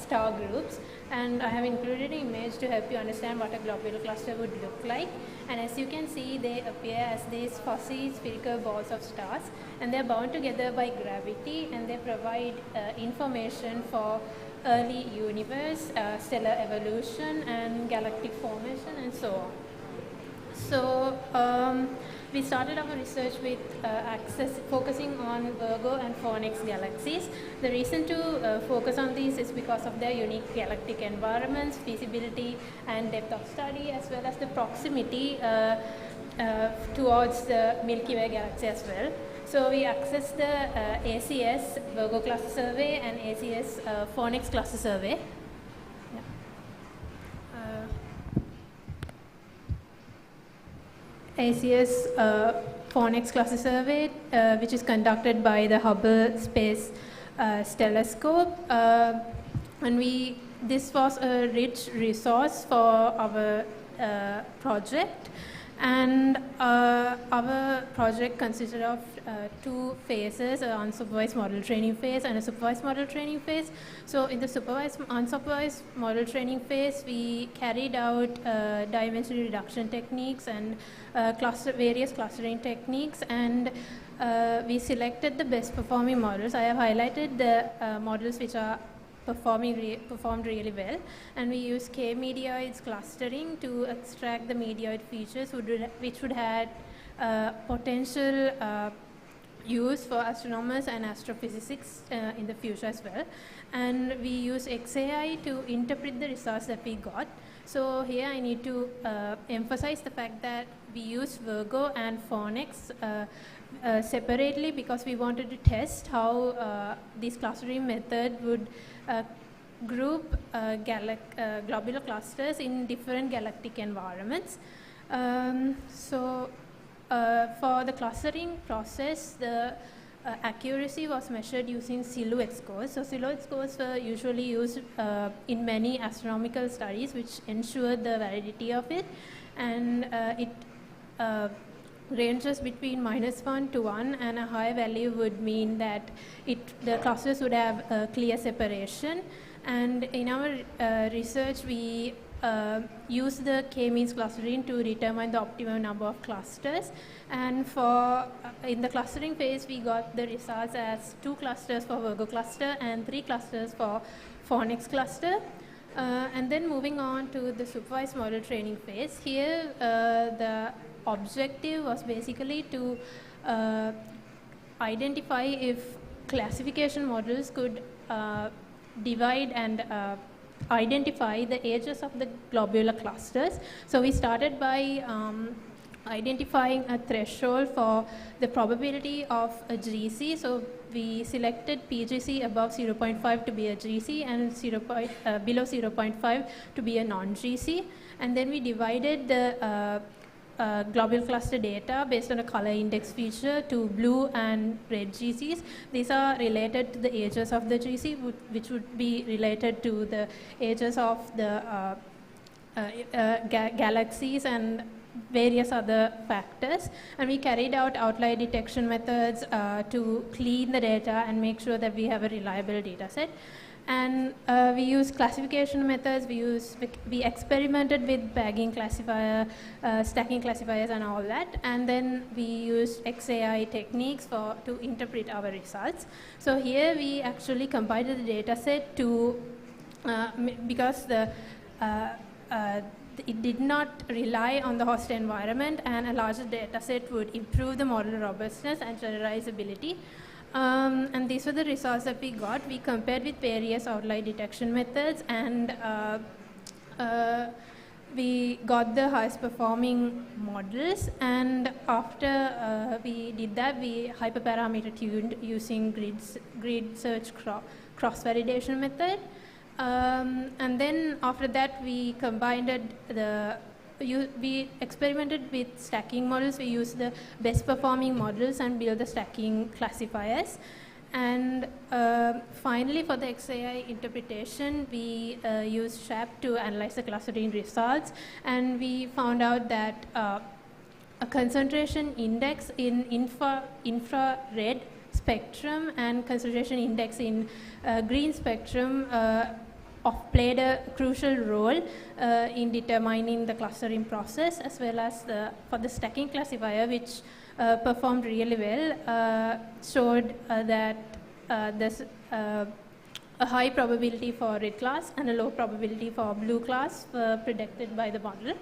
star groups, and I have included an image to help you understand what a globular cluster would look like. And as you can see, they appear as these fuzzy spherical balls of stars, and they're bound together by gravity, and they provide information for early universe, stellar evolution, and galactic formation, and so on. So we started our research with focusing on Virgo and Fornax galaxies. The reason to focus on these is because of their unique galactic environments, feasibility and depth of study, as well as the proximity towards the Milky Way galaxy as well. So we accessed the ACS Virgo cluster survey and ACS Fornax cluster survey. ACS Fornax cluster survey, which is conducted by the Hubble Space Telescope, and this was a rich resource for our project. And our project consisted of two phases, an unsupervised model training phase and a supervised model training phase. So in the unsupervised model training phase, we carried out dimension reduction techniques and various clustering techniques, and we selected the best performing models. I have highlighted the models which are performed really well, and we use k-medioids clustering to extract the medioid features which would have potential use for astronomers and astrophysicists in the future as well. And we use XAI to interpret the results that we got. So here I need to emphasize the fact that we use Virgo and Fornax separately because we wanted to test how this clustering method would group globular clusters in different galactic environments. For the clustering process, the accuracy was measured using silhouette scores. So silhouette scores were usually used in many astronomical studies, which ensured the validity of it, and it ranges between -1 to 1, and a high value would mean that the clusters would have a clear separation. And in our research, we use the k-means clustering to determine the optimum number of clusters. And for in the clustering phase, we got the results as 2 clusters for Virgo cluster and 3 clusters for phonics cluster. And then moving on to the supervised model training phase. Here, the objective was basically to identify if classification models could divide and identify the ages of the globular clusters. So we started by identifying a threshold for the probability of a GC. So we selected PGC above 0.5 to be a GC and below 0.5 to be a non-GC. And then we divided the globular cluster data based on a color index feature to blue and red GCs. These are related to the ages of the GC, which would be related to the ages of the galaxies and various other factors. And we carried out outlier detection methods to clean the data and make sure that we have a reliable data set. And we use classification methods. We experimented with bagging classifier, stacking classifiers, and all that. And then we used XAI techniques to interpret our results. So here we actually compiled the data set to because it did not rely on the host environment, and a larger data set would improve the model robustness and generalizability. And these were the results that we got. We compared with various outlier detection methods, and we got the highest performing models. And after we did that, we hyperparameter tuned using grid search cross validation method. And then after that, we combined we experimented with stacking models. We used the best performing models and built the stacking classifiers. And finally, for the XAI interpretation, we used SHAP to analyze the clustering results. And we found out that a concentration index in infrared spectrum and concentration index in green spectrum played a crucial role in determining the clustering process, as well as for the stacking classifier, which performed really well, showed that there's a high probability for red class and a low probability for blue class predicted by the model.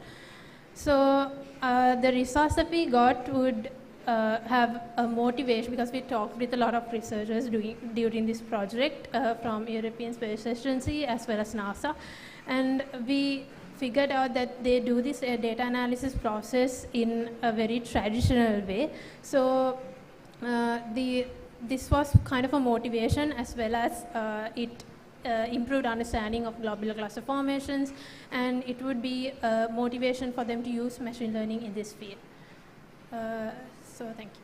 So the results that we got would have a motivation, because we talked with a lot of researchers during this project from European Space Agency as well as NASA, and we figured out that they do this data analysis process in a very traditional way. So this was kind of a motivation, as well as it improved understanding of globular cluster formations, and it would be a motivation for them to use machine learning in this field. So thank you.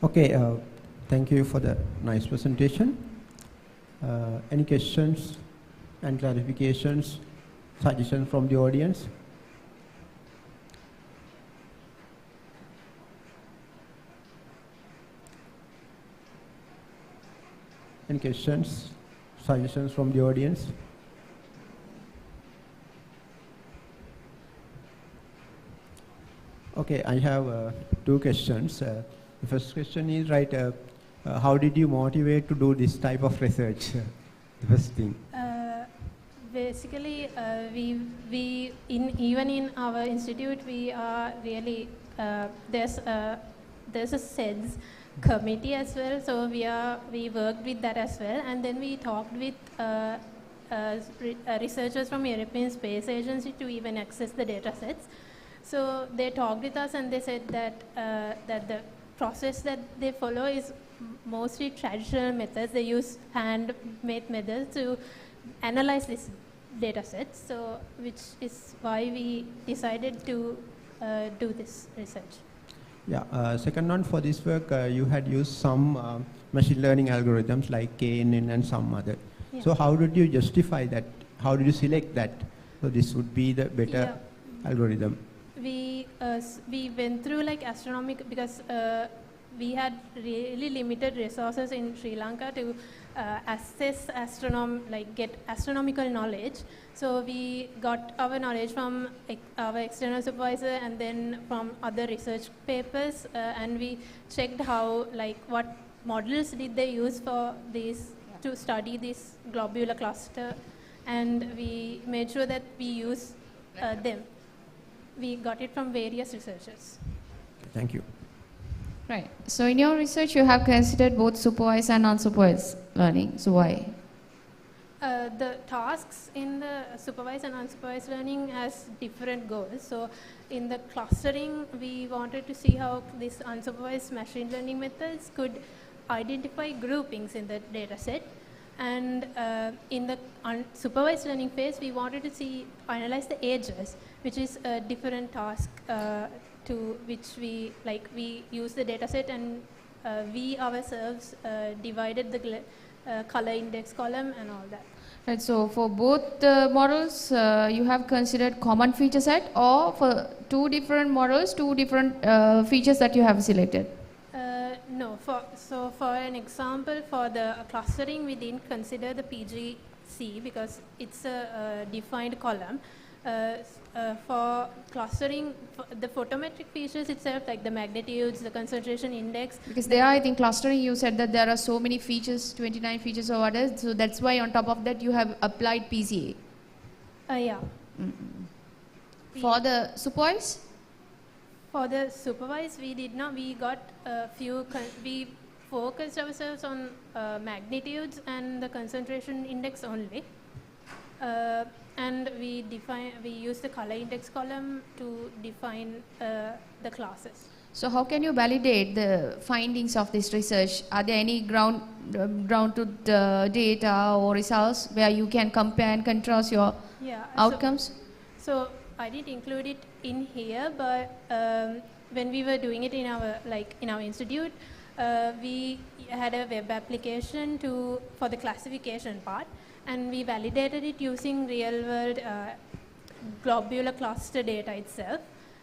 Okay, thank you for the nice presentation. Any questions and clarifications, suggestions from the audience? Any questions, suggestions from the audience? Okay, I have 2 questions. The first question is, how did you motivate to do this type of research? The first thing. Basically, even in our institute, we are really there's a SEDS committee as well. So we worked with that as well, and then we talked with researchers from European Space Agency to even access the data sets. So they talked with us, and they said that that the process that they follow is mostly traditional methods. They use hand-made methods to analyze these data sets. So which is why we decided to do this research. Yeah. Second one, for this work, you had used some machine learning algorithms like KNN and some other. Yeah. So how did you justify that? How did you select that? So this would be the better algorithm. We went through like astronomical, because we had really limited resources in Sri Lanka to assess get astronomical knowledge. So we got our knowledge from our external supervisor and then from other research papers, and we checked how, what models did they use for this, to study this globular cluster, and we made sure that we use them. We got it from various researchers. Thank you. Right. So in your research, you have considered both supervised and unsupervised learning. So why? The tasks in the supervised and unsupervised learning has different goals. So in the clustering, we wanted to see how these unsupervised machine learning methods could identify groupings in the data set. And in the unsupervised learning phase, we wanted to analyze the edges, which is a different task to which we use the data set, and we ourselves divided the color index column and all that. Right, so for both the models, you have considered common feature set, or for two different models, two different features that you have selected? No, for an example, for the clustering, we didn't consider the PGC because it's a defined column. For clustering, the photometric features itself, like the magnitudes, the concentration index. Because there, I think clustering, you said that there are so many features, 29 features or others, so that's why on top of that you have applied PCA. Yeah. For the supervised? For the supervised, we did not. We got a few. We focused ourselves on magnitudes and the concentration index only, and we use the color index column to define the classes. So how can you validate the findings of this research? Are there any ground truth data or results where you can compare and contrast your outcomes? So I didn't include it in here, but when we were doing it in our institute, we had a web application for the classification part, and we validated it using real-world globular cluster data itself,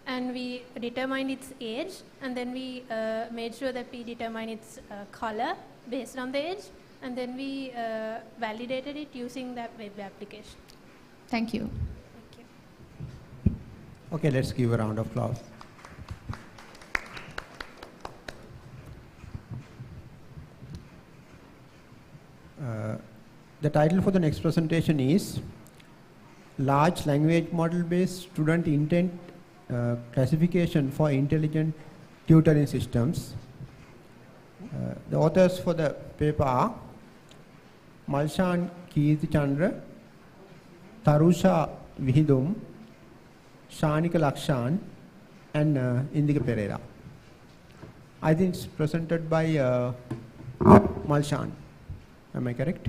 and we determined its age, and then we made sure that we determine its color based on the age, and then we validated it using that web application. Thank you. Okay, let's give a round of applause. The title for the next presentation is Large Language Model Based Student Intent Classification for Intelligent Tutoring Systems. The authors for the paper are 𝗜𝗖𝗜𝗏𝗔𝗓𝗏, 𝗓𝗏𝗏𝗏𝗔𝗓𝗏, 𝗓𝗔𝗓𝗏, and 𝗜𝗔𝗏 Pereira. I think it's presented by 𝗜𝗓𝗏. Am I correct?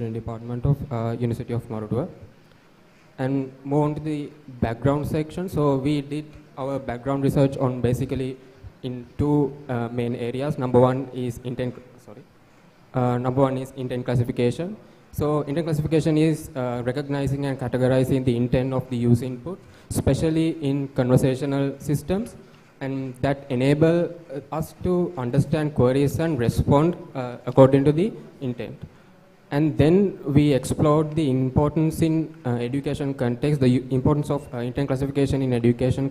Engineering Department of University of Maruduwa. And more on to the background section. So we did our background research on basically in two main areas. Number one is intent classification. So intent classification is recognizing and categorizing the intent of the user input, especially in conversational systems, and that enable us to understand queries and respond according to the intent. And then we explored the importance in education context, the importance of intent classification in education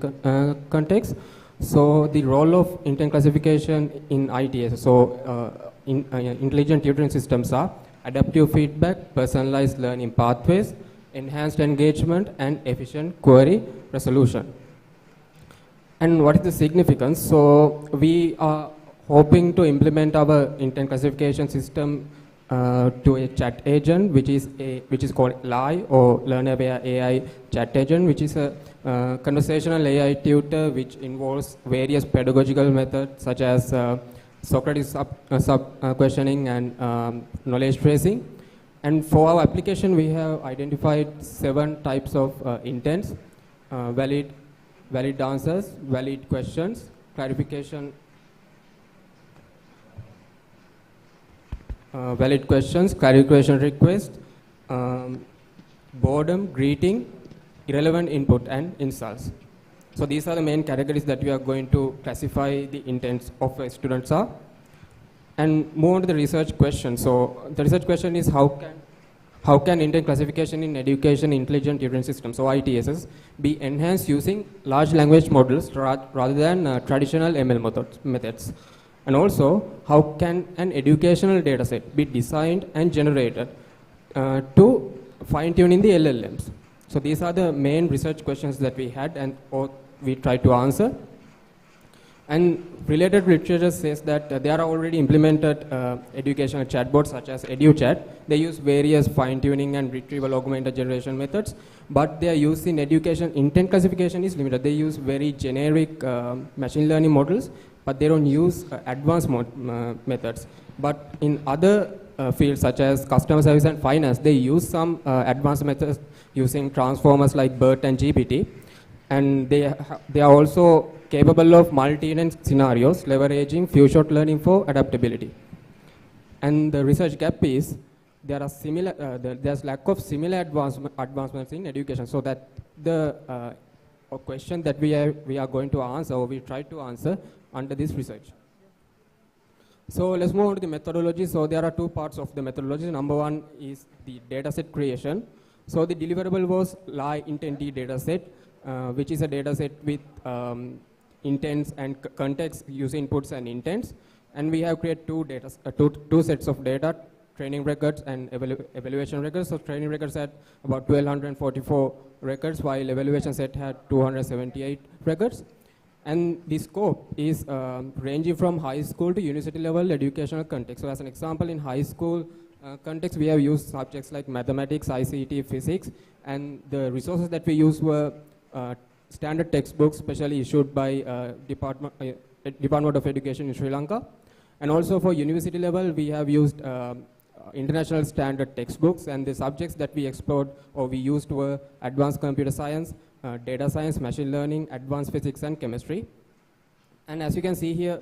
context. So the role of intent classification in ITS, intelligent tutoring systems are adaptive feedback, personalized learning pathways, enhanced engagement, and efficient query resolution. And what is the significance? So we are hoping to implement our intent classification system to a chat agent, which is called 𝗟𝗍, or Learn Aware AI chat agent, which is a conversational AI tutor which involves various pedagogical methods such as Socrates questioning and knowledge tracing. And for our application, we have identified 7 types of intents: valid answers, valid questions, clarification, valid questions, clarification request, boredom, greeting, irrelevant input, and insults. So these are the main categories that we are going to classify the intents of students are. And more on to the research question. So the research question is how can intent classification in education intelligent tutoring systems, so ITSS, be enhanced using large language models rather than traditional ML methods? And also, how can an educational data set be designed and generated to fine-tune in the LLMs? So these are the main research questions that we had and we tried to answer. And related literature says that there are already implemented educational chatbots such as EduChat. They use various fine-tuning and retrieval augmented generation methods, but their use in education intent classification is limited. They use very generic machine learning models, but they don't use advanced methods. But in other fields such as customer service and finance, they use some advanced methods using transformers like BERT and GPT. And they are also capable of multi-intent scenarios, leveraging few-shot learning for adaptability. And the research gap is there's lack of similar advancements in education, so that the question that we are going to answer, or we try to answer under this research. So let's move on to the methodology. So there are 2 parts of the methodology. Number one is the dataset creation. So the deliverable was 𝗟𝗍 intentee dataset, which is a dataset with intents and context, user inputs and intents. And we have created two sets of data, training records and evaluation records. So training records had about 1244 records, while evaluation set had 278 records. And the scope is ranging from high school to university level educational context. So as an example, in high school context, we have used subjects like mathematics, ICT, physics, and the resources that we used were standard textbooks, specially issued by Department of Education in Sri Lanka. And also for university level, we have used international standard textbooks, and the subjects that we explored or we used were advanced computer science, data science, machine learning, advanced physics, and chemistry. And as you can see here,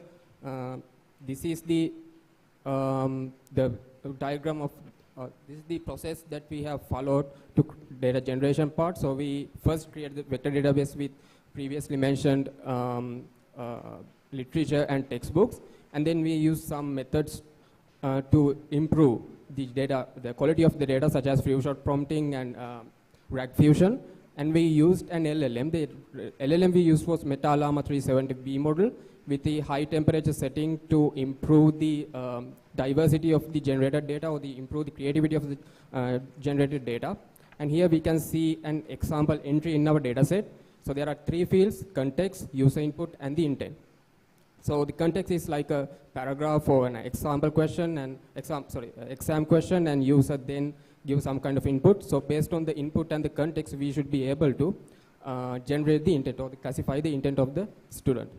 this is the diagram of this is the process that we have followed to data generation part. So we first created the vector database with previously mentioned literature and textbooks, and then we used some methods to improve the data, the quality of the data, such as few-shot prompting and RAG fusion. And we used an LLM. The LLM we used was MetaLlama 370B model with the high temperature setting to improve the diversity of the generated data, or improve the creativity of the generated data. And here we can see an example entry in our data set. So there are 3 fields: context, user input, and the intent. So the context is like a paragraph or an example question and exam question, and user then give some kind of input. So based on the input and the context, we should be able to generate the intent or classify the intent of the student.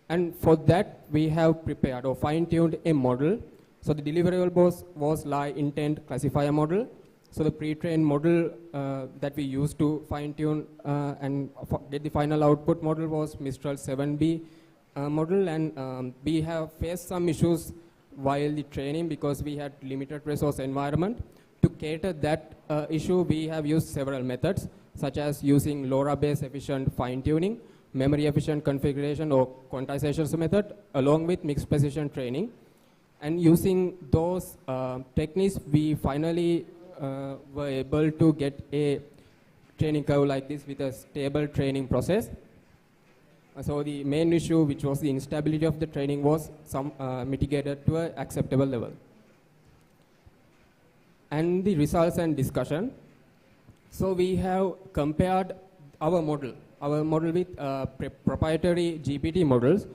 And for that, we have prepared or fine-tuned a model. So the deliverable was lie intent classifier model. So the pre-trained model that we used to fine-tune and get the final output model was Mistral 7B model. And we have faced some issues while the training because we had limited resource environment. To cater that issue, we have used several methods, such as using LoRa-based efficient fine-tuning, memory-efficient configuration or quantization method, along with mixed precision training. And using those techniques, we finally were able to get a training curve like this with a stable training process. So the main issue, which was the instability of the training, was mitigated to an acceptable level. And the results and discussion. So we have compared our model with proprietary GPT models,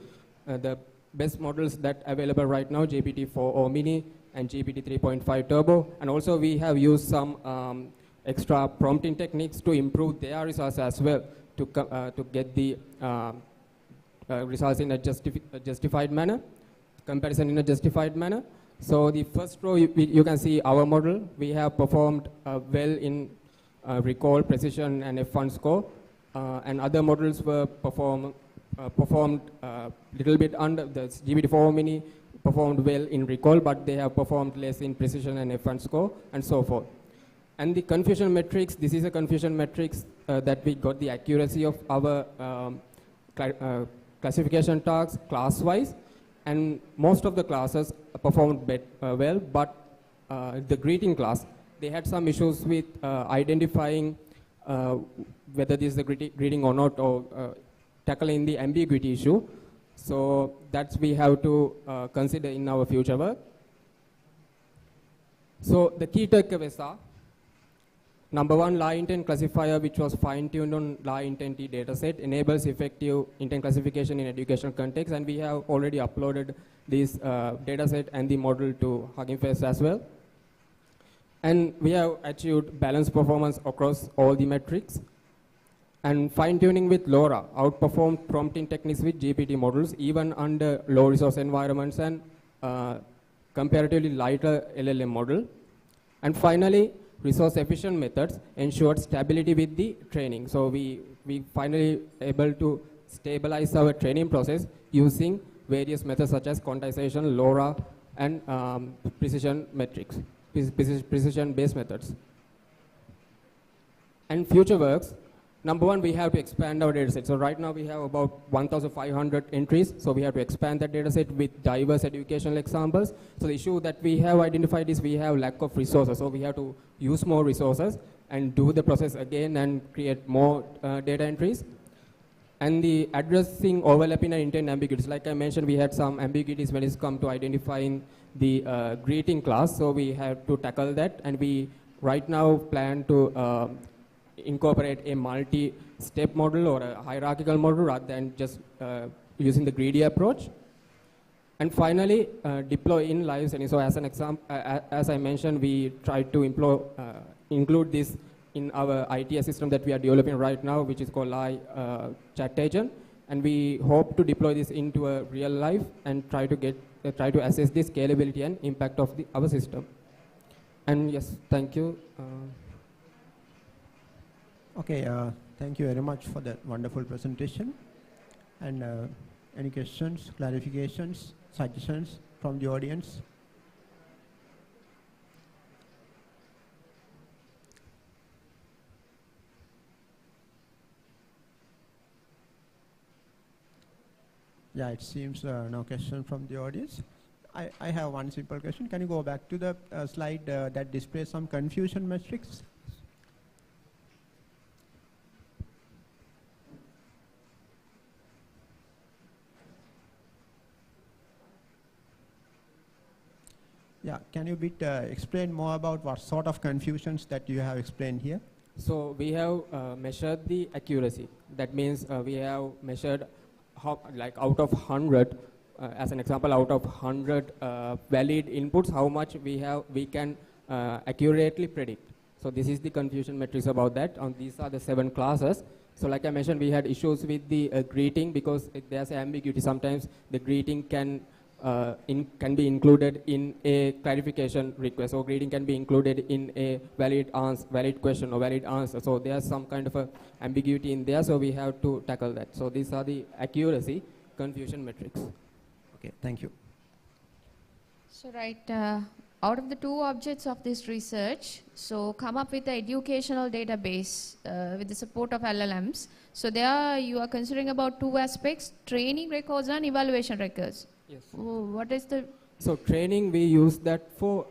the best models that available right now, GPT-4o Mini and GPT 3.5 Turbo. And also we have used some extra prompting techniques to improve their results as well, to get the results in a justified manner, comparison in a justified manner. So the first row, you can see our model. We have performed well in recall, precision, and F1 score. And other models were performed little bit under. The GPT-4o Mini performed well in recall, but they have performed less in precision and F1 score, and so forth. And the confusion metrics, this is a confusion metrics that we got the accuracy of our classification tasks class-wise. And most of the classes performed well, but the greeting class, they had some issues with identifying whether this is a greeting or not, or tackling the ambiguity issue. So that's we have to consider in our future work. So the key takeaways are: number one, lie intent classifier, which was fine-tuned on lie intent data set, enables effective intent classification in educational context, and we have already uploaded this data set and the model to Hugging Face as well. And we have achieved balanced performance across all the metrics. And fine-tuning with LoRa outperformed prompting techniques with GPT models, even under low resource environments and comparatively lighter LLM model. And finally, resource-efficient methods ensured stability with the training. So we finally able to stabilize our training process using various methods such as quantization, LoRa, and precision metrics, precision-based methods. And future works. Number one, we have to expand our data set. So right now we have about 1,500 entries. So we have to expand that data set with diverse educational examples. So the issue that we have identified is we have lack of resources. So we have to use more resources and do the process again and create more data entries. And the addressing overlapping and intent ambiguities. Like I mentioned, we had some ambiguities when it's come to identifying the greeting class. So we have to tackle that. And we right now plan to incorporate a multi-step model or a hierarchical model rather than just using the greedy approach. And finally, deploy in live setting. So as an example, as I mentioned, we try to include this in our ITS system that we are developing right now, which is called Live Chat Agent. And we hope to deploy this into a real life and try to assess the scalability and impact of our system. And yes, thank you. Okay, thank you very much for that wonderful presentation. And any questions, clarifications, suggestions from the audience? Yeah, it seems no question from the audience. I have one simple question. Can you go back to the slide that displays some confusion metrics? Yeah, can you explain more about what sort of confusions that you have explained here? So we have measured the accuracy. That means we have measured how, like out of 100, as an example, out of 100 valid inputs, how much we can accurately predict. So this is the confusion matrix about that. These are the 7 classes. So like I mentioned, we had issues with the greeting because there's ambiguity. Sometimes the greeting can be included in a clarification request, or greeting can be included in a valid question or valid answer. So there's some kind of a ambiguity in there, so we have to tackle that. So these are the accuracy confusion metrics. Okay, thank you. So out of the 2 objects of this research, so come up with the educational database with the support of LLMs. So there you are considering about 2 aspects, training records and evaluation records. Yes. What is the... So training, we use that for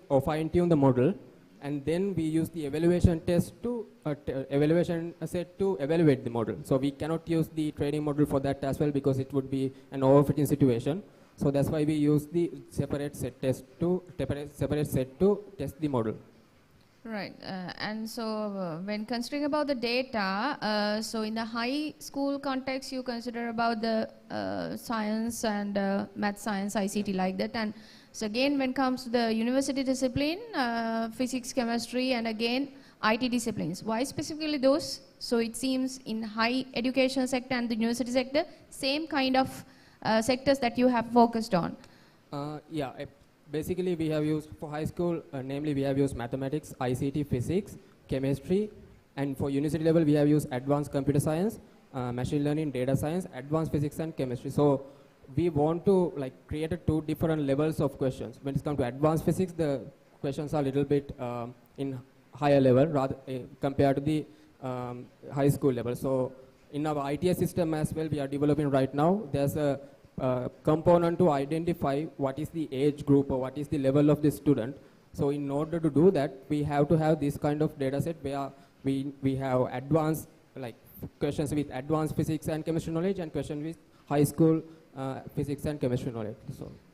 or fine-tune the model, and then we use the evaluation test to, evaluation set to evaluate the model. So we cannot use the training model for that as well because it would be an overfitting situation. So that's why we use the separate set to test the model. Right, and so when considering about the data, so in the high school context, you consider about the science and math science, ICT like that. And so again, when it comes to the university discipline, physics, chemistry, and again, IT disciplines. Why specifically those? So it seems in high education sector and the university sector, same kind of sectors that you have focused on. Basically, we have used for high school, namely we have used mathematics, ICT, physics, chemistry, and for university level we have used advanced computer science, machine learning, data science, advanced physics and chemistry. So we want to create 2 different levels of questions. When it comes to advanced physics, the questions are a little bit in higher level rather compared to the high school level. So in our ITS system as well, we are developing right now, there's a component to identify what is the age group or what is the level of the student. So in order to do that, we have to have this kind of data set where we have advanced questions with advanced physics and chemistry knowledge and questions with high school physics and chemistry knowledge.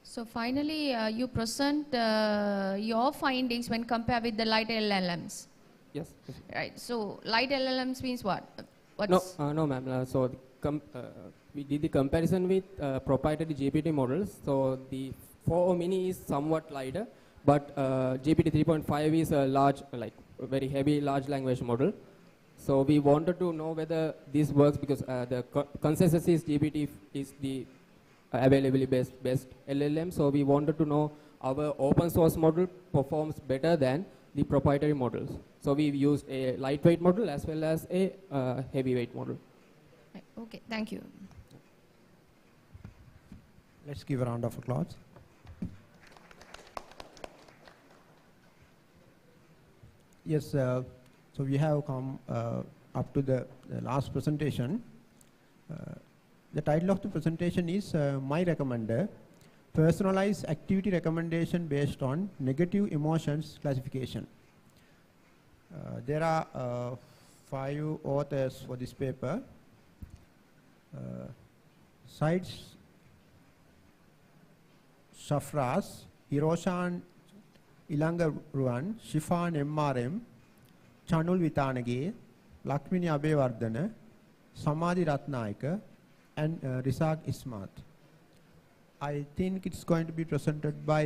So finally, you present your findings when compared with the light LLMs. Yes. Right. So light LLMs means what? No, ma'am. So we did the comparison with proprietary GPT models. So the 4 mini is somewhat lighter, but GPT 3.5 is a large, very heavy large language model. So we wanted to know whether this works because the consensus is GPT is the availability best LLM. So we wanted to know our open source model performs better than the proprietary models. So we used a lightweight model as well as a heavyweight model. Okay, thank you. Let's give a round of applause. Yes, so we have come up to the last presentation. The title of the presentation is My Recommender, Personalized Activity Recommendation Based on Negative Emotions Classification. There are 5 authors for this paper. 𝗖𝗲𝗏𝗏, හිරෝෂාන් ඉලංගරුවන්, ශිෆාන් MRM, චනුල් Vithanage, ලක්ෂ්මිනී Abeywardena, සමාධි Ratnayake, and 𝗜𝗖𝗏𝗏𝗏𝗏. I think it's going to be presented by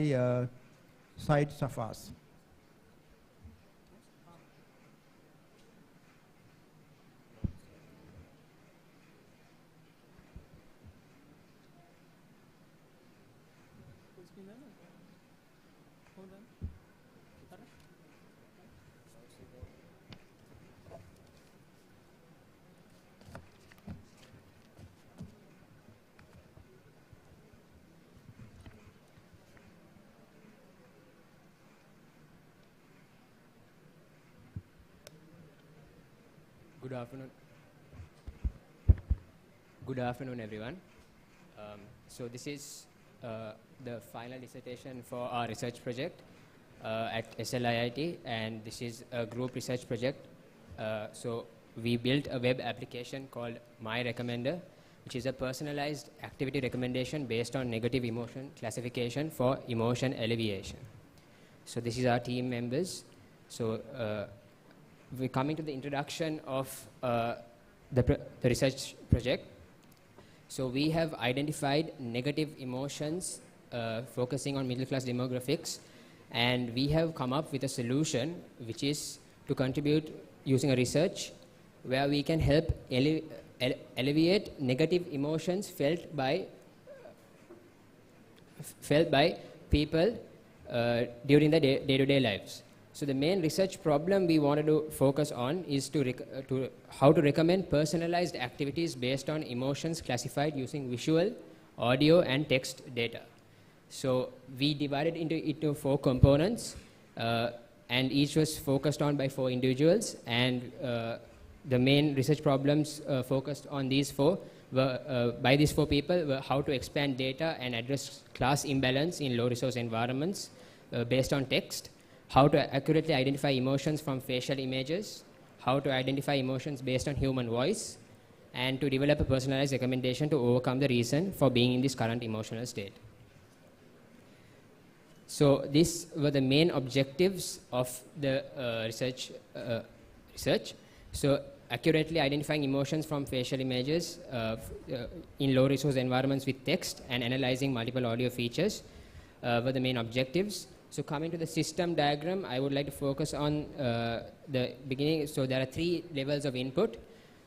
𝗖𝗲𝗏𝗏𝗏𝗏. Good afternoon, everyone. So this is the final dissertation for our research project at SLIIT, and this is a group research project. So we built a web application called My Recommender, which is a personalized activity recommendation based on negative emotion classification for emotion alleviation. So this is our team members. So we're coming to the introduction of the research project. So we have identified negative emotions focusing on middle class demographics, and we have come up with a solution which is to contribute using a research where we can help alleviate negative emotions felt by people during the day-to-day lives. So the main research problem we wanted to focus on is how to recommend personalized activities based on emotions classified using visual, audio, and text data. So we divided into 4 components, and each was focused on by 4 individuals, and the main research problems focused on these 4 were, by these 4 people, were how to expand data and address class imbalance in low-resource environments based on text, how to accurately identify emotions from facial images, how to identify emotions based on human voice, and to develop a personalized recommendation to overcome the reason for being in this current emotional state. So these were the main objectives of the research. So accurately identifying emotions from facial images in low-resource environments with text and analyzing multiple audio features were the main objectives. So coming to the system diagram, I would like to focus on the beginning. So there are 3 levels of input.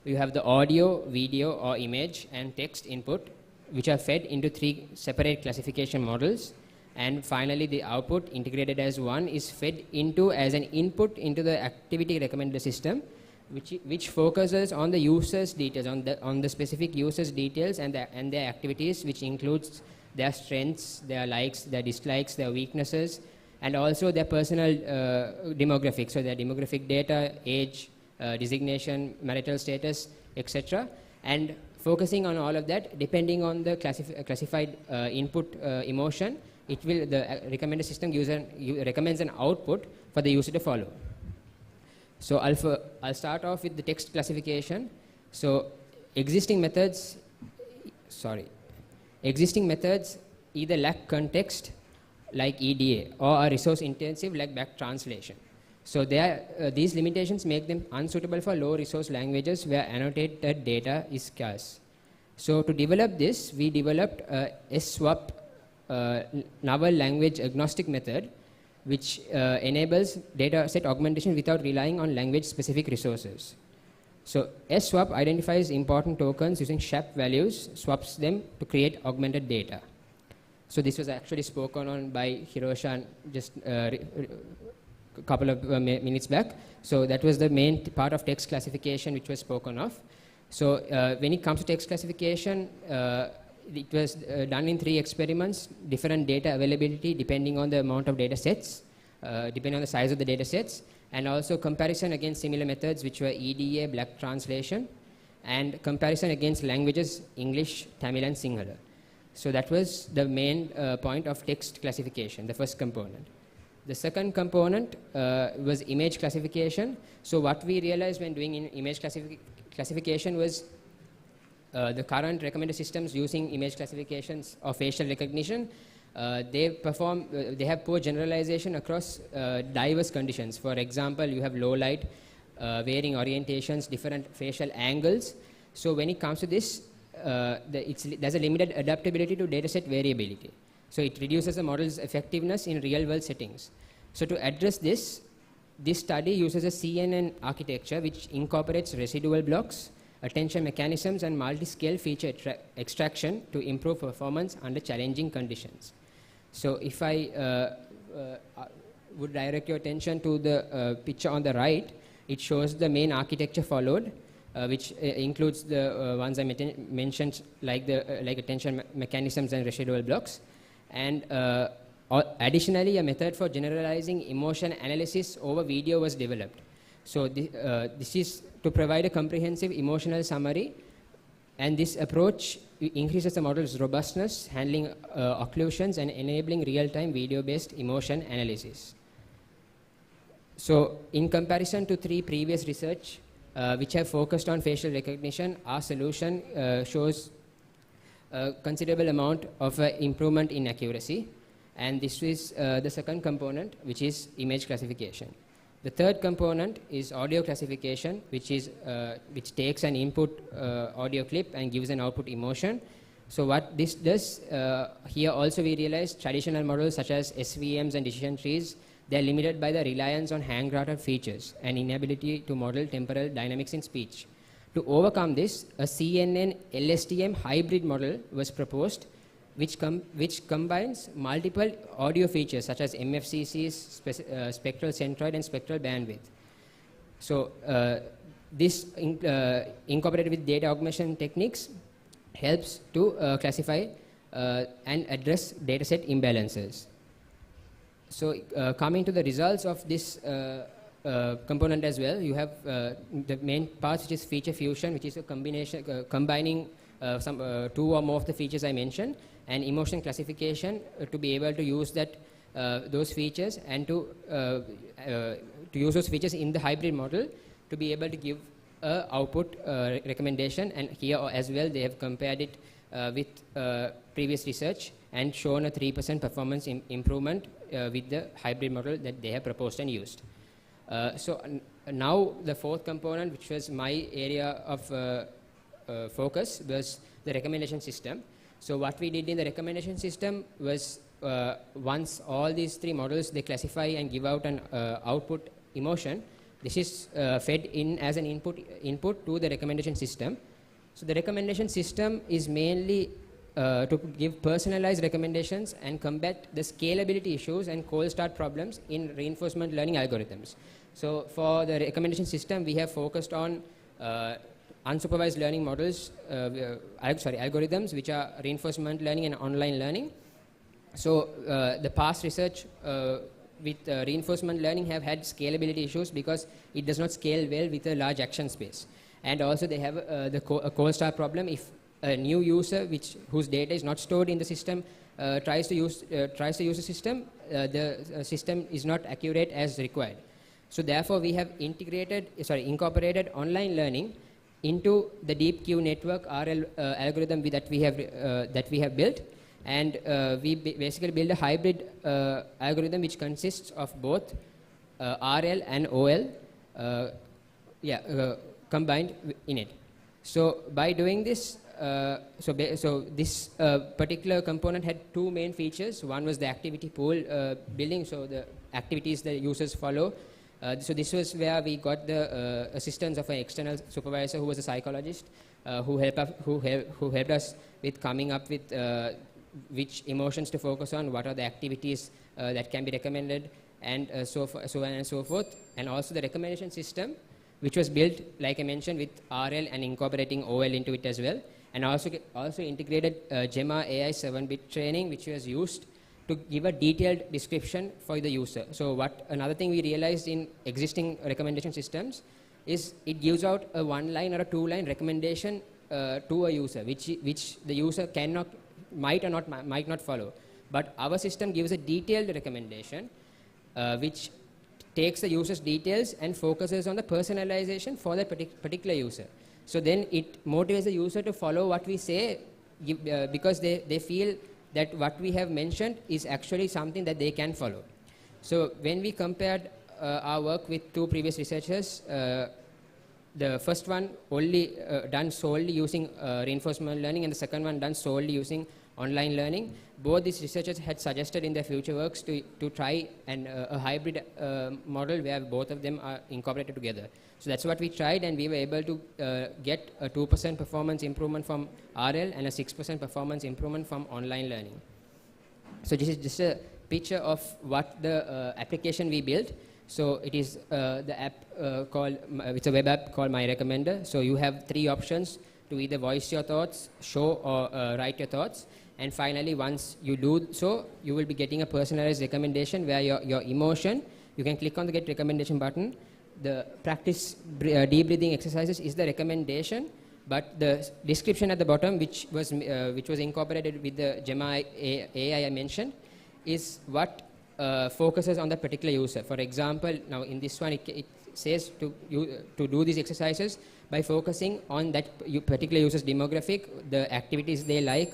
You have the audio, video, or image, and text input, which are fed into 3 separate classification models. And finally, the output, integrated as one, is fed into as an input into the activity recommender system, which focuses on the user's details, on the specific user's details and their activities, which includes their strengths, their likes, their dislikes, their weaknesses, and also their personal demographics, so their demographic data, age, designation, marital status, etc. And focusing on all of that, depending on the classified input emotion, the recommender system recommends an output for the user to follow. So I'll start off with the text classification. So existing methods either lack context, like EDA, or are resource intensive, like back translation. So these limitations make them unsuitable for low resource languages where annotated data is scarce. So to develop this, we developed a 𝗬𝗏 novel language agnostic method, which enables data set augmentation without relying on language specific resources. So 𝗬𝗏 identifies important tokens using SHAP values, swaps them to create augmented data. So this was actually spoken on by Hiroshan just a couple of minutes back. So that was the main part of text classification which was spoken of. So when it comes to text classification, it was done in 3 experiments, different data availability depending on the amount of data sets, depending on the size of the data sets, and also comparison against similar methods which were EDA, black translation, and comparison against languages English, Tamil, and Sinhala. So that was the main point of text classification, the first component. The second component was image classification. So what we realized when doing image classification was the current recommender systems using image classifications or facial recognition, they have poor generalization across diverse conditions. For example, you have low light, varying orientations, different facial angles. So when it comes to this, there's a limited adaptability to dataset variability. So it reduces the model's effectiveness in real-world settings. So to address this, this study uses a CNN architecture which incorporates residual blocks, attention mechanisms, and multi-scale feature extraction to improve performance under challenging conditions. So if I would direct your attention to the picture on the right, it shows the main architecture followed, which includes the ones I mentioned, like attention mechanisms and residual blocks. And additionally, a method for generalizing emotion analysis over video was developed. So this is to provide a comprehensive emotional summary, and this approach increases the model's robustness, handling occlusions, and enabling real-time video-based emotion analysis. So in comparison to 3 previous research which have focused on facial recognition, our solution shows a considerable amount of improvement in accuracy. And this is the second component, which is image classification. The third component is audio classification, which takes an input audio clip and gives an output emotion. So what this does, here also we realize traditional models such as SVMs and decision trees, they are limited by the reliance on hand-graded features and inability to model temporal dynamics in speech. To overcome this, a CNN LSTM hybrid model was proposed, which combines multiple audio features such as MFCCs, spectral centroid, and spectral bandwidth. So this incorporated with data augmentation techniques helps to classify and address dataset imbalances. So coming to the results of this component as well, you have the main part, which is feature fusion, which is a combination combining two or more of the features I mentioned, and emotion classification to be able to use those features and to use those features in the hybrid model to be able to give a output recommendation. And here as well they have compared it with previous research and shown a 3% performance improvement with the hybrid model that they have proposed and used. So now the fourth component, which was my area of focus, was the recommendation system. So what we did in the recommendation system was once all these three models, they classify and give out an output emotion, this is fed in as an input to the recommendation system. So the recommendation system is mainly to give personalized recommendations and combat the scalability issues and cold start problems in reinforcement learning algorithms. So for the recommendation system, we have focused on unsupervised learning models, algorithms, which are reinforcement learning and online learning. So the past research with reinforcement learning have had scalability issues because it does not scale well with a large action space. And also they have a cold start problem. If a new user whose data is not stored in the system tries to use the system is not accurate as required. So therefore we have incorporated online learning into the deep Q network RL algorithm that we have built, and we basically build a hybrid algorithm which consists of both RL and OL combined in it. So by doing this, this particular component had two main features. One was the activity pool building, so the activities the users follow. So this was where we got the assistance of an external supervisor who was a psychologist who helped us with coming up with which emotions to focus on, what are the activities that can be recommended, and so on and so forth. And also the recommendation system, which was built, like I mentioned, with RL and incorporating OL into it as well. And also integrated GEMMA AI 7-bit training, which was used to give a detailed description for the user. So another thing we realized in existing recommendation systems is it gives out a 1-line or a 2-line recommendation to a user, which the user might not follow. But our system gives a detailed recommendation which takes the user's details and focuses on the personalization for that particular user. So then it motivates the user to follow what we say because they feel that what we have mentioned is actually something that they can follow. So when we compared our work with two previous researchers, the first one only done solely using reinforcement learning, and the second one done solely using online learning. Both these researchers had suggested in their future works to try a hybrid model where both of them are incorporated together. So that's what we tried, and we were able to get a 2% performance improvement from RL and a 6% performance improvement from online learning. So this is just a picture of what the application we built. So it is the app it's a web app called My Recommender. So you have 3 options to either voice your thoughts, show, or write your thoughts. And finally, once you do so, you will be getting a personalized recommendation where your emotion, you can click on the Get Recommendation button. The practice deep breathing exercises is the recommendation, but the description at the bottom, which was incorporated with the GEMMA AI I mentioned, is what focuses on that particular user. For example, now in this one, it says to do these exercises by focusing on that particular user's demographic, the activities they like,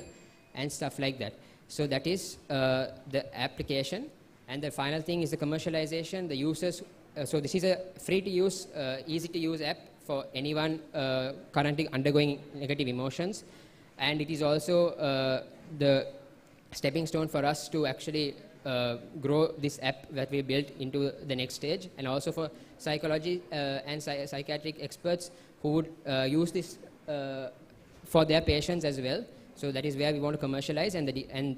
and stuff like that. So that is the application. And the final thing is the commercialization. The users, so this is a free-to-use, easy-to-use app for anyone currently undergoing negative emotions. And it is also the stepping stone for us to actually grow this app that we built into the next stage, and also for psychology and psychiatric experts who would use this for their patients as well. So that is where we want to commercialize, and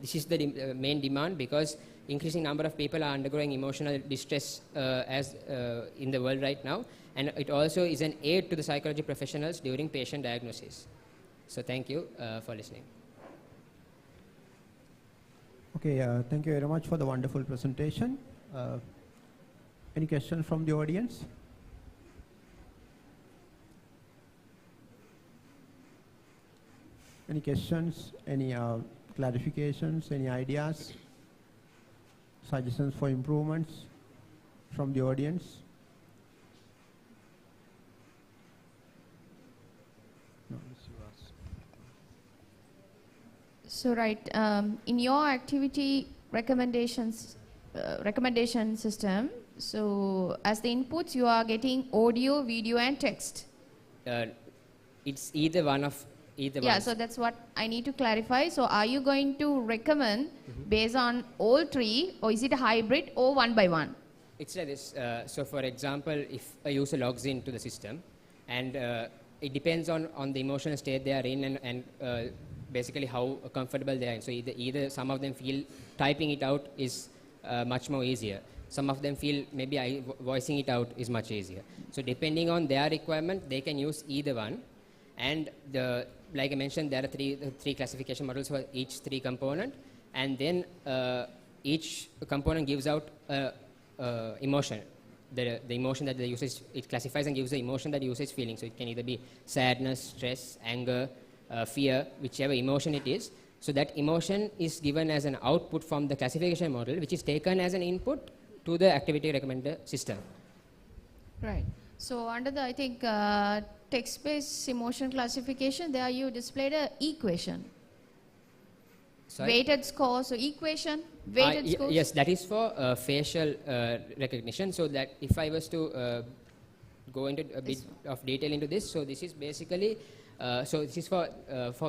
this is the main demand, because increasing number of people are undergoing emotional distress in the world right now, and it also is an aid to the psychology professionals during patient diagnosis. So thank you for listening. Okay, thank you very much for the wonderful presentation. Any questions from the audience? Any questions, any clarifications, any ideas, suggestions for improvements from the audience? No, So right, in your activity recommendations, recommendation system, so as the inputs you are getting audio, video and text. It's either one of either one. Yeah, so that's what I need to clarify. So are you going to recommend based on all three, or is it a hybrid or one by one? It's like this. So for example, if a user logs into the system, and it depends on the emotional state they are in, and basically how comfortable they are in. So either some of them feel typing it out is much more easier. Some of them feel maybe voicing it out is much easier. So depending on their requirement, they can use either one. And like I mentioned, there are three classification models for each three component, and then each component gives out emotion. The emotion that the user it classifies and gives the emotion that the user is feeling. So it can either be sadness, stress, anger, fear, whichever emotion it is. So that emotion is given as an output from the classification model, which is taken as an input to the activity recommender system. Right. So under the, I think, text-based emotion classification, there you displayed an equation. Sorry? Weighted score, so equation, weighted scores? Yes, that is for facial recognition. So that if I was to go into a bit of detail into this, so this is basically, so this is for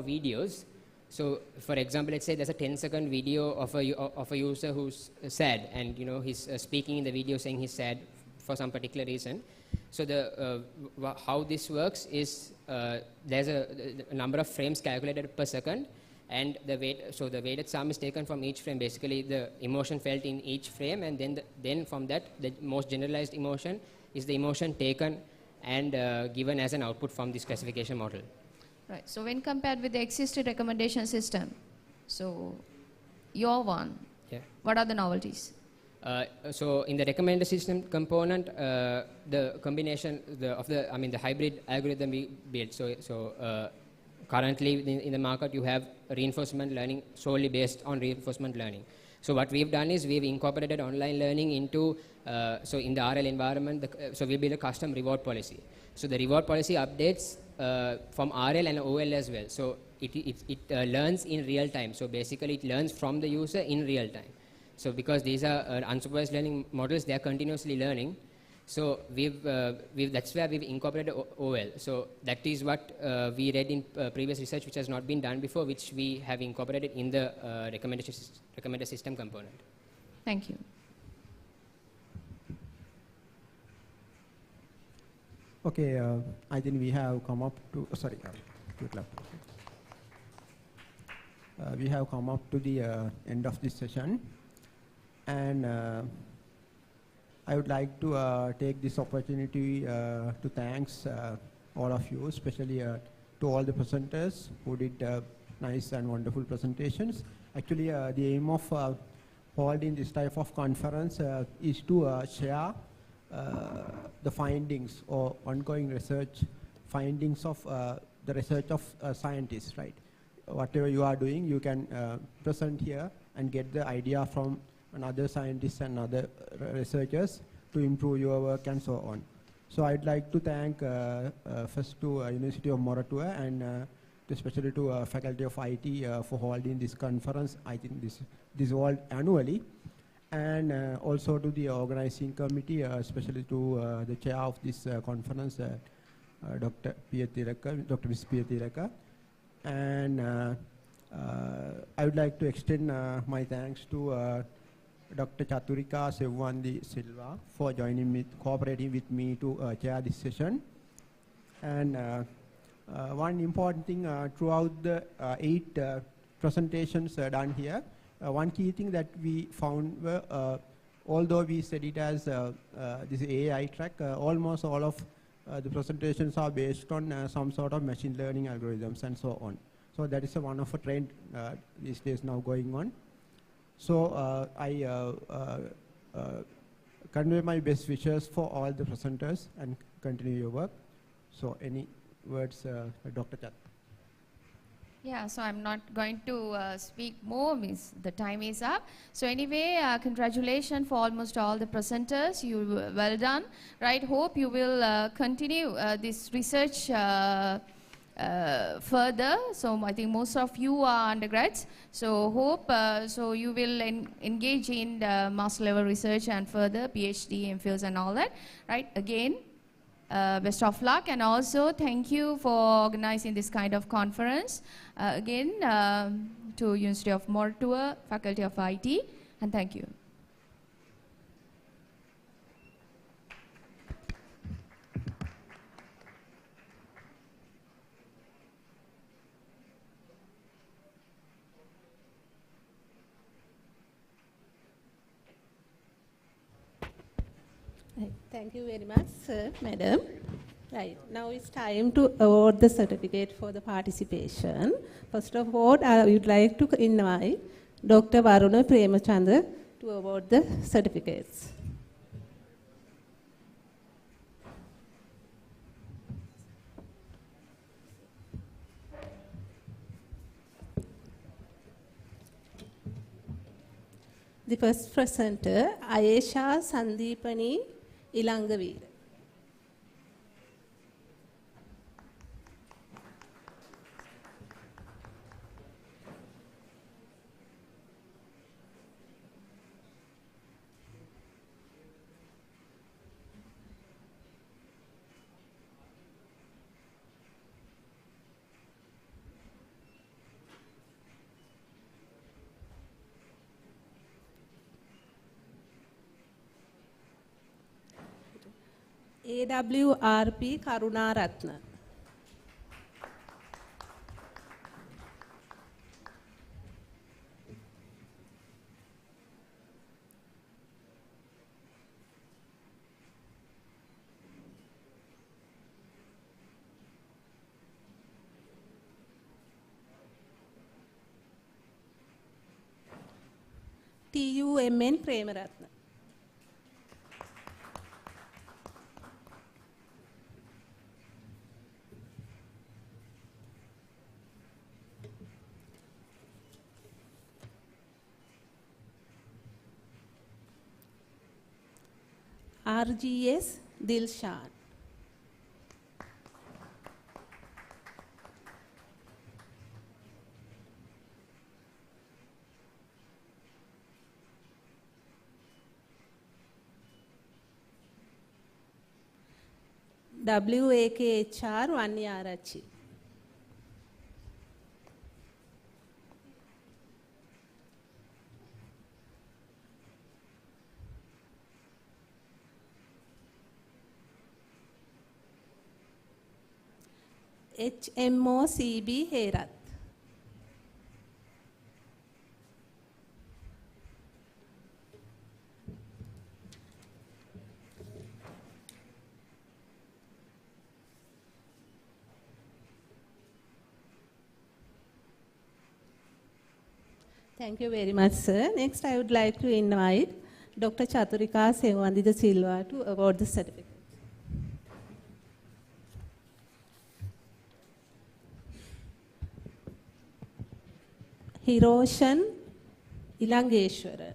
videos. So for example, let's say there's a 10-second video of a user who's sad, and you know he's speaking in the video saying he's sad for some particular reason. So how this works is there's a number of frames calculated per second, and the weighted sum is taken from each frame, basically the emotion felt in each frame, and then from that the most generalized emotion is the emotion taken and given as an output from this classification model. Right. So when compared with the existing recommendation system, so your one, what are the novelties? So in the recommender system component, the combination the hybrid algorithm we built. So currently in the market you have reinforcement learning solely based on reinforcement learning. So what we've done is we've incorporated online learning into so in the RL environment. So we build a custom reward policy. So the reward policy updates from RL and OL as well. So it learns in real time. So basically it learns from the user in real time. So because these are unsupervised learning models, they are continuously learning. So that's where we've incorporated OL. So that is what we read in previous research, which has not been done before, which we have incorporated in the recommender system component. Thank you. Okay, I think we have come up to, we have come up to the end of this session, and I would like to take this opportunity to thank all of you, especially to all the presenters who did nice and wonderful presentations. Actually, the aim of holding this type of conference is to share the findings or ongoing research findings of the research of scientists, right? Whatever you are doing, you can present here and get the idea from another scientists and other researchers to improve your work and so on. So I'd like to thank first to University of Moratuwa and especially to Faculty of IT for holding this conference. I think this is held annually. And also to the organizing committee, especially to the chair of this conference, Dr. 𝗜𝗬𝗏𝗏, Dr. 𝗜𝗖𝗜𝗏𝗏𝗏. And I would like to extend my thanks to Dr. 𝗜𝗬𝗏𝗏𝗧𝗏𝗏 for cooperating with me to chair this session. And one important thing throughout the 8 presentations done here, one key thing that we found were, although we studied as this AI track, almost all of the presentations are based on some sort of machine learning algorithms and so on. So that is one of a trend these days now going on. So I convey my best wishes for all the presenters and continue your work. So any words, Dr. Chat? Yeah, so I'm not going to speak more, means the time is up. So anyway, congratulations for almost all the presenters. You well done, right? Hope you will continue this research further. So I think most of you are undergrads. So hope so you will engage in the master level research and further PhD, MPhils and all that, right? Again, best of luck, and also thank you for organizing this kind of conference. Again, to University of Mortua, Faculty of IT, and thank you. Thank you very much, sir, madam. Right, now it's time to award the certificate for the participation. First of all, I would like to invite Dr. 𝗓𝗠𝗏 to award the certificates. The first presenter, 𝗖𝗂𝗏𝗓𝗏𝗏𝗏 𝗬𝗏𝗏𝗏. AWRP Karunaratna. TUMN Premaratna. RGS Dilshan. WAKHR Vanyarachi. HMOCB Herath. Thank you very much, sir. Next, I would like to invite Dr. 𝗤𝗏𝗏𝗏𝗏𝗏 to award the certificate. Hiroshan Ilangeshwaran.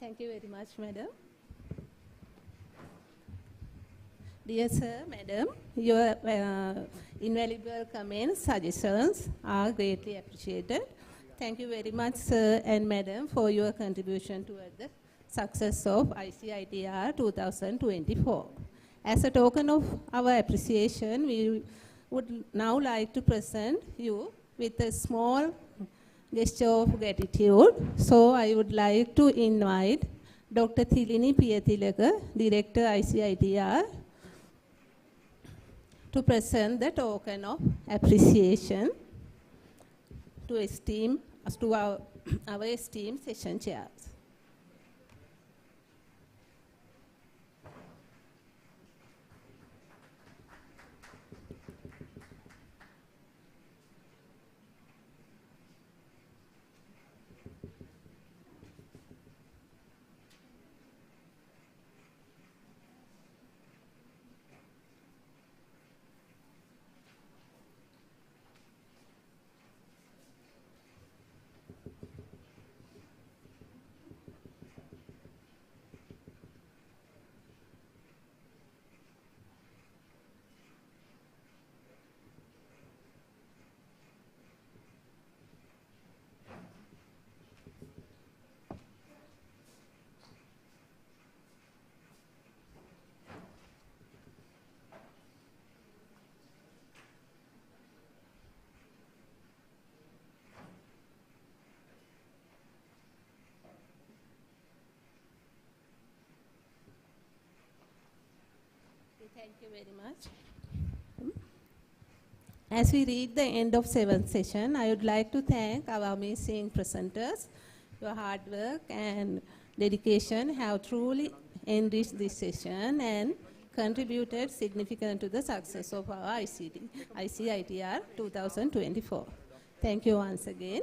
Thank you very much, Madam. Dear Sir, Madam, your invaluable comments, suggestions are greatly appreciated. Thank you very much, Sir and Madam, for your contribution toward the success of ICITR 2024. As a token of our appreciation, we would now like to present you with a small gesture of gratitude. So I would like to invite Dr. 𝗜𝗖𝗜𝗍𝗍𝗏, Director ICITR, to present the token of appreciation to our esteemed session chairs. Thank you very much. As we reach the end of 7th session, I would like to thank our amazing presenters. Your hard work and dedication have truly enriched this session and contributed significantly to the success of our ICITR 2024. Thank you once again.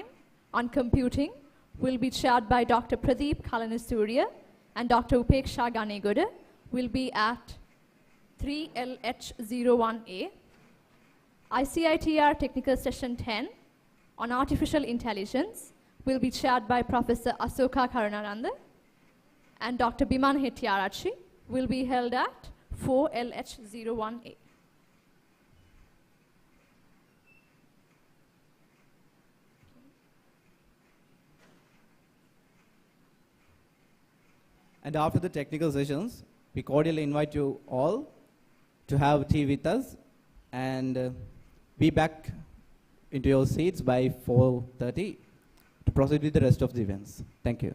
9 on computing will be chaired by Dr. 𝗜𝗖𝗜𝗏𝗏𝗂𝗏𝗂𝗏 and Dr. 𝗜𝗵𝗁𝗏𝗏𝗂𝗏𝗂𝗏 will be at 3LH01A. ICITR Technical Session 10 on Artificial Intelligence will be chaired by Professor Asoka Karunarandan and Dr. 𝗜𝗵𝗁𝗏𝗏𝗂𝗏𝗏𝗏 will be held at 4LH01A. And after the technical sessions, we cordially invite you all to have tea with us and be back into your seats by 4:30 to proceed with the rest of the events. Thank you.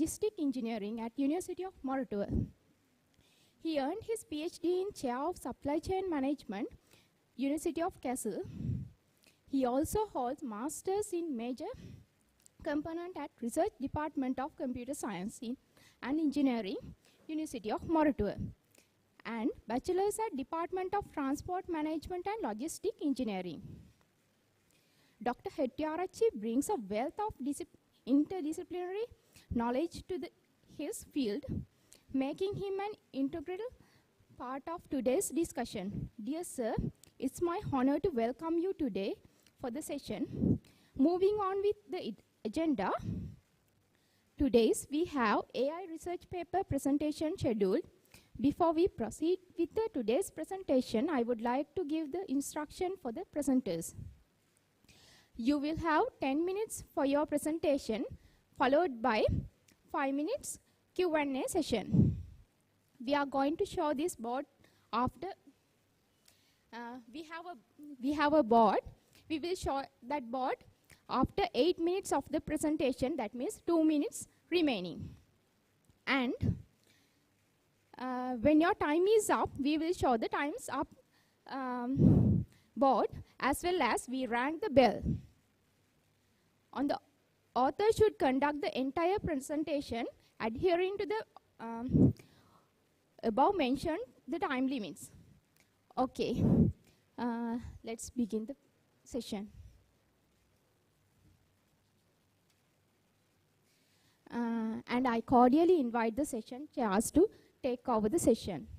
Logistic Engineering at University of Moratuwa. He earned his PhD in Chair of Supply Chain Management, University of Kassel. He also holds Masters in Major Component at Research Department of Computer Science and Engineering, University of Moratuwa, and Bachelor's at Department of Transport Management and Logistic Engineering. Dr. 𝗜𝗖𝗜𝗏𝗏 brings a wealth of interdisciplinary knowledge to his field, making him an integral part of today's discussion. Dear sir, it's my honor to welcome you today for the session. Moving on with the agenda, today's we have AI research paper presentation scheduled. Before we proceed with today's presentation, I would like to give the instruction for the presenters. You will have 10 minutes for your presentation, followed by 5 minutes Q&A session. We are going to show this board after we have a board. We will show that board after 8 minutes of the presentation. That means 2 minutes remaining. And when your time is up, we will show the times up board, as well as we rang the bell. On the author should conduct the entire presentation adhering to the above mentioned the time limits. Okay, let's begin the session. And I cordially invite the session chairs to take over the session.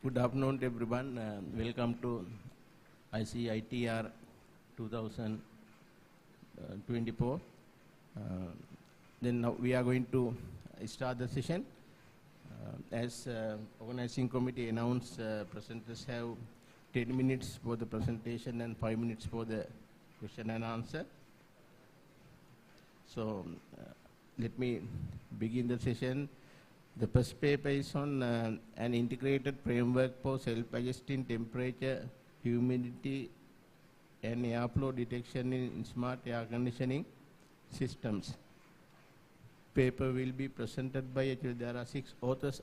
Good afternoon, everyone. Welcome to ICITR 2024. Then now we are going to start the session. As organizing committee announced, presenters have 10 minutes for the presentation and 5 minutes for the question and answer. So let me begin the session. The first paper is on an integrated framework for self-adjusting temperature, humidity, and airflow detection in smart air conditioning systems. paper will be presented by, actually there are 6 authors.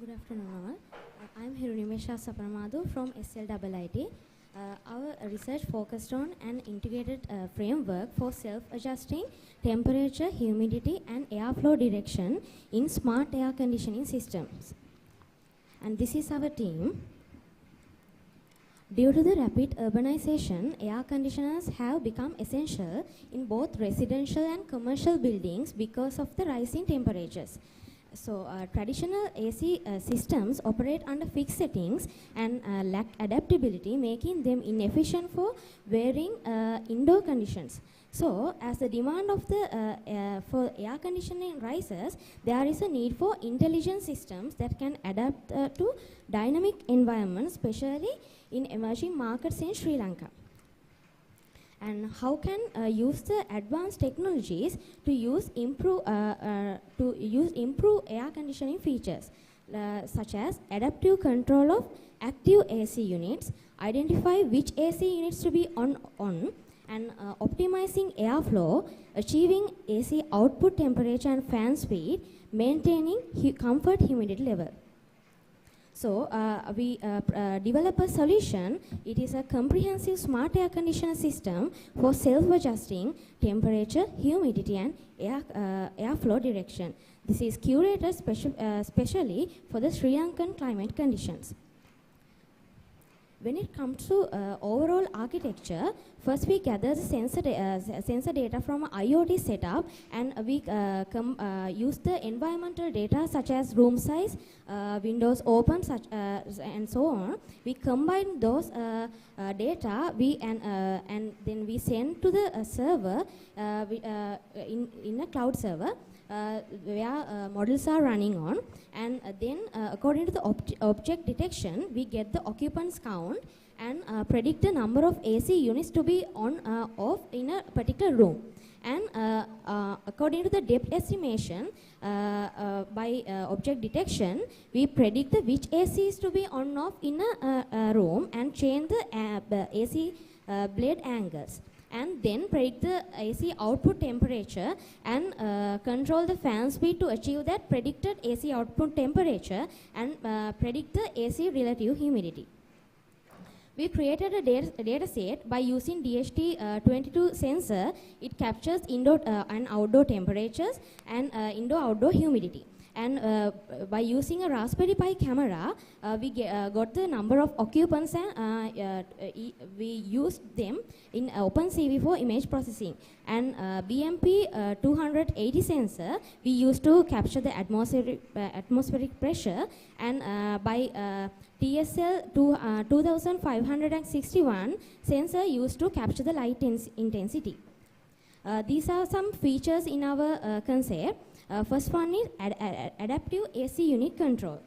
Good afternoon all. I'm 𝗜𝗖𝗜𝗍𝗧𝗏 from SLIIT. Our research focused on an integrated framework for self-adjusting temperature, humidity and airflow direction in smart air conditioning systems. And this is our team. Due to the rapid urbanization, air conditioners have become essential in both residential and commercial buildings because of the rising temperatures. So traditional AC systems operate under fixed settings and lack adaptability, making them inefficient for varying indoor conditions. So as the demand of the for air conditioning rises, there is a need for intelligent systems that can adapt to dynamic environments, especially in emerging markets in Sri Lanka. And how can use the advanced technologies to improve air conditioning features, such as adaptive control of active AC units, identify which AC units to be on and optimizing airflow, achieving AC output temperature and fan speed, maintaining comfort humidity level. So we develop a solution. It is a comprehensive smart air conditioner system for self-adjusting temperature, humidity and airflow direction. This is curated specially for the Sri Lankan climate conditions. When it comes to overall architecture, first we gather the sensor data from an IoT setup, and we use the environmental data such as room size, windows open, and so on. We combine those data and then we send to the server in a cloud server where models are running on, and then according to the object detection, we get the occupants count and predict the number of AC units to be on off in a particular room. And according to the depth estimation by object detection, we predict which AC is to be on off in a room and change the AC blade angles, and then predict the AC output temperature and control the fan speed to achieve that predicted AC output temperature and predict the AC relative humidity. We created a data set by using DHT22 sensor. It captures indoor and outdoor temperatures and indoor-outdoor humidity. And by using a Raspberry Pi camera, we got the number of occupants, and we used them in OpenCV for image processing. And BMP 280 sensor we used to capture the atmospheric pressure, and by TSL 2561 sensor used to capture the light intensity. These are some features in our concept. First one is adaptive AC unit control.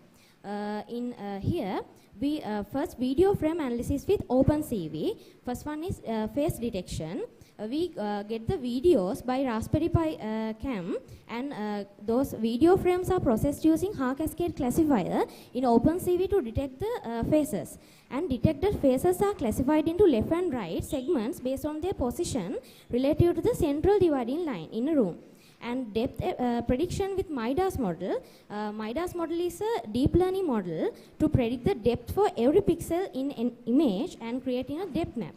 Here, we first video frame analysis with OpenCV. First one is face detection. We get the videos by Raspberry Pi cam, and those video frames are processed using H classifier in OpenCV to detect the faces. And detected faces are classified into left and right segments based on their position relative to the central dividing line in a room. And depth prediction with MIDAS model. MIDAS model is a deep learning model to predict the depth for every pixel in an image and creating a depth map.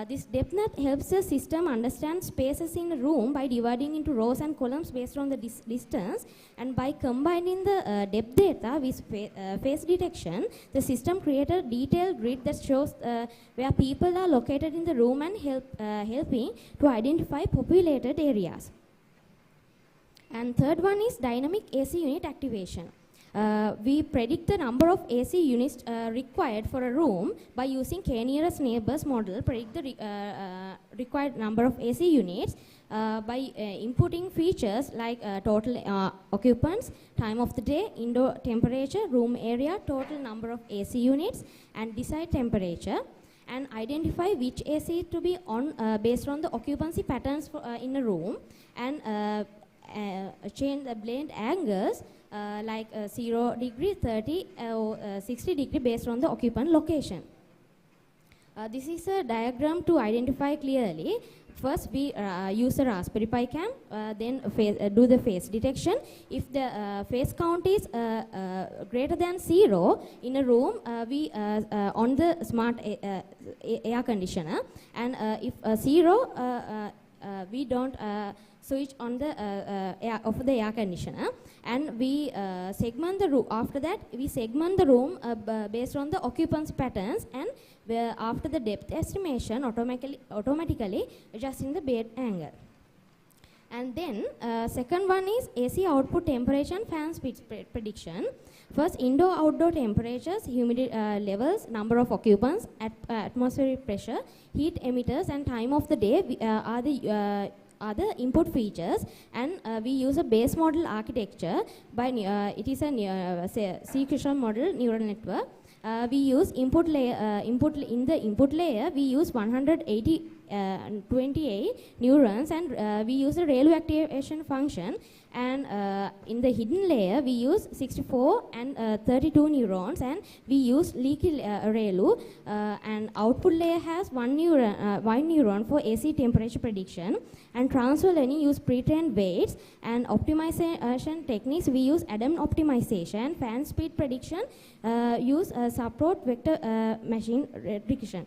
This depth map helps the system understand spaces in a room by dividing into rows and columns based on the distance, and by combining the depth data with face detection, the system created a detailed grid that shows where people are located in the room and helping to identify populated areas. And third one is dynamic AC unit activation. We predict the number of AC units required for a room by using k-nearest neighbors model, predict the required number of AC units by inputting features like total occupants, time of the day, indoor temperature, room area, total number of AC units, and desired temperature, and identify which AC to be on based on the occupancy patterns in a room, and change the blend angles like 0 degree, 30 or 60 degree based on the occupant location. This is a diagram to identify clearly. First we use a Raspberry Pi cam, then do the face detection. If the face count is greater than 0 in a room, we on the smart air conditioner, and if 0 we don't switch on the air of the air conditioner, and we segment the room. After that, we segment the room based on the occupancy patterns, and after the depth estimation, automatically adjusting the bed angle. And then second one is AC output temperature and fan speed prediction. First, indoor-outdoor temperatures, humidity levels, number of occupants, atmospheric pressure, heat emitters, and time of the day are the other input features, and we use a base model architecture by it is a sequential model neural network. We use input layer in the input layer we use 128 neurons, and we use a ReLU activation function, and in the hidden layer we use 64 and 32 neurons, and we use leaky ReLU, and output layer has one neuron for AC temperature prediction, and transfer learning use pre-trained weights, and optimization techniques we use Adam optimization, fan speed prediction use support vector machine recursion.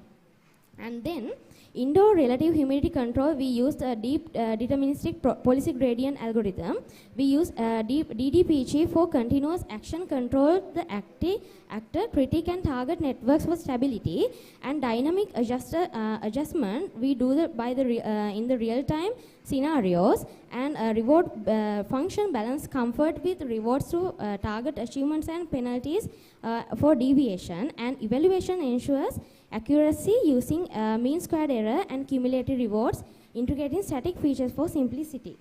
And then indoor relative humidity control, we used a deep deterministic policy gradient algorithm. We use DDPG for continuous action control, the actor, critic and target networks for stability, and dynamic adjustment we do in the real time scenarios, and reward function balance comfort with rewards to target achievements and penalties for deviation, and evaluation ensures accuracy using mean squared error and cumulative rewards, integrating static features for simplicity.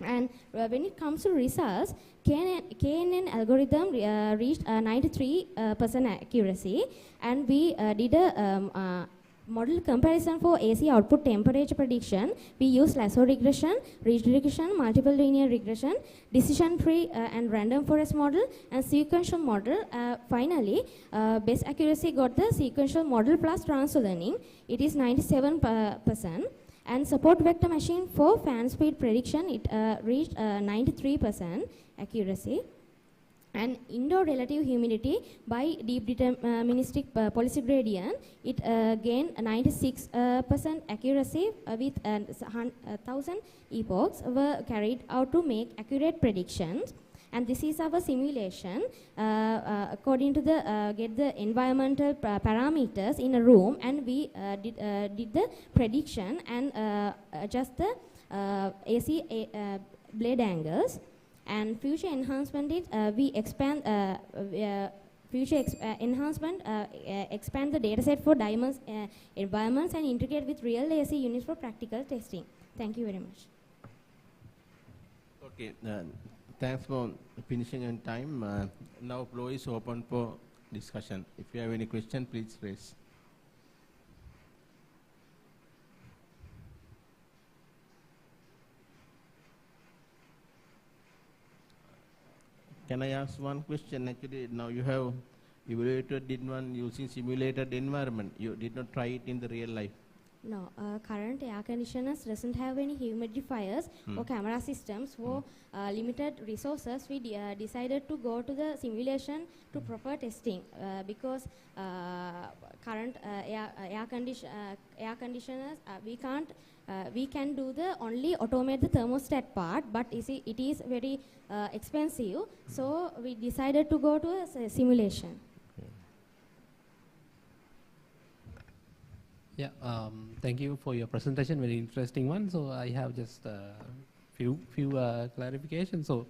And when it comes to results, KNN algorithm reached 93% accuracy, and we did a model comparison for AC output temperature prediction. We used lasso regression, ridge regression, multiple linear regression, decision tree and random forest model, and sequential model. Finally, best accuracy got the sequential model plus transfer learning. It is 97%. And support vector machine for fan speed prediction, it reached 93% accuracy. And indoor relative humidity by deep deterministic policy gradient, it gained 96% accuracy with 1,000 epochs were carried out to make accurate predictions. And this is our simulation according to the get the environmental parameters in a room, and we did the prediction and adjust the AC blade angles. And future enhancement is we expand enhancement expand the dataset for diverse environments and integrate with real AC units for practical testing. Thank you very much. Okay, thanks for finishing on time. Now floor is open for discussion. If you have any question, please raise. Can I ask one question? Actually, now you have evaluated one using simulated environment. You did not try it in the real life. No, current air conditioners doesn't have any humidifiers or camera systems. For limited resources, we decided to go to the simulation to proper testing because current air conditioners we can do the only automate the thermostat part, but it is very expensive. So we decided to go to a simulation. Yeah, thank you for your presentation, very interesting one. So I have just few clarifications. So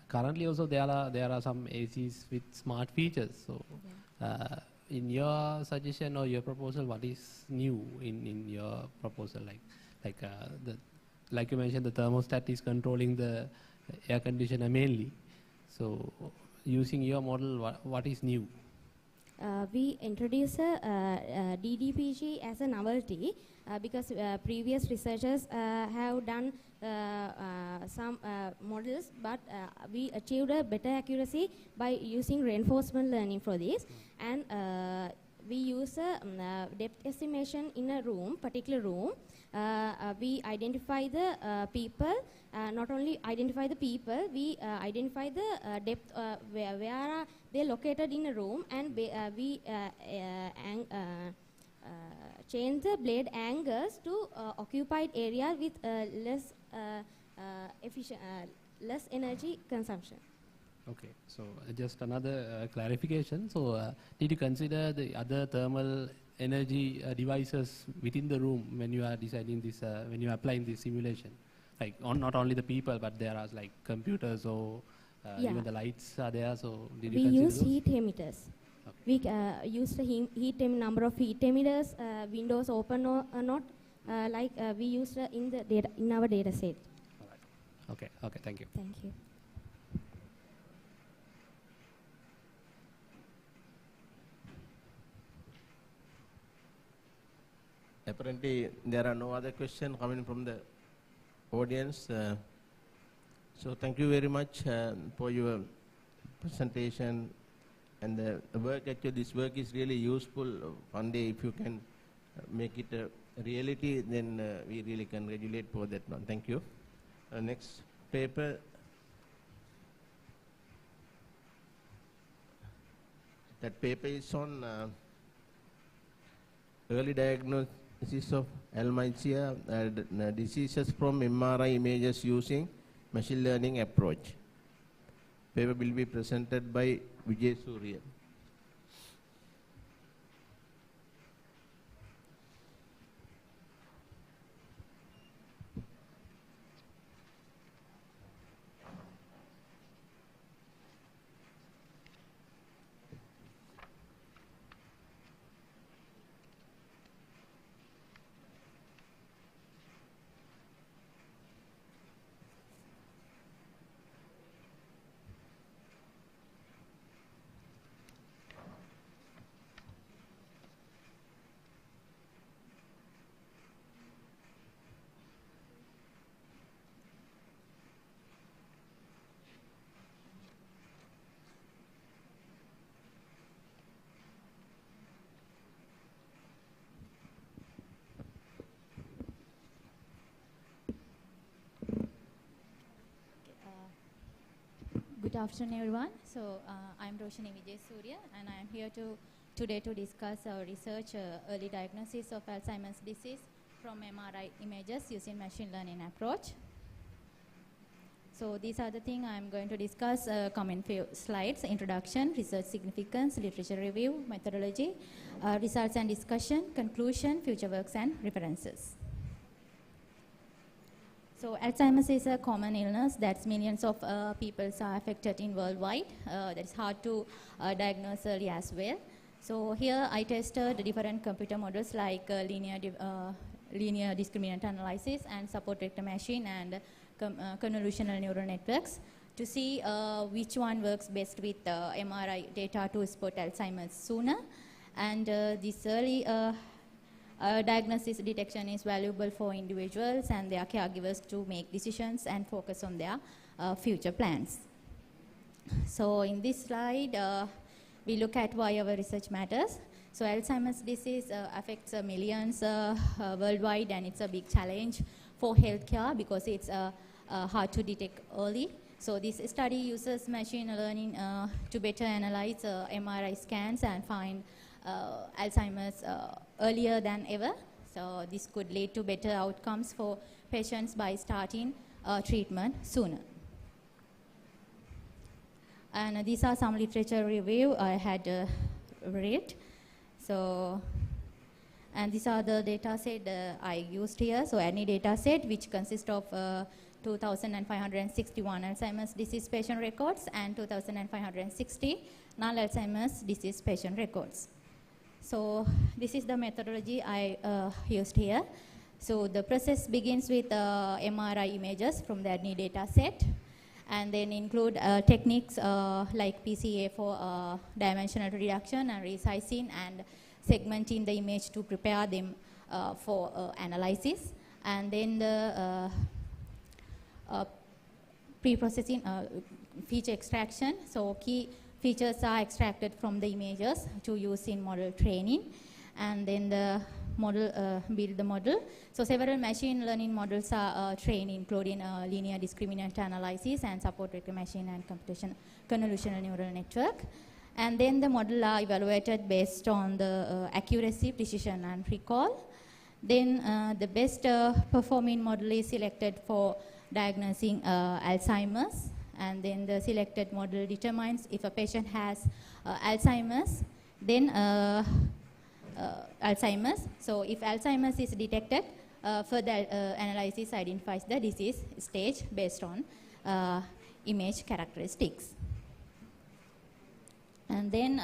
currently also there are some ACs with smart features. So in your suggestion or your proposal, what is new in your proposal? Like you mentioned, the thermostat is controlling the air conditioner mainly. So using your model, what is new? We introduce DDPG as a novelty because previous researchers have done some models, but we achieved a better accuracy by using reinforcement learning for this. And we use depth estimation in a room, particular room. We identify the people, not only identify the people, we identify the depth where are they located in a room, and we change the blade angles to occupied area with less energy consumption. Okay, so just another clarification. So did you consider the other thermal energy devices within the room when you are deciding this, when you are applying this simulation? Like not only the people, but there are like computers or even the lights are there. So did you consider use those? heat emitters. We use the number of heat emitters, windows open or not, like we used in the data in our data set. All right. Okay. Okay. Thank you. Thank you. Apparently, there are no other questions coming from the audience. So thank you very much for your presentation and the work. Actually, this work is really useful. One day, if you can make it a reality, then we really congratulate for that one. Thank you. Next paper. That paper is on early diagnosis of 𝗜𝗂 diseases from MRI images using machine learning approach. Paper will be presented by 𝗜𝗂𝗬𝗏. Good afternoon, everyone. So I'm Roshini Vijay-Surya, and I am here today to discuss our research early diagnosis of Alzheimer's disease from MRI images using machine learning approach. So these are the things I'm going to discuss. Come in few slides: introduction, research significance, literature review, methodology, results and discussion, conclusion, future works and references. So Alzheimer's is a common illness that millions of people are affected in worldwide. That is hard to diagnose early as well. So here I tested different computer models like linear discriminant analysis and support vector machine and convolutional neural networks to see which one works best with MRI data to spot Alzheimer's sooner. And this early diagnosis detection is valuable for individuals and their caregivers to make decisions and focus on their future plans. So in this slide, we look at why our research matters. So Alzheimer's disease affects millions worldwide, and it's a big challenge for healthcare because it's hard to detect early. So this study uses machine learning to better analyze MRI scans and find Alzheimer's earlier than ever. So this could lead to better outcomes for patients by starting treatment sooner. And these are some literature review I had read. So, and these are the data set I used here. So any data set which consists of 2,561 Alzheimer's disease patient records and 2,560 non-Alzheimer's disease patient records. So this is the methodology I used here. So the process begins with MRI images from the ADNI data set, and then include techniques like PCA for dimensional reduction and resizing and segmenting the image to prepare them for analysis. And then the pre-processing feature extraction. So key features are extracted from the images to use in model training, and then the model build the model. So several machine learning models are trained, including linear discriminant analysis and support vector machine and convolutional neural network. And then the model are evaluated based on the accuracy, precision, and recall. Then the best performing model is selected for diagnosing Alzheimer's. And then the selected model determines if a patient has Alzheimer's, then Alzheimer's. So if Alzheimer's is detected, further analysis identifies the disease stage based on image characteristics. And then,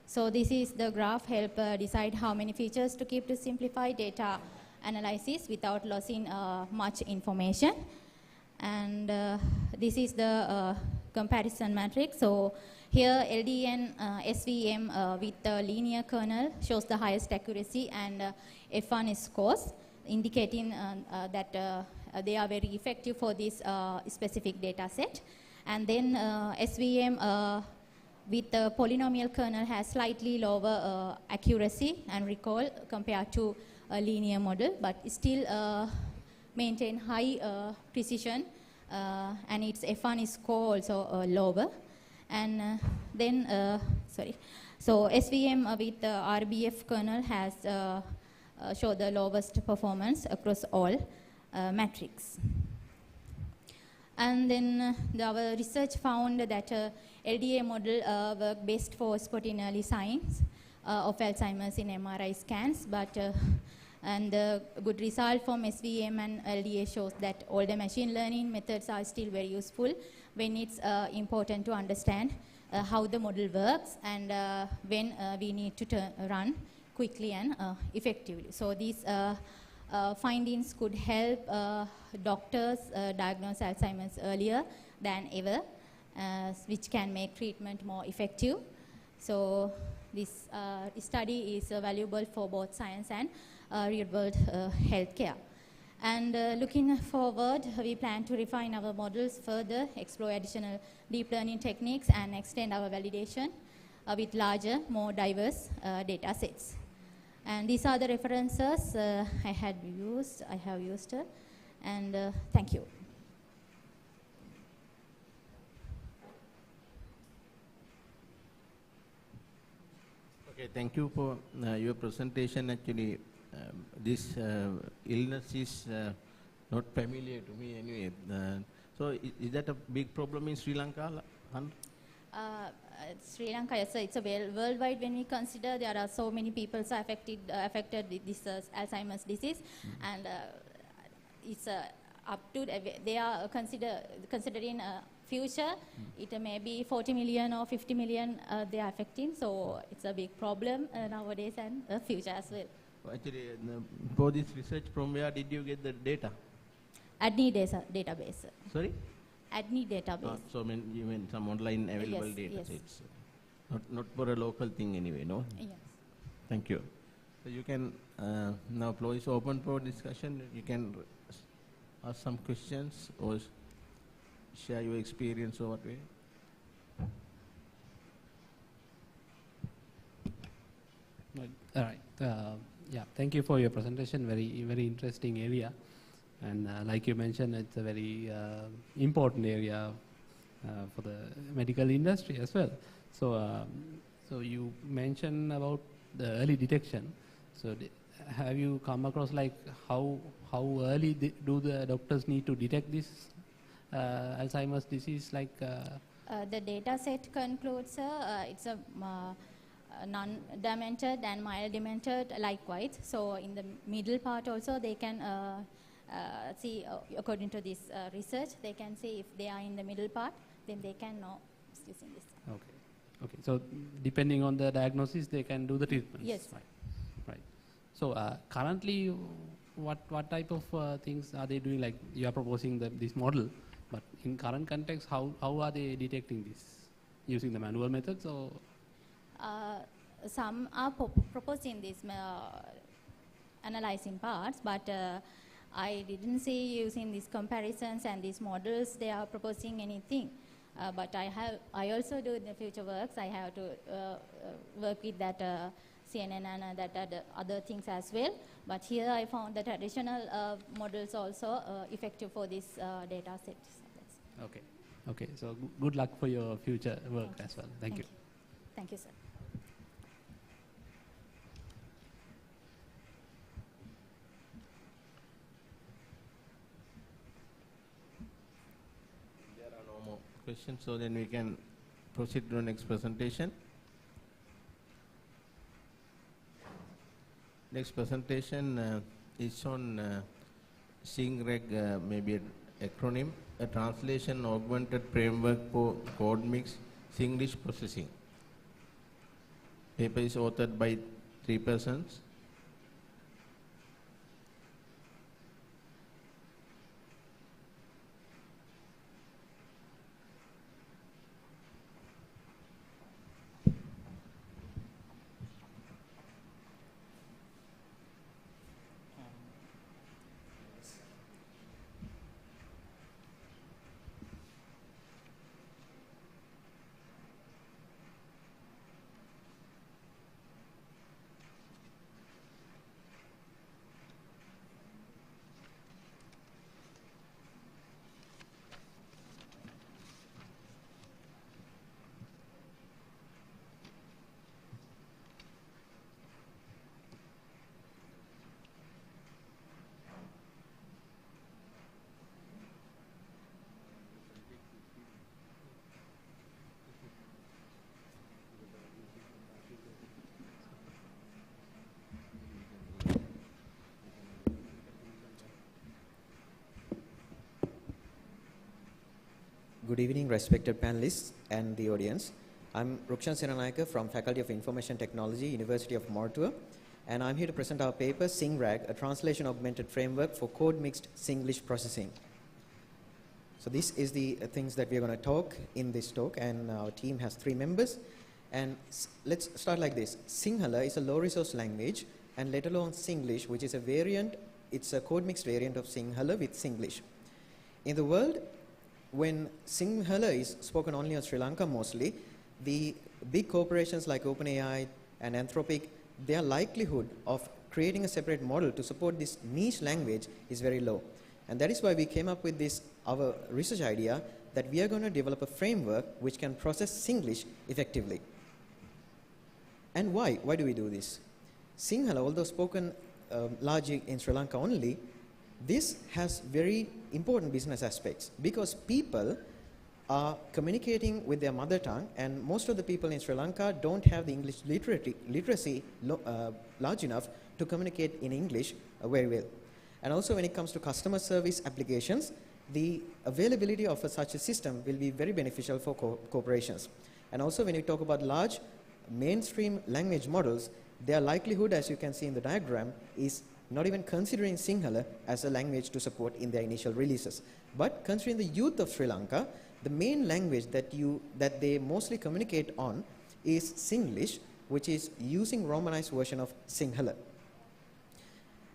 so this is the graph help decide how many features to keep to simplify data analysis without losing much information. And this is the comparison matrix. So here LDN SVM with the linear kernel shows the highest accuracy, and F1 scores indicating that they are very effective for this specific data set. And then SVM with the polynomial kernel has slightly lower accuracy and recall compared to a linear model, but still maintain high precision, and its F1 score also lower. And then, So SVM with RBF kernel has shown the lowest performance across all metrics. And then our research found that LDA model work best for spotting early signs of Alzheimer's in MRI scans, but and the good result from SVM and LDA shows that all the machine learning methods are still very useful when it's important to understand how the model works and when we need to run quickly and effectively. So these findings could help doctors diagnose Alzheimer's earlier than ever, which can make treatment more effective. So this study is valuable for both science and real-world healthcare. And looking forward, we plan to refine our models further, explore additional deep learning techniques, and extend our validation with larger, more diverse data sets. And these are the references I have used, and thank you. Okay, thank you for your presentation. Actually, this illness is not familiar to me anyway. So is that a big problem in Sri Lanka? Sri Lanka, yes, it's a worldwide. When we consider there are so many people affected with this Alzheimer's disease, and it's up to they are considering future. It may be 40 million or 50 million they are affecting. So it's a big problem nowadays and future as well. Actually, for this research, from where did you get the data? ADNI database. Sorry? ADNI database. So you mean some online available data yes. sets? Not for a local thing anyway, no? Yes. Thank you. So you can, now floor is open for discussion. You can ask some questions or share your experience or what way. All right. Yeah, thank you for your presentation. Very interesting area, and like you mentioned, it's a very important area for the medical industry as well. So, so you mentioned about the early detection. So, have you come across like how early do the doctors need to detect this Alzheimer's disease? Like the data set concludes it's a non-demented and mild demented likewise. So in the middle part also they can see, according to this research, they can see if they are in the middle part, then they can know using this. Okay. Okay. So depending on the diagnosis, they can do the treatments. Yes. Right. So currently, what type of things are they doing? Like you are proposing this model, but in current context, how are they detecting this? Using the manual methods or? Some are proposing this analyzing parts, but I didn't see using these comparisons and these models they are proposing anything. But I also do in the future works. I have to work with that CNN and that other things as well. But here I found that additional models also effective for this data sets. Okay. Okay. So good luck for your future work as well. Thank you. Thank you, sir. There are no more questions, so then we can proceed to the next presentation. Next presentation is on SINGREG, maybe an acronym, a translation augmented framework for code mix Singlish processing. Paper is authored by 3 persons. Good evening, respected panelists and the audience. I'm 𝗜𝗖𝗜𝗏𝗏𝗏𝗏 from Faculty of Information Technology, University of Mortua, and I'm here to present our paper, 𝗖𝗓𝗏𝗏𝗏, a translation augmented framework for code-mixed Singlish processing. So this is the things that we're going to talk in this talk, and our team has 3 members. And let's start like this. Sinhala is a low-resource language, and let alone Singlish, which is a variant. It's a code-mixed variant of Sinhala with Singlish. In the world, when Sinhala is spoken only in Sri Lanka mostly, the big corporations like OpenAI and Anthropic, their likelihood of creating a separate model to support this niche language is very low. And that is why we came up with this, our research idea, that we are going to develop a framework which can process Singlish effectively. And why? Why do we do this? Sinhala, although spoken largely in Sri Lanka only, this has very important business aspects because people are communicating with their mother tongue, and most of the people in Sri Lanka don't have the English literacy large enough to communicate in English very well. And also when it comes to customer service applications, the availability of such a system will be very beneficial for corporations. And also when you talk about large mainstream language models, their likelihood, as you can see in the diagram, is not even considering Sinhala as a language to support in their initial releases. But considering the youth of Sri Lanka, the main language that they mostly communicate on is Singlish, which is using Romanized version of Sinhala.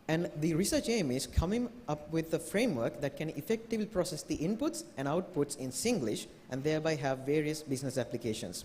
And the research aim is coming up with a framework that can effectively process the inputs and outputs in Singlish and thereby have various business applications.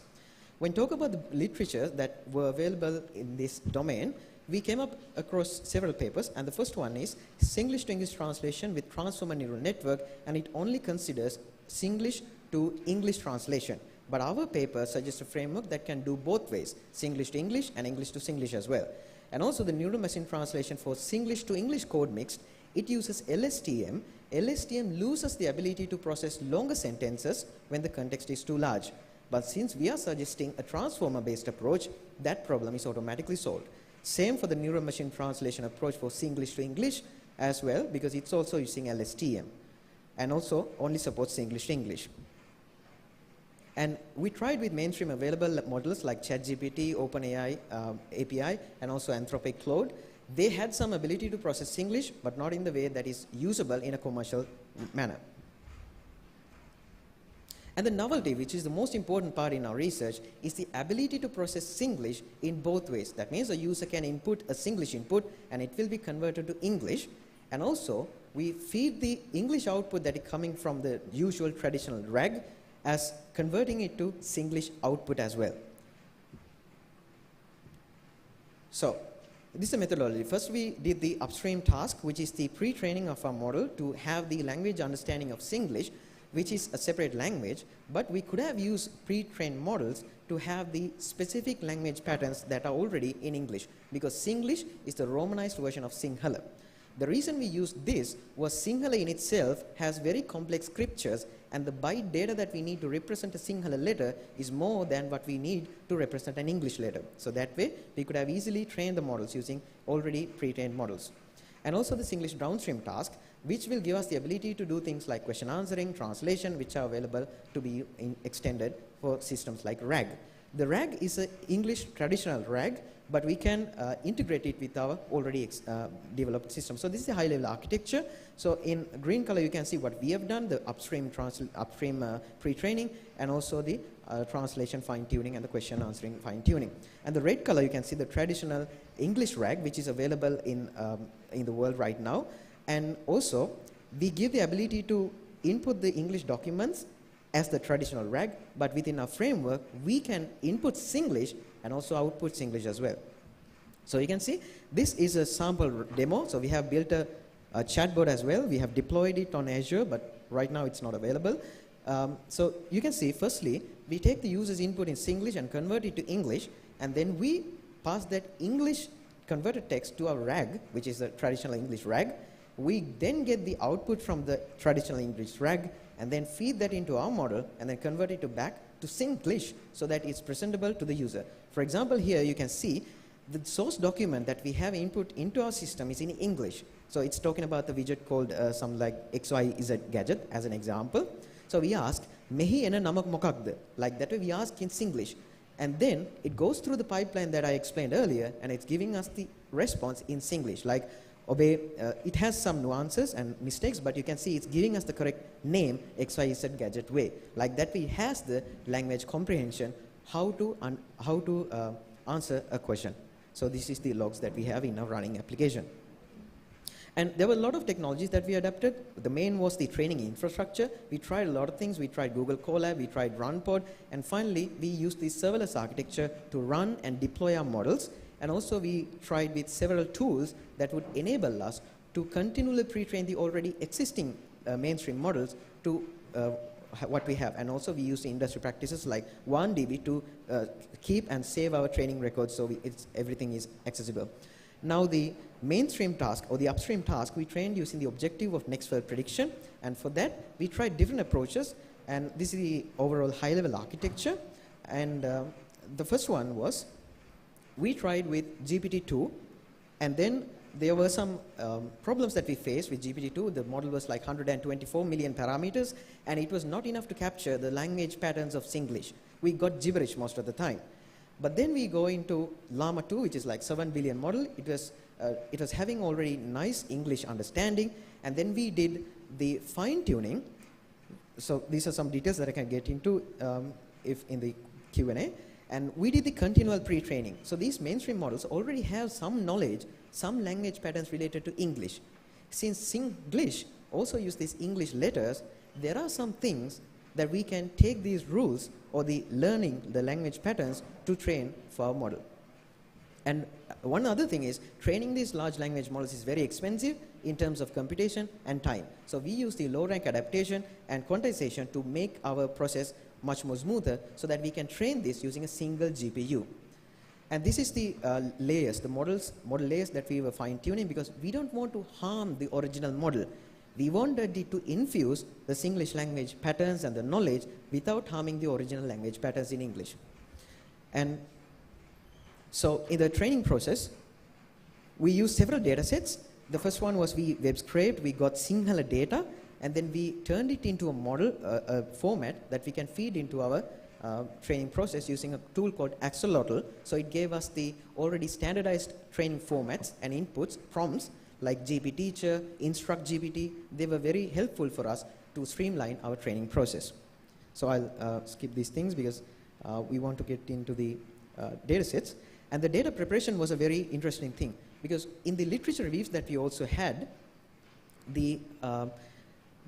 When talk about the literature that were available in this domain, we came up across several papers, and the first one is Singlish to English translation with transformer neural network, and it only considers Singlish to English translation. But our paper suggests a framework that can do both ways, Singlish to English and English to Singlish as well. And also the neural machine translation for Singlish to English code mixed, it uses LSTM. LSTM loses the ability to process longer sentences when the context is too large. But since we are suggesting a transformer-based approach, that problem is automatically solved. Same for the neural machine translation approach for Singlish to English as well, because it's also using LSTM and also only supports Singlish to English. And we tried with mainstream available models like ChatGPT, OpenAI API, and also Anthropic Claude. They had some ability to process Singlish, but not in the way that is usable in a commercial manner. And the novelty, which is the most important part in our research, is the ability to process Singlish in both ways. That means a user can input a Singlish input and it will be converted to English. And also, we feed the English output that is coming from the usual traditional RAG as converting it to Singlish output as well. So, this is a methodology. First, we did the upstream task, which is the pre-training of our model to have the language understanding of Singlish, which is a separate language, but we could have used pre-trained models to have the specific language patterns that are already in English, because Singlish is the Romanized version of Sinhala. The reason we used this was Sinhala in itself has very complex scriptures, and the byte data that we need to represent a Sinhala letter is more than what we need to represent an English letter. So that way, we could have easily trained the models using already pre-trained models. And also the Singlish downstream task, which will give us the ability to do things like question answering, translation, which are available to be extended for systems like RAG. The RAG is an English traditional RAG, but we can integrate it with our already developed system. So this is a high-level architecture. So in green color, you can see what we have done, the upstream pre-training, and also the translation fine-tuning and the question answering fine-tuning. And the red color, you can see the traditional English RAG, which is available in the world right now. And also, we give the ability to input the English documents as the traditional RAG, but within our framework, we can input Singlish and also output Singlish as well. So you can see, this is a sample demo. So we have built a chatbot as well. We have deployed it on Azure, but right now it's not available. So you can see, firstly, we take the user's input in Singlish and convert it to English, and then we pass that English converted text to our RAG, which is a traditional English RAG. We then get the output from the traditional English RAG and then feed that into our model and then convert it back to Singlish so that it's presentable to the user. For example, here you can see the source document that we have input into our system is in English. So it's talking about the widget called some like 𝗥𝗏𝗏𝗏𝗏 gadget as an example. So we ask, mehi ena namak mokakda. Like that way we ask in Singlish. And then it goes through the pipeline that I explained earlier, and it's giving us the response in Singlish. Like, it has some nuances and mistakes, but you can see it's giving us the correct name, 𝗥𝗲𝗬𝗏𝗏. Like that way it has the language comprehension, how to answer a question. So this is the logs that we have in our running application. And there were a lot of technologies that we adapted. The main was the training infrastructure. We tried a lot of things. We tried Google Colab, we tried RunPod, and finally we used the serverless architecture to run and deploy our models. And also we tried with several tools that would enable us to continually pre-train the already existing mainstream models to what we have. And also we used industry practices like 1DB to keep and save our training records, so everything is accessible. Now the mainstream task or the upstream task we trained using the objective of next world prediction, and for that we tried different approaches, and this is the overall high level architecture. And the first one was we tried with GPT-2, and then there were some problems that we faced with GPT-2. The model was like 124 million parameters, and it was not enough to capture the language patterns of Singlish. We got gibberish most of the time. But then we go into Llama 2, which is like 7 billion model. It was having already nice English understanding, and then we did the fine tuning. So these are some details that I can get into if in the Q&A. And we did the continual pre-training. So these mainstream models already have some knowledge, some language patterns related to English. Since Singlish also use these English letters, there are some things that we can take these rules or the learning, the language patterns to train for our model. And one other thing is, training these large language models is very expensive in terms of computation and time. So we use the low rank adaptation and quantization to make our process much more smoother, so that we can train this using a single GPU. And this is the layers, the model layers that we were fine tuning, because we don't want to harm the original model. We wanted it to infuse the Singlish language patterns and the knowledge without harming the original language patterns in English. And so in the training process, we used several data sets. The first one was we web scraped, we got Sinhala data, and then we turned it into a model, a format that we can feed into our training process using a tool called 𝗥𝗲𝗏𝗏𝗏. So it gave us the already standardized training formats and inputs, prompts, like GP Teacher, Instruct GPT. They were very helpful for us to streamline our training process. So I'll skip these things because we want to get into the data sets. And the data preparation was a very interesting thing, because in the literature reviews that we also had,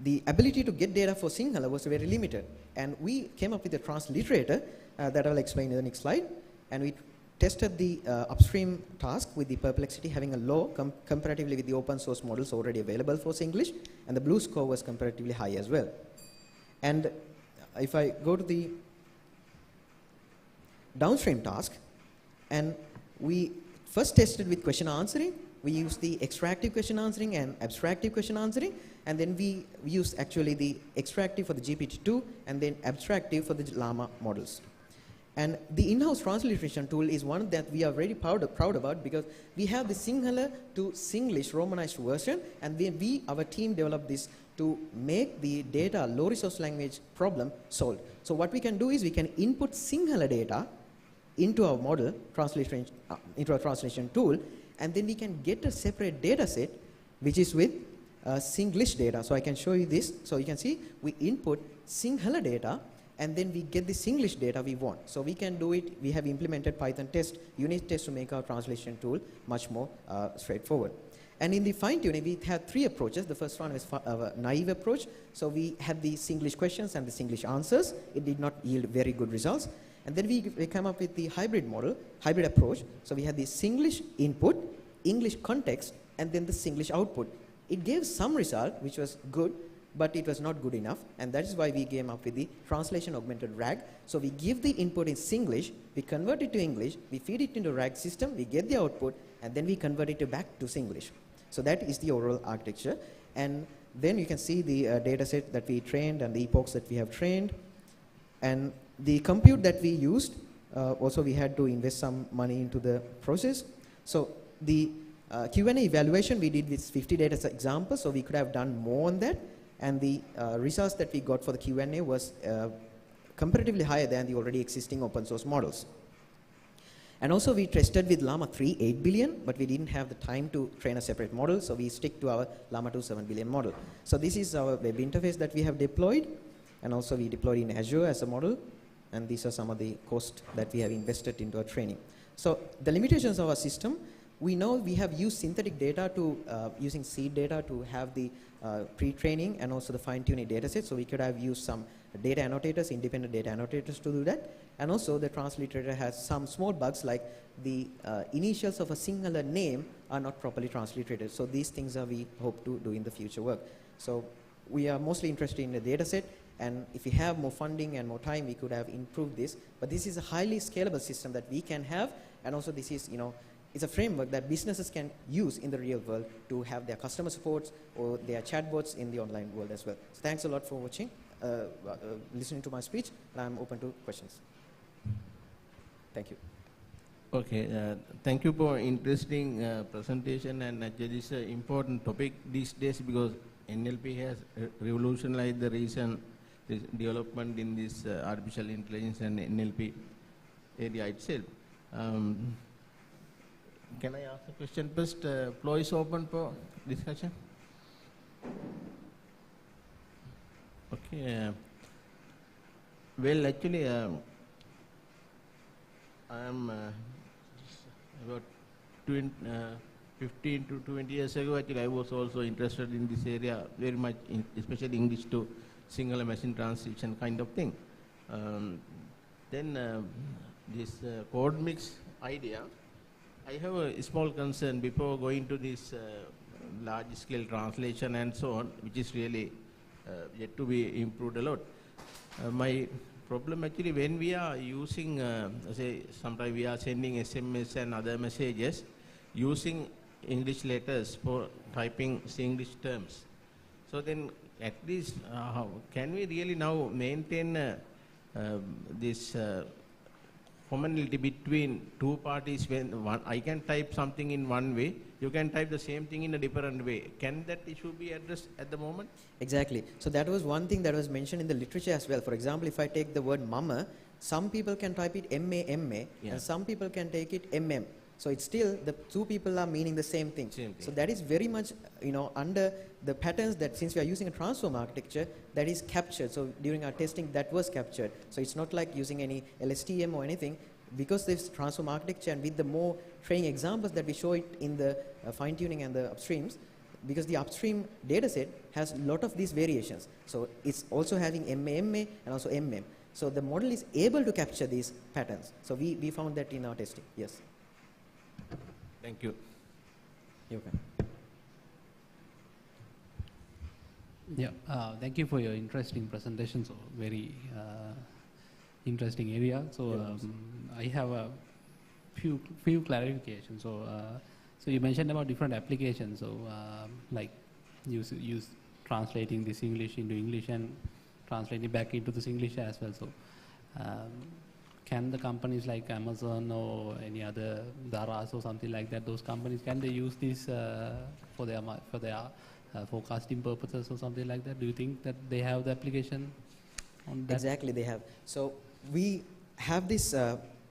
the ability to get data for Sinhala was very limited. And we came up with a transliterator that I'll explain in the next slide. And we tested the upstream task with the Perplexity having a low comparatively with the open source models already available for Singlish, and the blue score was comparatively high as well. And if I go to the downstream task, and we first tested with question answering. We used the extractive question answering and abstractive question answering, and then we used actually the extractive for the GPT-2 and then abstractive for the Llama models. And the in-house transliteration tool is one that we are very proud about, because we have the Sinhala to Singlish romanized version, and then our team developed this to make the data low resource language problem solved. So what we can do is we can input Sinhala data into our model, into our translation tool, and then we can get a separate data set which is with Singlish data. So I can show you this. So you can see we input Sinhala data, and then we get the Singlish data we want. So we can do it. We have implemented Python test, unit test to make our translation tool much more straightforward. And in the fine tuning, we had 3 approaches. The first one was a naive approach. So we had the Singlish questions and the Singlish answers. It did not yield very good results. And then we came up with the hybrid model, hybrid approach. So we had the Singlish input, English context, and then the Singlish output. It gave some result, which was good, but it was not good enough. And that is why we came up with the translation augmented RAG. So we give the input in Singlish, we convert it to English, we feed it into RAG system, we get the output, and then we convert it back to Singlish. So that is the overall architecture. And then you can see the data set that we trained and the epochs that we have trained. And the compute that we used, also we had to invest some money into the process. So the Q&A evaluation we did with 50 data examples, so we could have done more on that. and the results that we got for the Q&A was comparatively higher than the already existing open source models. And also we tested with Llama 3 8 billion, but we didn't have the time to train a separate model, so we stick to our Llama 2 7 billion model. So this is our web interface that we have deployed, and also we deployed in Azure as a model, and these are some of the costs that we have invested into our training. So the limitations of our system, we know we have used synthetic data to, using seed data to have the pre-training and also the fine-tuning data set, so we could have used some data annotators, independent data annotators to do that. And also the translator has some small bugs like the initials of a singular name are not properly transliterated. So these things are we hope to do in the future work. So we are mostly interested in the data set, and if we have more funding and more time, we could have improved this. But this is a highly scalable system that we can have, and also this is, you know, it's a framework that businesses can use in the real world to have their customer supports or their chatbots in the online world as well. So thanks a lot for watching, listening to my speech, and I'm open to questions. Thank you. Okay, thank you for interesting presentation, and actually it's an important topic these days because NLP has revolutionized the recent development in this artificial intelligence and NLP area itself. Can I ask a question first? Floor is open for discussion. Okay. Well, actually, I am about 15 to 20 years ago, actually, I was also interested in this area very much, especially English to singular machine translation kind of thing. Then this code mix idea, I have a small concern before going to this large scale translation and so on, which is really yet to be improved a lot. My problem actually when we are using, say sometimes we are sending SMS and other messages using English letters for typing English terms. So then at least can we really now maintain this commonality between two parties when I can type something in one way, you can type the same thing in a different way. Can that issue be addressed at the moment? Exactly. So that was one thing that was mentioned in the literature as well. For example, if I take the word mama, some people can type it M-A-M-A, and some people can take it M-M. So it's still, the two people are meaning the same thing. So that is very much, you know, under the patterns that since we are using a transform architecture, that is captured. So during our testing, that was captured. So it's not like using any LSTM or anything. Because this transform architecture and with the more training examples that we show it in the fine-tuning and the upstreams, because the upstream data set has a lot of these variations. So it's also having MA and also MM. So the model is able to capture these patterns. So we found that in our testing, yes. Thank you. You're welcome. Yeah, thank you for your interesting presentation. So very interesting area. So I have a few clarifications. So so you mentioned about different applications. So like use translating this English into English and translating back into this English as well. So can the companies like Amazon or any other Daras or something like that, those companies, can they use this for their forecasting purposes or something like that? Do you think that they have the application on that? Exactly, they have. So we have this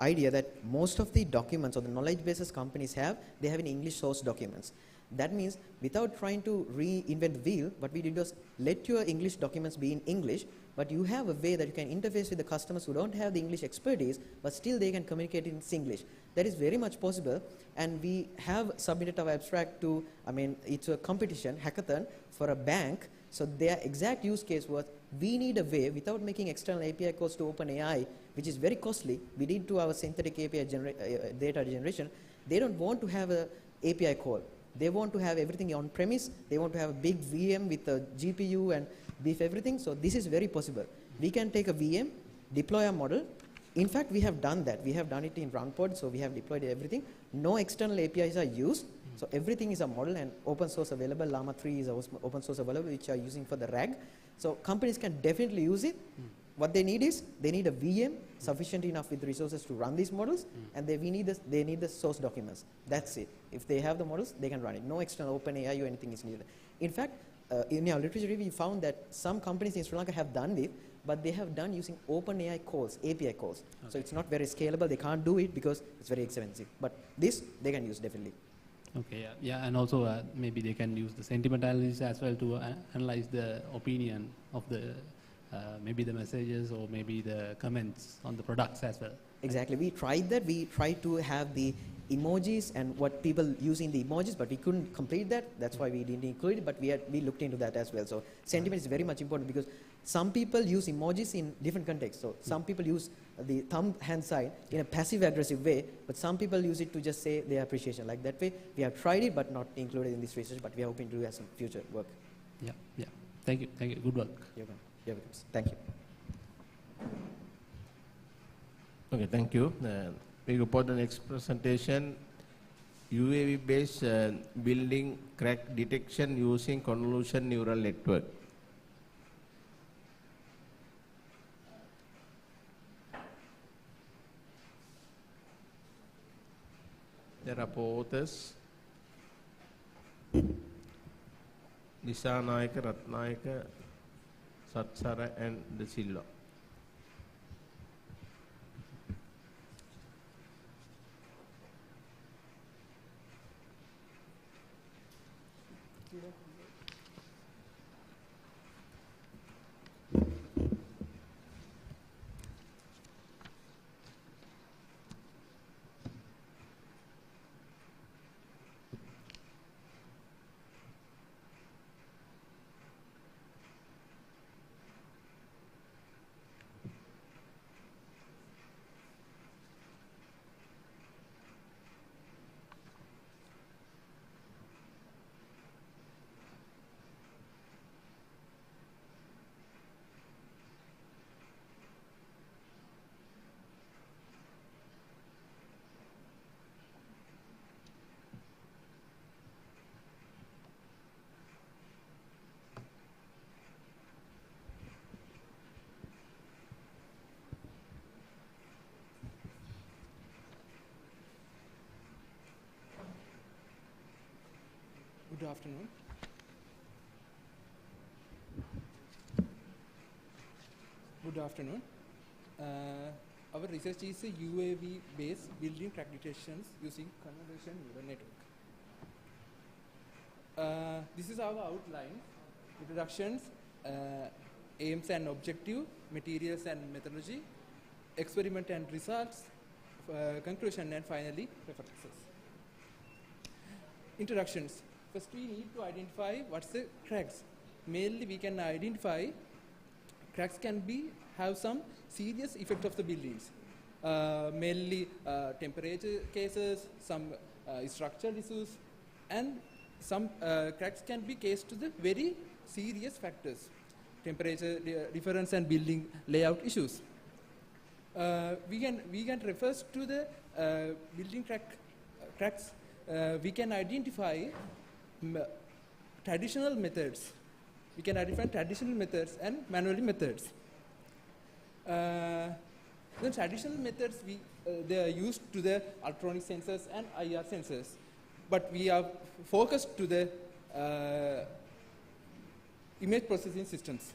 idea that most of the documents or the knowledge bases companies have, they have in English source documents. That means without trying to reinvent the wheel, what we did was let your English documents be in English, but you have a way that you can interface with the customers who don't have the English expertise, but still they can communicate in Singlish. That is very much possible, and we have submitted our abstract to, I mean, it's a competition, hackathon, for a bank. So their exact use case was, we need a way, without making external API calls to OpenAI, which is very costly, we did to our synthetic API data generation. They don't want to have an API call. They want to have everything on premise. They want to have a big VM with a GPU and beef everything. So this is very possible. We can take a VM, deploy a model. In fact, we have done that. We have done it in RunPod, so we have deployed everything. No external APIs are used. So everything is a model and open source available. Llama 3 is open source available, which are using for the RAG. So companies can definitely use it. What they need is, they need a VM sufficient enough with resources to run these models, and they need the source documents. That's it. If they have the models, they can run it. No external OpenAI or anything is needed. In fact, in our literature review, we found that some companies in Sri Lanka have done it, but they have done using OpenAI calls, API calls. Okay. So it's not very scalable. They can't do it because it's very expensive. But this, they can use definitely. Okay, yeah, and also maybe they can use the sentiment analysis as well to analyze the opinion of the, maybe the messages or maybe the comments on the products as well. Exactly, we tried that. We tried to have the emojis and what people use in the emojis, but we couldn't complete that. That's why we didn't include it, but we looked into that as well. So sentiment is very much important because some people use emojis in different contexts. So some people use the thumb hand sign in a passive aggressive way, but some people use it to just say their appreciation. Like that way, we have tried it but not included in this research, but we are hoping to do some future work. Yeah. Thank you, good work. You're welcome. Thank you. Okay, thank you. We go for the next presentation, UAV-based building crack detection using convolution neural network. There are four authors, 𝗜𝗖𝗜𝗜𝗏𝗏, 𝗜𝗏𝗏𝗏, and 𝗜𝗔𝗏𝗏. Good afternoon. Good afternoon. Our research is a UAV-based building track detections using convolution neural network. This is our outline: introductions, aims and objective, materials and methodology, experiment and results, conclusion, and finally references. Introductions. First, we need to identify what's the cracks. Mainly, we can identify cracks can have some serious effect of the buildings. Mainly temperature cases, some structural issues, and some cracks can be cased to the very serious factors, temperature difference and building layout issues. We can refer to the building cracks. We can identify traditional methods. We can identify traditional methods and manual methods. The traditional methods they are used to the ultrasonic sensors and IR sensors, but we are focused to the image processing systems.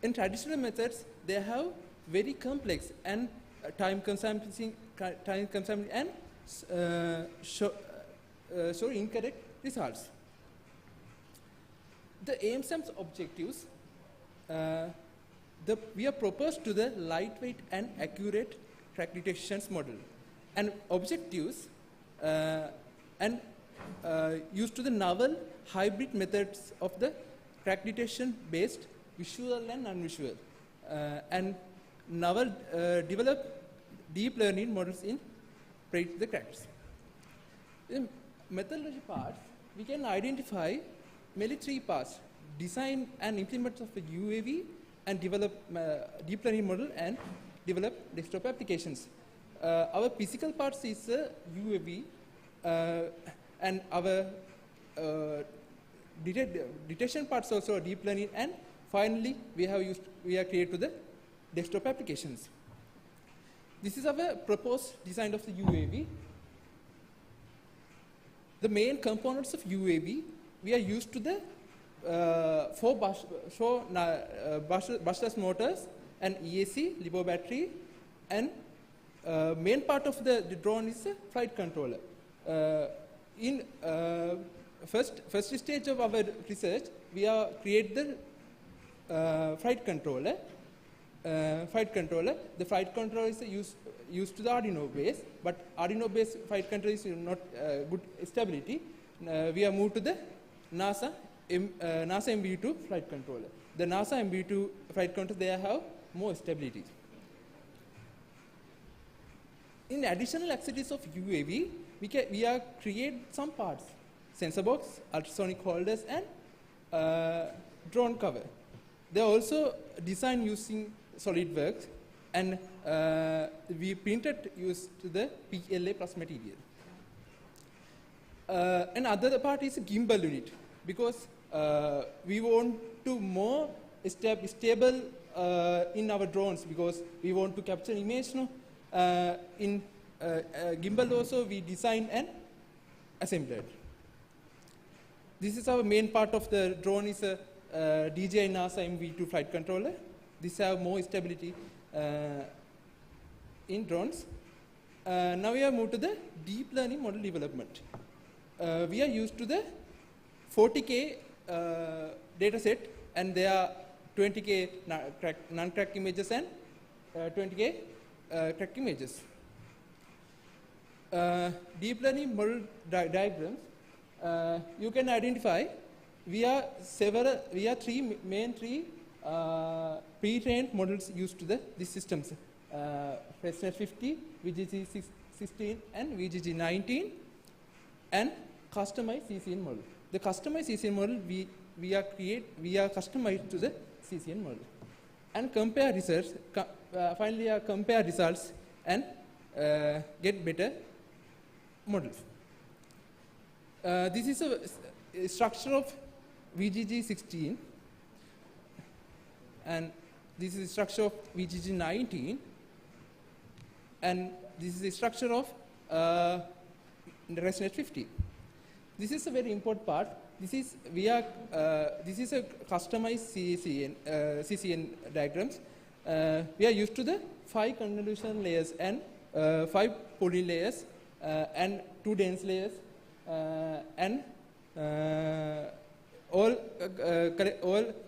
In traditional methods, they have very complex and time-consuming and show incorrect results. The aims and objectives, we are proposed to the lightweight and accurate crack detections model, and objectives and used to the novel hybrid methods of the crack detection based visual and non-visual, and novel develop deep learning models in predict the cracks. In methodology parts, we can identify mainly three parts: design and implement of the UAV, and develop deep learning model, and develop desktop applications. Our physical parts is UAV, and our detection parts also deep learning, and finally we are created to the desktop applications. This is our proposed design of the UAV. The main components of UAV, we are used to the 4 brushless motors, and ESC, LiPo battery, and main part of the drone is a flight controller. In first stage of our research, we are create the flight controller. The flight controller is used to the Arduino base, but Arduino based flight controller is not good stability. We are moved to the NASA MV2 flight controller. The NASA MV2 flight controller, they have more stability. In additional accessories of UAV, we are create some parts: sensor box, ultrasonic holders, and drone cover. They are also designed using SolidWorks, and we printed used to the PLA plus material. Another part is a gimbal unit, because we want to more stable in our drones, because we want to capture image. No? In gimbal also we design and assembled. This is our main part of the drone, is a DJI NASA MV2 flight controller. This have more stability in drones. Now we have moved to the deep learning model development. We are used to the 40K data set, and there are 20K non-cracked images and 20K cracked images. Deep learning model diagrams, you can identify we are three pre-trained models used to these systems: FITMOMENTS, VGG16, and VGG19, and customized CCN model. The customized CCN model we are customized to the CCN model, and compare results. Finally, compare results and get better models. This is a structure of VGG16, and this is the structure of VGG19, and this is the structure of ResNet 50. This is a very important part. This is a customized CCN diagrams. We are used to the 5 convolution layers and 5 poly layers and 2 dense layers, and all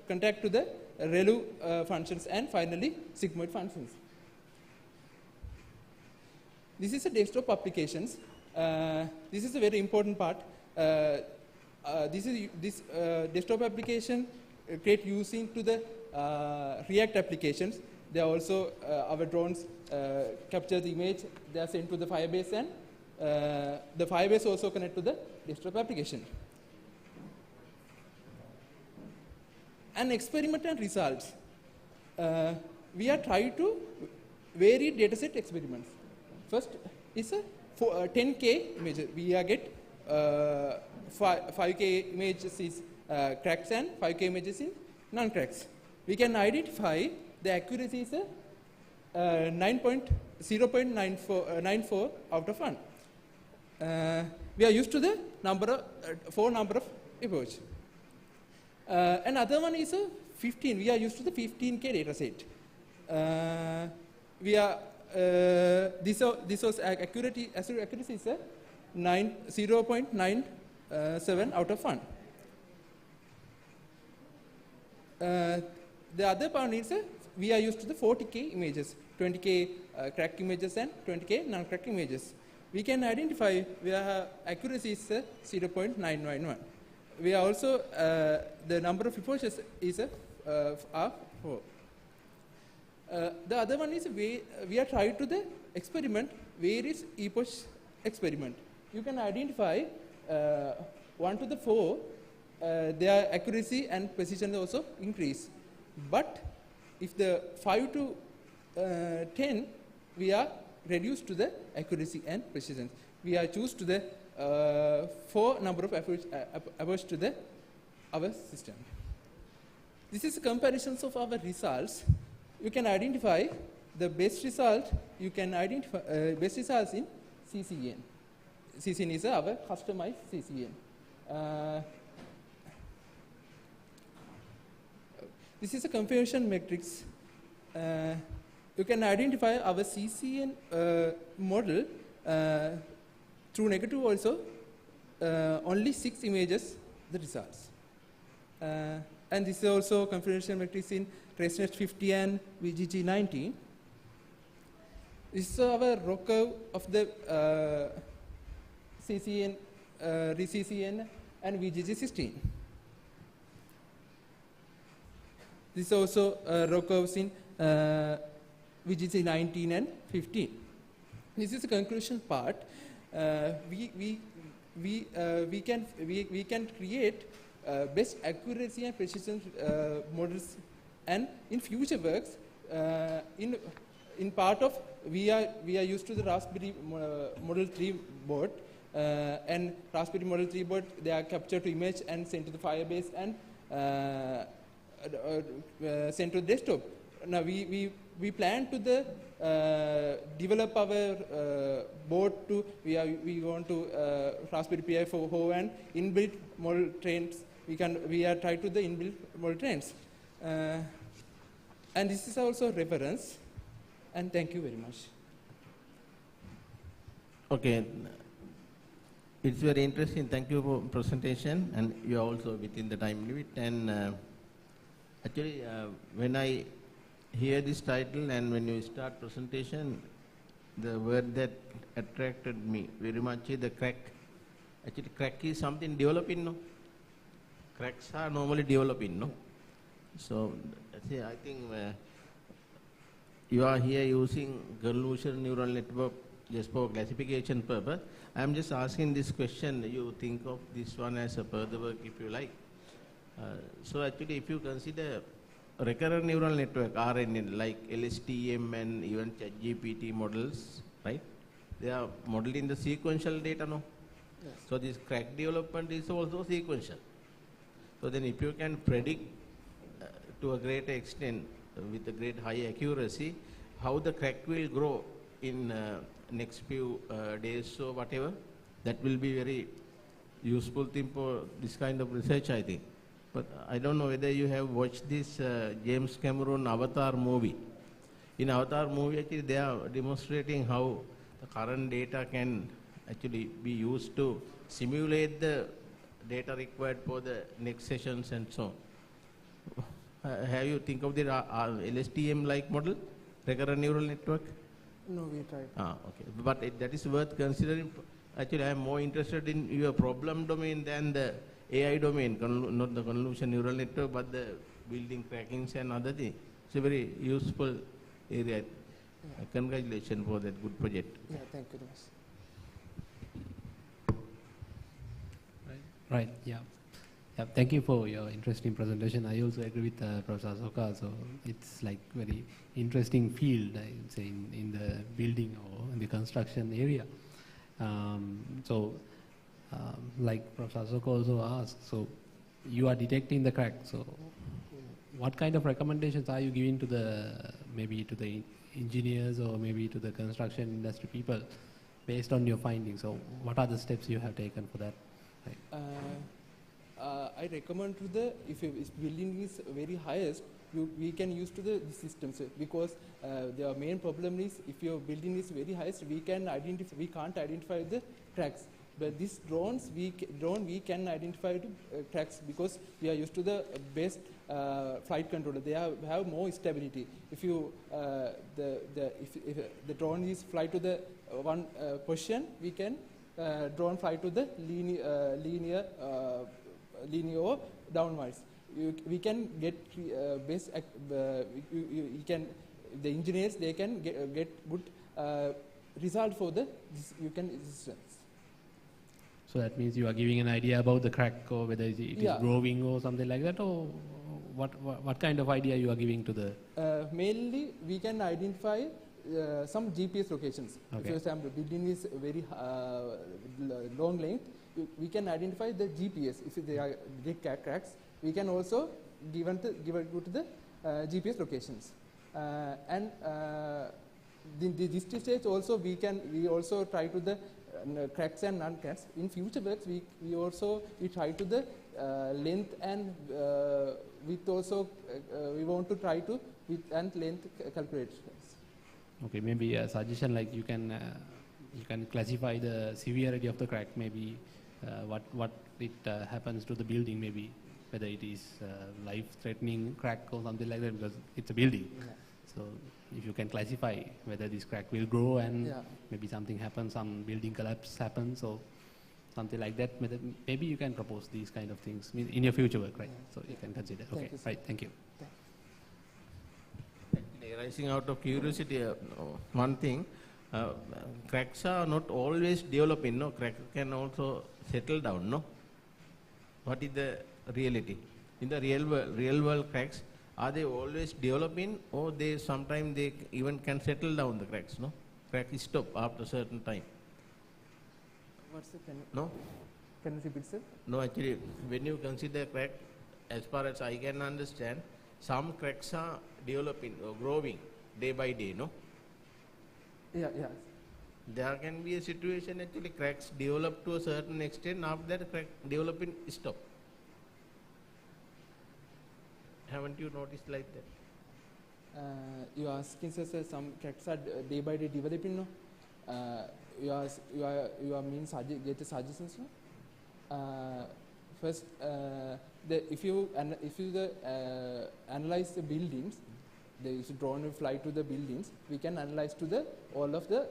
contact to the ReLU functions, and finally sigmoid functions. This is a desktop applications. This is a very important part. This desktop application create using to the React applications. They are also our drones capture the image. They are sent to the Firebase, and the Firebase also connect to the desktop application. And experiment and results. We are trying to vary dataset experiments. First is a 10K image. We are get 5K images is cracks and 5K images in non-cracks. We can identify the accuracy is 0.94 out of 1. We are used to the number of approach. Another one is 15. We are used to the 15K data set. This was accuracy is 0.97 out of 1. The other one is we are used to the 40K images, 20K cracked images and 20K non-cracked images. We can identify where accuracy is 0.991. We are also the number of approaches is 4. The other one is we are trying to the experiment various epoch experiment. You can identify 1 to the 4. Their accuracy and precision also increase. But if the 5 to 10, we are reduced to the accuracy and precision. We are choose to the 4 number of approach to our system. This is comparisons of our results. You can identify the best result. You can identify best results in CCN. CCN is our customized CCN. This is a configuration matrix. You can identify our CCN model through negative also. Only 6 images, the results. And this is also configuration matrix in ResNet 50 and VGG 19. This is our row curve of the CCN, ReCCN and VGG 16. This is also row curves in VGG 19 and 15. This is the conclusion part. We can create best accuracy and precision models, and in future works, in part of we are used to the Raspberry Model 3 board, and Raspberry Model 3 board, they are captured to image and sent to the Firebase and sent to the desktop. Now we plan to the develop our board to we want to Raspberry Pi for Ho and inbuilt model trains. We are tied to the inbuilt model trains, and this is also reference. And thank you very much. Okay, it's very interesting. Thank you for presentation, and you are also within the time limit. And actually, when I hear this title and when you start presentation, the word that attracted me very much is the crack. Actually, crack is something developing, no? Cracks are normally developing, no? So, I think you are here using convolutional neural network just for classification purpose. I am just asking this question. You think of this one as a further work if you like. So actually, if you consider recurrent neural network, RNN, like LSTM and even ChatGPT models, right? They are modeling the sequential data, no? Yes. So this crack development is also sequential. So then if you can predict to a great extent with a great high accuracy how the crack will grow in next few days or whatever, that will be very useful thing for this kind of research, I think. But I don't know whether you have watched this James Cameron Avatar movie. In Avatar movie, actually they are demonstrating how the current data can actually be used to simulate the data required for the next sessions and so on. Have you think of the LSTM-like model, recurrent neural network? No, we tried. Okay. But that is worth considering. Actually, I am more interested in your problem domain than the AI domain, not the convolutional neural network, but the building crackings and other things. It's a very useful area. Congratulations for that good project. Yeah, thank you. Right, yeah. Yeah, thank you for your interesting presentation. I also agree with Professor Asoka. So it's like very interesting field, I would say, in the building or in the construction area. Like Professor Asoka also asked, so you are detecting the crack. So what kind of recommendations are you giving to the, maybe to the engineers or maybe to the construction industry people based on your findings? So what are the steps you have taken for that? Right. I recommend to the, if building is very highest, we can use to the systems, because the main problem is if your building is very highest, we can't identify the cracks. But these drones, we can identify the cracks because we are used to the best flight controller. They have more stability. If you if the drone is fly to the one position, we can drone fly to the linear or downwards. We can get best. You can, the engineers, they can get good result for the resistance. So that means you are giving an idea about the crack, or whether it is growing or something like that, or what kind of idea you are giving to the? Mainly, we can identify some GPS locations. Okay. For example, building is very long length, we can identify the GPS. If they are big cracks, we can also go to the GPS locations. And this stage also we also try to the cracks and non-cracks. In future works, we try to the length and width also. We want to try to width and length calculate. Okay, maybe a suggestion like you can classify the severity of the crack. Maybe what it happens to the building. Maybe whether it is life-threatening crack or something like that, because it's a building. Yeah. So if you can classify whether this crack will grow and maybe something happens, some building collapse happens or something like that, maybe you can propose these kind of things in your future work, right? So you can consider. Okay, right, thank you. Rising out of curiosity, one thing, cracks are not always developing, no? Cracks can also settle down, no? What is the reality? In the real world cracks, are they always developing, or sometimes they even can settle down the cracks, no? Cracks stop after a certain time. What's the No? Can you repeat, sir? No, actually, when you consider crack, as far as I can understand, some cracks are developing or growing day by day, no? Yeah. There can be a situation actually cracks develop to a certain extent, after that crack developing stop. Haven't you noticed like that? You are asking, sir, some cracks are day by day developing, no? You are mean get a suggestions, no? First, if you analyze the buildings, if you drone will fly to the buildings, we can analyze to all of the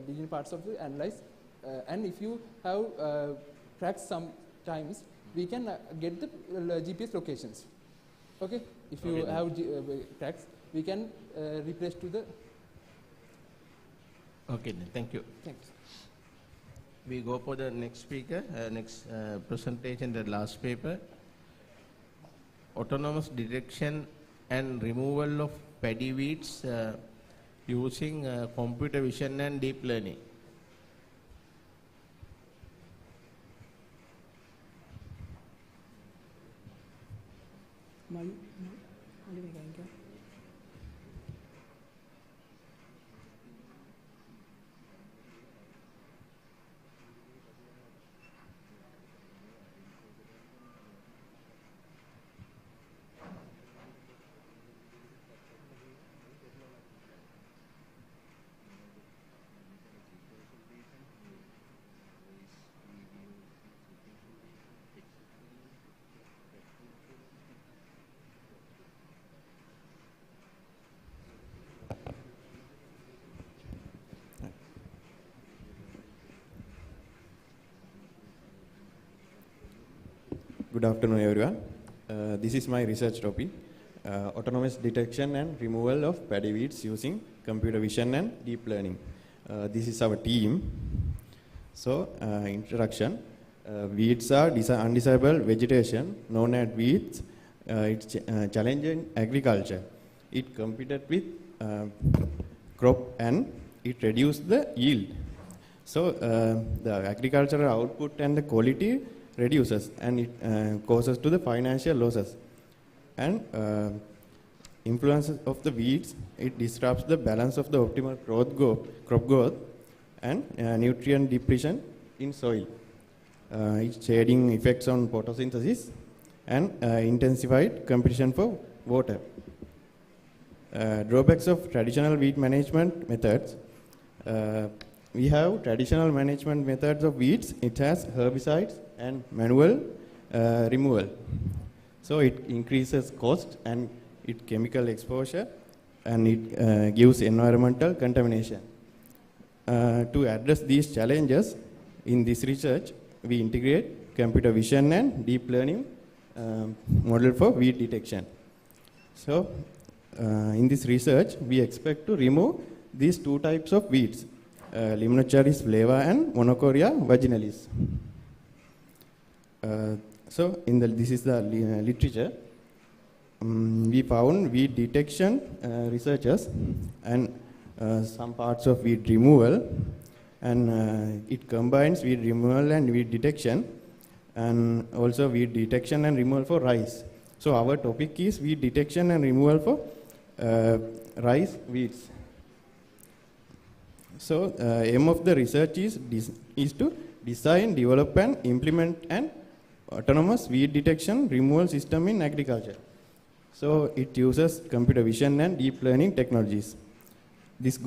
building parts of the analyze, and if you have cracks sometimes, we can get the GPS locations. Okay, if you have cracks, we can replace to the. Okay, then, thank you. Thanks. We go for the next speaker, next presentation, the last paper. Autonomous detection and removal of paddy weeds using computer vision and deep learning. Good afternoon, everyone. This is my research topic, autonomous detection and removal of paddy weeds using computer vision and deep learning. This is our team. So, introduction. Weeds are undesirable vegetation known as weeds. It's challenging agriculture. It competed with crop and it reduced the yield. So, the agricultural output and the quality reduces and it causes to the financial losses. And influence of the weeds, it disrupts the balance of the optimal crop growth and nutrient depletion in soil. It's shading effects on photosynthesis and intensified competition for water. Drawbacks of traditional weed management methods. We have traditional management methods of weeds. It has herbicides and manual removal. So it increases cost and it chemical exposure and it gives environmental contamination. To address these challenges, in this research, we integrate computer vision and deep learning model for weed detection. So in this research, we expect to remove these two types of weeds, Limnocharis flava and Monocoria vaginalis. So this is the literature. We found weed detection researchers and some parts of weed removal, and it combines weed removal and weed detection, and also weed detection and removal for rice. So our topic is weed detection and removal for rice weeds. So aim of the research is to design, develop and implement an autonomous weed detection removal system in agriculture. So it uses computer vision and deep learning technologies. This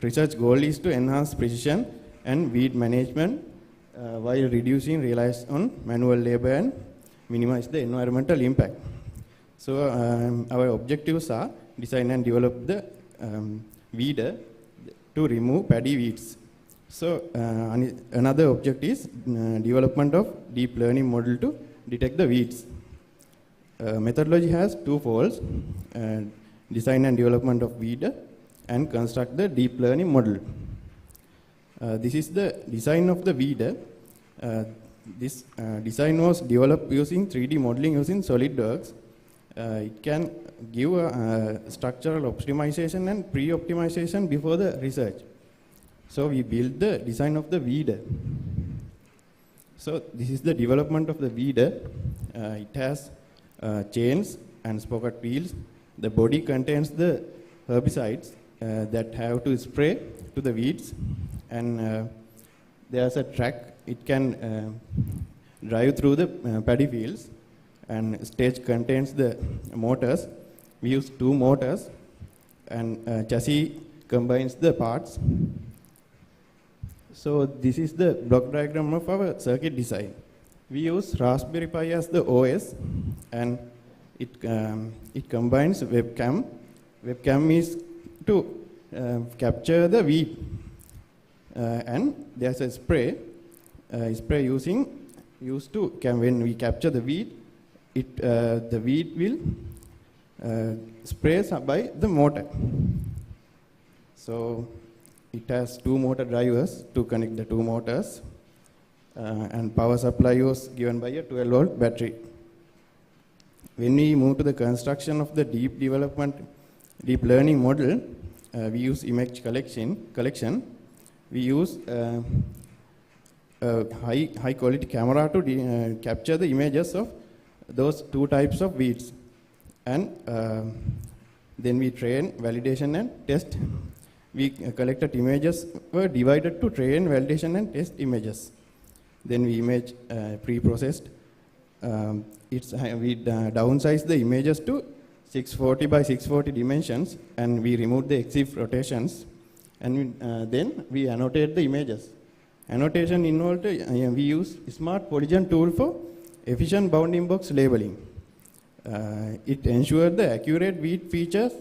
research goal is to enhance precision and weed management while reducing reliance on manual labor and minimize the environmental impact. So our objectives are design and develop the weeder to remove paddy weeds. So another objective is development of deep learning model to detect the weeds. Methodology has two folds, design and development of weeder and construct the deep learning model. This is the design of the weeder. This design was developed using 3D modeling using SolidWorks. It can give structural optimization and pre-optimization before the research. So we build the design of the weeder. So this is the development of the weeder. It has chains and sprocket wheels. The body contains the herbicides that have to spray to the weeds, and there's a track. It can drive through the paddy fields, and stage contains the motors. We use 2 motors, and chassis combines the parts. So this is the block diagram of our circuit design. We use Raspberry Pi as the OS, and it combines webcam. Webcam is to capture the weed, and there's a spray. Spray used to when we capture the weed, the weed will spray by the motor. So it has 2 motor drivers to connect the 2 motors, and power supply was given by a 12-volt battery. When we move to the construction of the deep learning model, we use image collection. We use high quality camera to capture the images of those 2 types of weeds, and then we train, validation and test. We collected images were divided to train, validation and test images. Then we image pre-processed. We downsize the images to 640 by 640 dimensions, and we remove the EXIF rotations, and then we annotate the images. Annotation involved, we use Smart Polygon tool for efficient bounding box labeling. It ensures the accurate weed features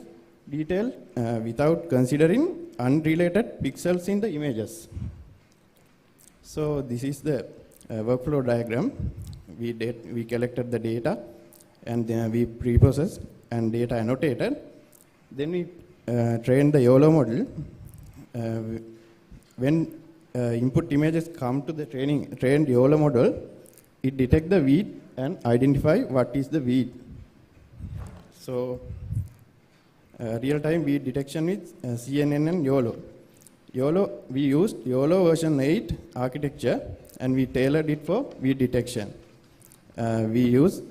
detail without considering unrelated pixels in the images. So this is the workflow diagram. We collected the data, and then we pre-processed and data annotated. Then we trained the YOLO model. When input images come to the trained YOLO model, it detects the weed and identify what is the weed. So real-time weed detection with CNN and YOLO. We used YOLO version 8 architecture, and we tailored it for weed detection. We use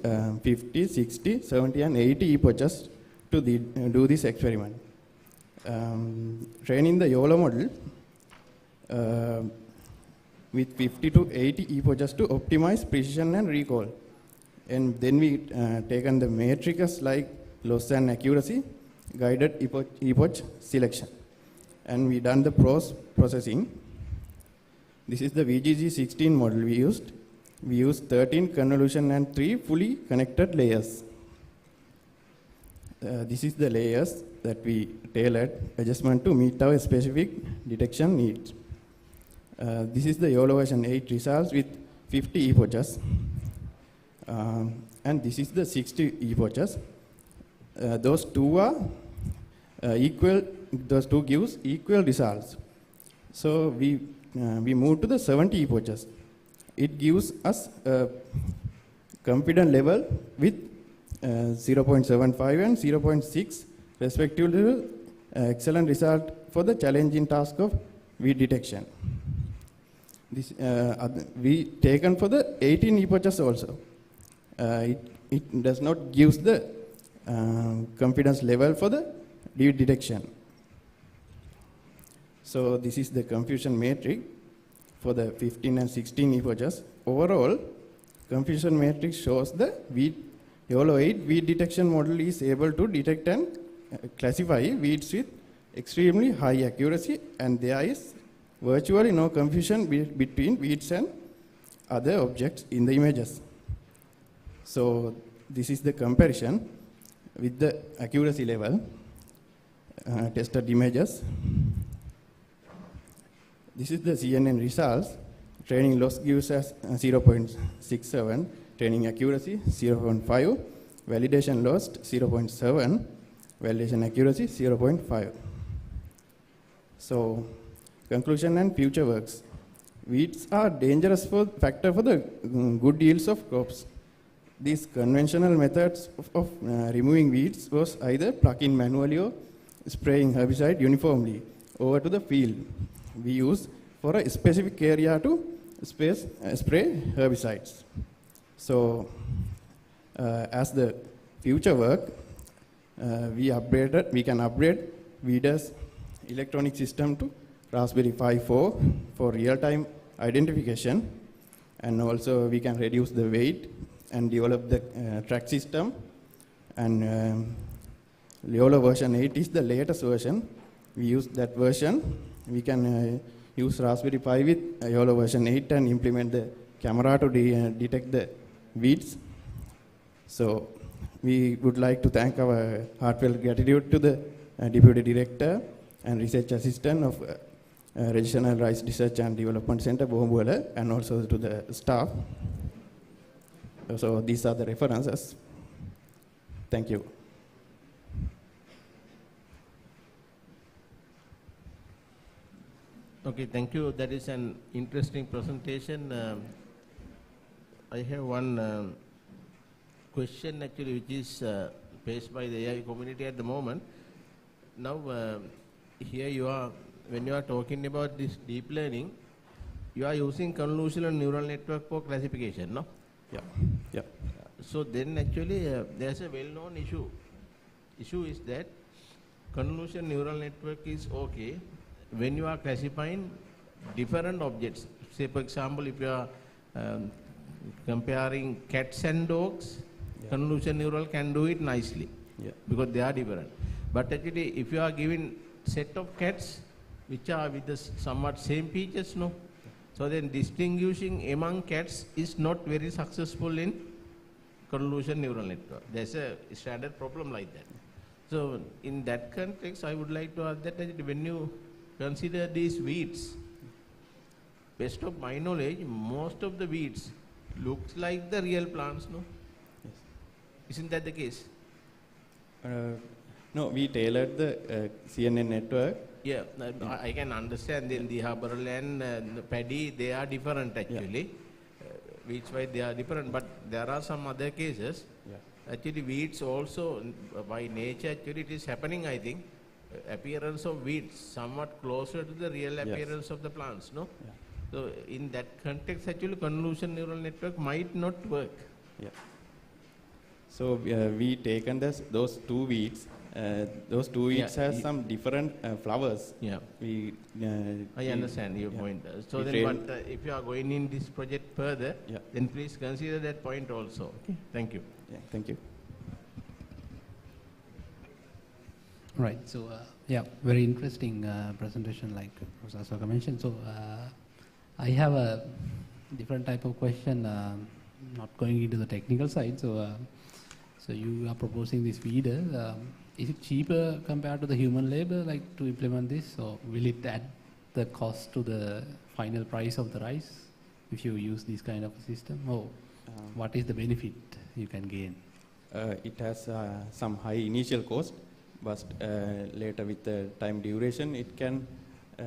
50, 60, 70 and 80 epochs to do this experiment. Training the YOLO model with 50 to 80 epochs to optimize precision and recall. And then we taken the matrices like loss and accuracy, guided epoch selection. And we done the processing. This is the VGG16 model we used. We used 13 convolution and 3 fully connected layers. This is the layers that we tailored adjustment to meet our specific detection needs. This is the YOLO version 8 results with 50 epochs. And this is the 60 epochs. Those two are equal. Those two gives equal results. So we move to the 70 epochs. It gives us a confidence level with 0.75 and 0.6 respectively. Excellent result for the challenging task of weed detection. This we taken for the 18 epochs also. It does not give the confidence level for the weed detection. So this is the confusion matrix for the 15 and 16 epochs. Overall, confusion matrix shows the 𝗜𝗖𝗜𝗏 weed detection model is able to detect and classify weeds with extremely high accuracy, and there is virtually no confusion between weeds and other objects in the images. So this is the comparison with the accuracy level tested images. This is the CNN results. Training loss gives us 0.67, training accuracy 0.5, validation lost 0.7, validation accuracy 0.5. So conclusion and future works. Weeds are dangerous factor for the good yields of crops. These conventional methods of removing weeds was either plucking manually or spraying herbicide uniformly over to the field. We use for a specific area to spray herbicides. So as the future work, we can upgrade Weeder's electronic system to Raspberry Pi 4 for real-time identification, and also we can reduce the weight and develop the track system. And Leola version 8 is the latest version. We use that version. We can use Raspberry Pi with Leola version 8 and implement the camera to detect the weeds. So we would like to thank our heartfelt gratitude to the Deputy Director and Research Assistant of Regional Rice Research and Development Center, 𝗏𝗏, and also to the staff. So these are the references. Thank you. Okay, thank you. That is an interesting presentation. I have one question actually, which is faced by the AI community at the moment. Now, here you are, when you are talking about this deep learning, you are using convolutional neural network for classification, no? Yeah. Yeah. So then actually there's a well-known issue. Issue is that convolutional neural network is okay when you are classifying different objects. Say for example, if you are comparing cats and dogs, convolutional neural can do it nicely because they are different. But actually if you are giving set of cats which are with the somewhat same features, no? So then distinguishing among cats is not very successful in convolutional neural network. There's a standard problem like that. So in that context, I would like to ask that when you consider these weeds, best of my knowledge, most of the weeds looks like the real plants, no? Yes. Isn't that the case? No, we tailored the CNN network. Yeah, I can understand the 𝗜𝗏𝗏𝗏 and the paddy, they are different actually. Which way they are different, but there are some other cases. Actually weeds also, by nature actually it is happening, I think. Appearance of weeds somewhat closer to the real appearance of the plants, no? So in that context actually convolutional neural network might not work. Yeah. So we taken those two weeds. Those two weeds have some different flowers. Yeah. I understand your point. So then, but if you are going in this project further, then please consider that point also. Okay. Thank you. Yeah. Thank you. Right. So yeah, very interesting presentation, like Professor 𝗏𝗏𝗏𝗏 mentioned. So I have a different type of question, not going into the technical side. So so you are proposing this feeder. Is it cheaper compared to the human labor, like to implement this, or will it add the cost to the final price of the rice if you use this kind of a system? Or what is the benefit you can gain? It has some high initial cost, but later with the time duration, it can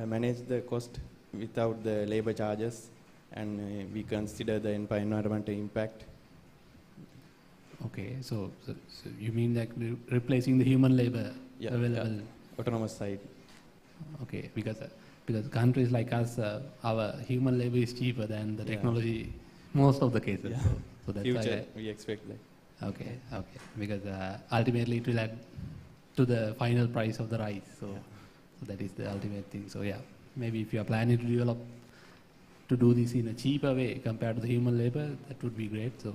manage the cost without the labor charges, and we consider the environmental impact. Okay, so you mean like replacing the human labor available? Autonomous side. Okay, because countries like us, our human labor is cheaper than the technology, most of the cases. Yeah. So that's future we expect that. Okay, because ultimately it will add to the final price of the rice. So So that is the ultimate thing. So yeah, maybe if you are planning to do this in a cheaper way compared to the human labor, that would be great. So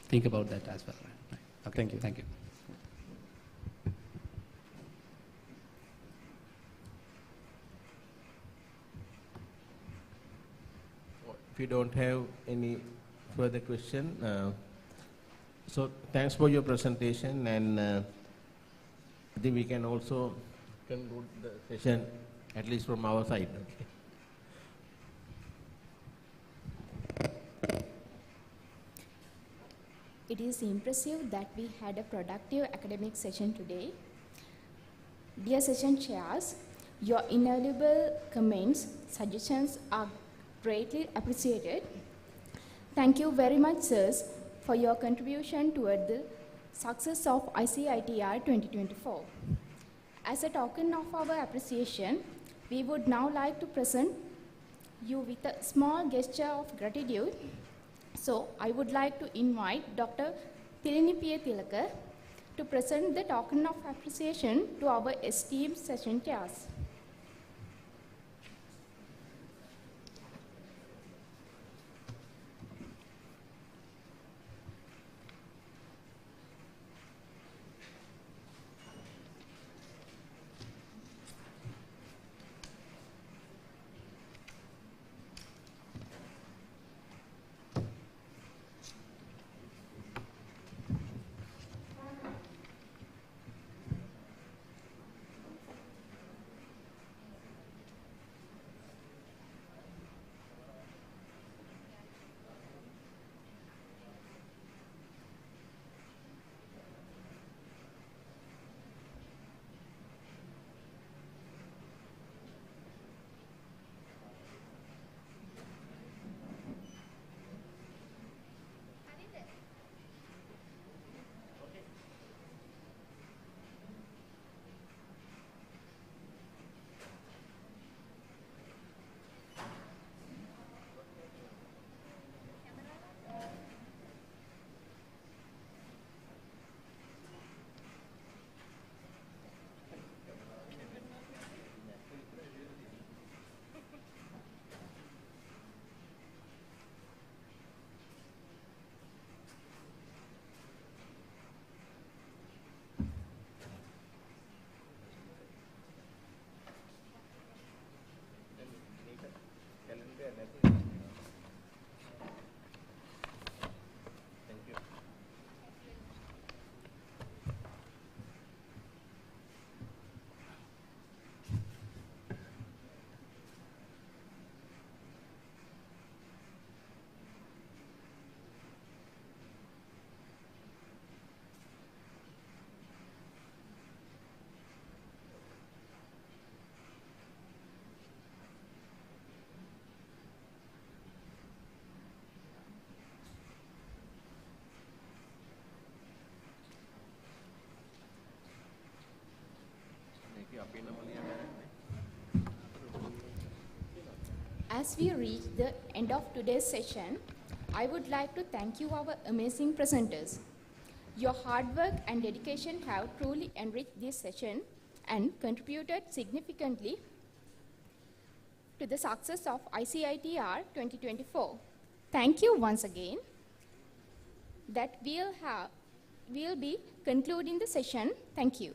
think about that as well. Right? Okay. Thank you. Thank you. If you don't have any further question, so thanks for your presentation, and I think we can also conclude the session, at least from our side. Okay. It is impressive that we had a productive academic session today. Dear session chairs, your invaluable comments, suggestions are greatly appreciated. Thank you very much, sirs, for your contribution toward the success of ICITR 2024. As a token of our appreciation, we would now like to present you with a small gesture of gratitude. So I would like to invite Dr. 𝗜𝗖𝗜𝗍𝗔 to present the token of appreciation to our esteemed session chairs. As we reach the end of today's session, I would like to thank you, our amazing presenters. Your hard work and dedication have truly enriched this session and contributed significantly to the success of ICITR 2024. Thank you once again. That we'll be concluding the session. Thank you.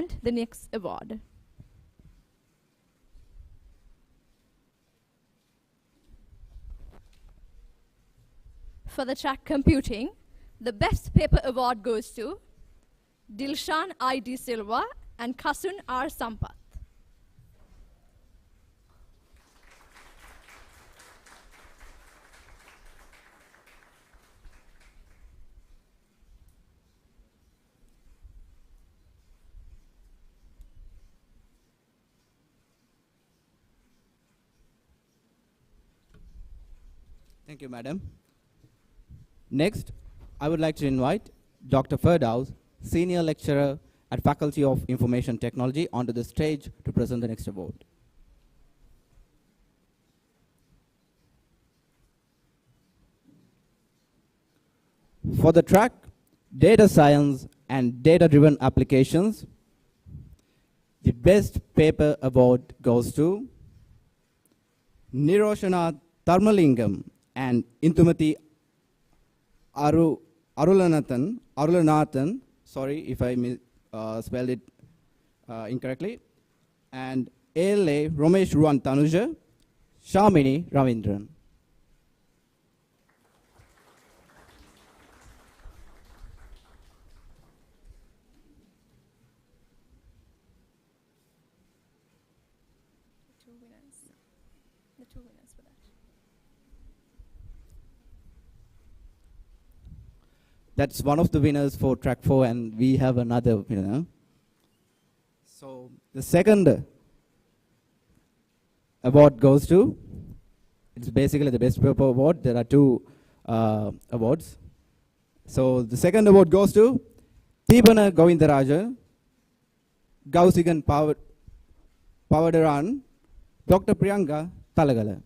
and the next award. For the track computing, the best paper award goes to Dilshan I. D. Silva and Kasun R. Sampath. Thank you, madam. Next, I would like to invite Dr. Firdaus, Senior Lecturer at Faculty of Information Technology, onto the stage to present the next award. For the track Data Science and Data-Driven Applications, the Best Paper Award goes to Niroshana Tharmalingam and Inthumati Arulanathan, sorry if I spelled it incorrectly, and A.L.A. Romesh Ruan Tanuja, Shamini Ravindran. That's one of the winners for track 4, and we have another winner. So the second award goes to, it's basically the best paper award. There are 2 awards. So the second award goes to 𝗜පන ගෝවින්දරාජ, 𝗜𝗖𝗜𝗏 පවඩරන්, Dr. Priyanka Thalagala.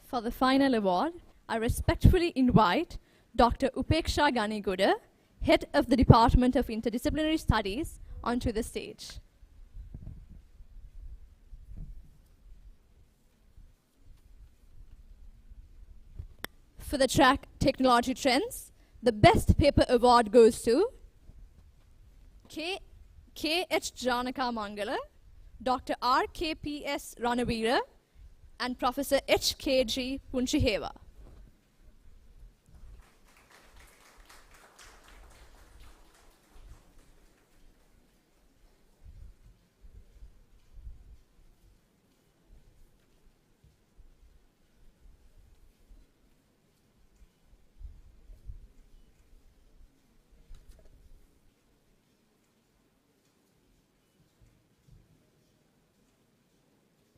For the final award, I respectfully invite Dr. 𝗜පේක්ෂා ගණිගොඩ, Head of the Department of Interdisciplinary Studies, onto the stage. For the track Technology Trends, the Best Paper Award goes to 𝗥 ජානකා මංගල, Dr. R.K.P.S. Ranavira, and Professor 𝗥𝗲𝗂𝗏𝗵𝗀.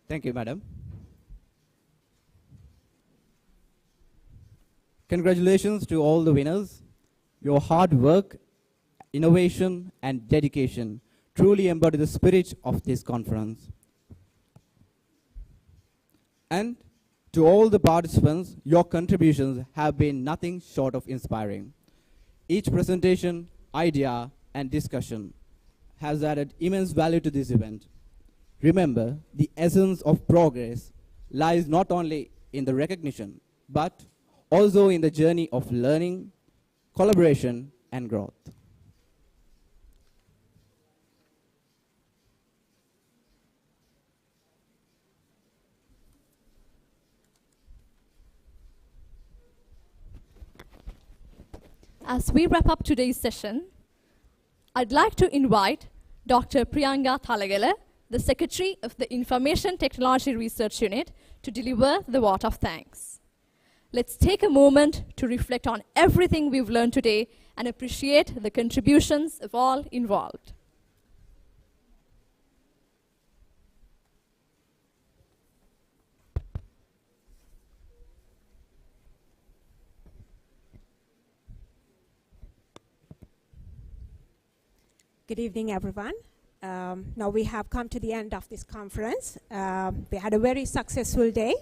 Thank you, madam. Congratulations to all the winners. Your hard work, innovation, and dedication truly embody the spirit of this conference. And to all the participants, your contributions have been nothing short of inspiring. Each presentation, idea, and discussion has added immense value to this event. Remember, the essence of progress lies not only in the recognition, but also in the journey of learning, collaboration, and growth. As we wrap up today's session, I'd like to invite Dr. Priyanka Thalagala, the Secretary of the Information Technology Research Unit, to deliver the vote of thanks. Let's take a moment to reflect on everything we've learned today and appreciate the contributions of all involved. Good evening, everyone. Now we have come to the end of this conference. We had a very successful day.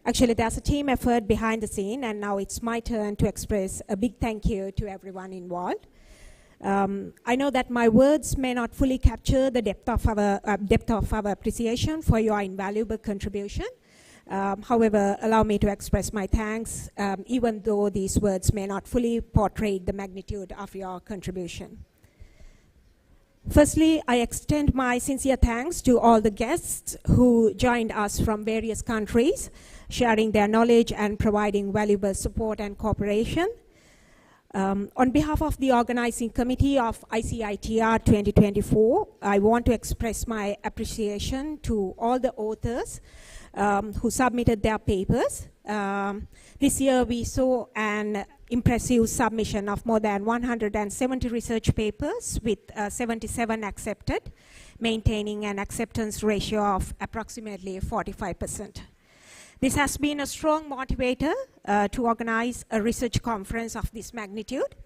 Actually, there's a team effort behind the scene, and now it's my turn to express a big thank you to everyone involved. I know that my words may not fully capture the depth of our appreciation for your invaluable contribution. However, allow me to express my thanks, even though these words may not fully portray the magnitude of your contribution. Firstly, I extend my sincere thanks to all the guests who joined us from various countries, sharing their knowledge and providing valuable support and cooperation. On behalf of the organizing committee of ICITR 2024, I want to express my appreciation to all the authors who submitted their papers. This year we saw an impressive submission of more than 170 research papers with 77 accepted, maintaining an acceptance ratio of approximately 45%. This has been a strong motivator to organize a research conference of this magnitude.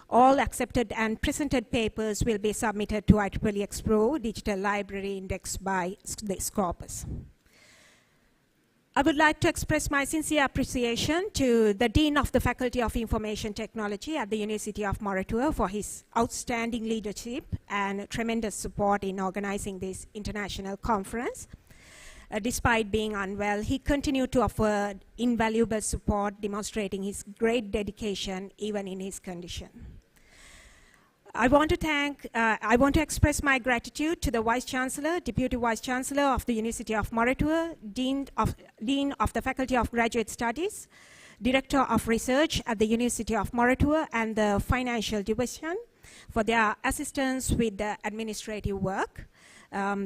All accepted and presented papers will be submitted to IEEE Explore Digital Library indexed by the Scopus. I would like to express my sincere appreciation to the Dean of the Faculty of Information Technology at the University of Moratuwa for his outstanding leadership and tremendous support in organizing this international conference. Despite being unwell, he continued to offer invaluable support, demonstrating his great dedication even in his condition. I want to express my gratitude to the Vice Chancellor, Deputy Vice Chancellor of the University of Moratuwa, Dean of the Faculty of Graduate Studies, Director of Research at the University of Moratuwa, and the Financial Division for their assistance with the administrative work.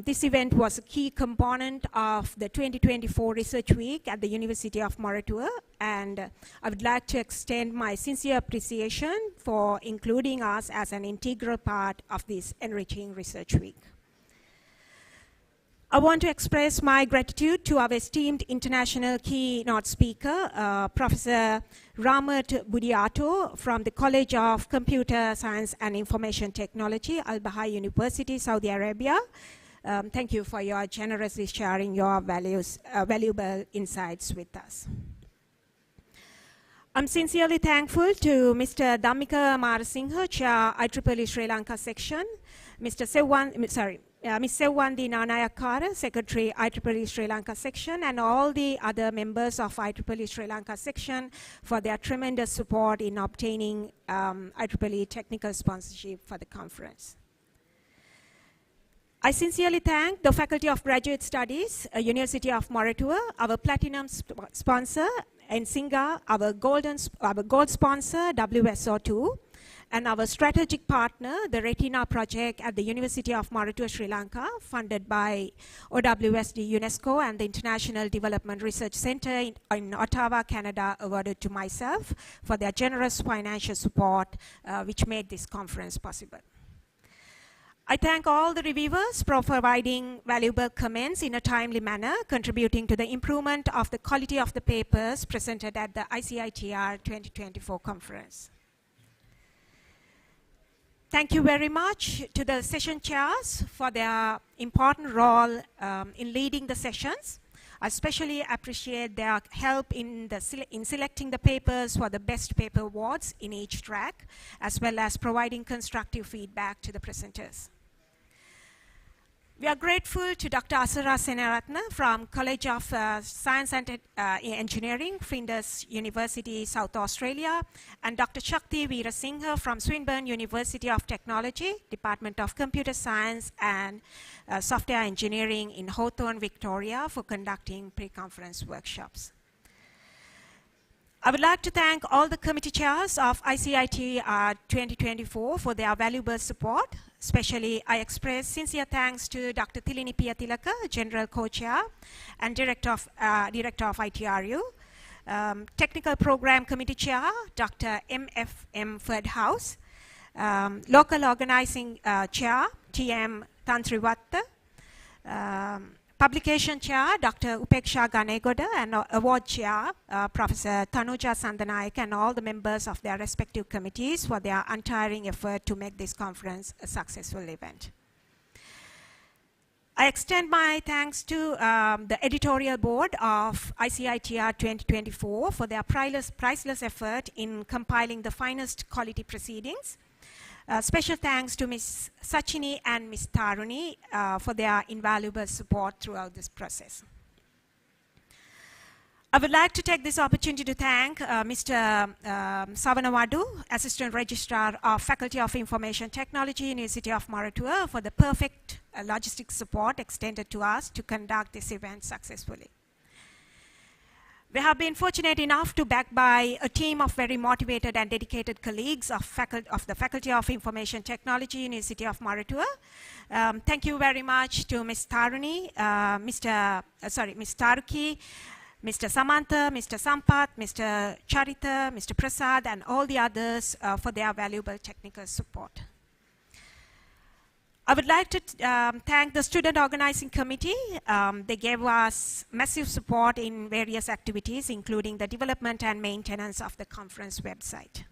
This event was a key component of the 2024 Research Week at the University of Moratuwa, and I would like to extend my sincere appreciation for including us as an integral part of this enriching Research Week. I want to express my gratitude to our esteemed international keynote speaker, Professor Rahmat Budiato from the College of Computer Science and Information Technology, 𝗜𝗖𝗜𝗏 University, Saudi Arabia. Thank you for your generously sharing your valuable insights with us. I'm sincerely thankful to Mr. 𝗜𝗓𝗏𝗏, Chair, IEEE Sri Lanka Section, Ms. 𝗜𝗏𝗏𝗏𝗏 Nanayakkara, Secretary, IEEE Sri Lanka Section, and all the other members of IEEE Sri Lanka Section for their tremendous support in obtaining IEEE technical sponsorship for the conference. I sincerely thank the Faculty of Graduate Studies, University of Moratuwa, our platinum sponsor, NSINGA, our gold sponsor, WSO2, and our strategic partner, the Retina project at the University of Moratuwa, Sri Lanka, funded by OWSD UNESCO and the International Development Research Center in Ottawa, Canada, awarded to myself for their generous financial support, which made this conference possible. I thank all the reviewers for providing valuable comments in a timely manner, contributing to the improvement of the quality of the papers presented at the ICITR 2024 conference. Thank you very much to the session chairs for their important role in leading the sessions. I especially appreciate their help in selecting the papers for the best paper awards in each track, as well as providing constructive feedback to the presenters. We are grateful to Dr. Asara Senaratne from College of Science and Engineering, Flinders University, South Australia, and Dr. Shakti Veerasinghe from Swinburne University of Technology, Department of Computer Science and Software Engineering in Hawthorne, Victoria, for conducting pre-conference workshops. I would like to thank all the committee chairs of ICITR 2024 for their valuable support. Especially, I express sincere thanks to Dr. Thilinipiya Tilaka, General Co-Chair and Director of ITRU, Technical Program Committee Chair, Dr. M.F.M. Ferdhouse, Local Organizing Chair, T.M. Tantrivatta, Publication Chair, Dr. Upeksha Ganegoda, and Award Chair, Professor Tanuja Sandanayak, and all the members of their respective committees for their untiring effort to make this conference a successful event. I extend my thanks to the editorial board of ICITR 2024 for their priceless effort in compiling the finest quality proceedings. Special thanks to Ms. Sachini and Ms. Taruni for their invaluable support throughout this process. I would like to take this opportunity to thank Mr. Savanawadu, Assistant Registrar of Faculty of Information Technology, University of Moratuwa, for the perfect logistic support extended to us to conduct this event successfully. We have been fortunate enough to be backed by a team of very motivated and dedicated colleagues of the Faculty of Information Technology, University of Moratuwa. Thank you very much to Ms. Taruni, Ms. Taruki, Mr. Samantha, Mr. Sampath, Mr. Charita, Mr. Prasad, and all the others for their valuable technical support. I would like to thank the Student Organizing Committee. They gave us massive support in various activities, including the development and maintenance of the conference website.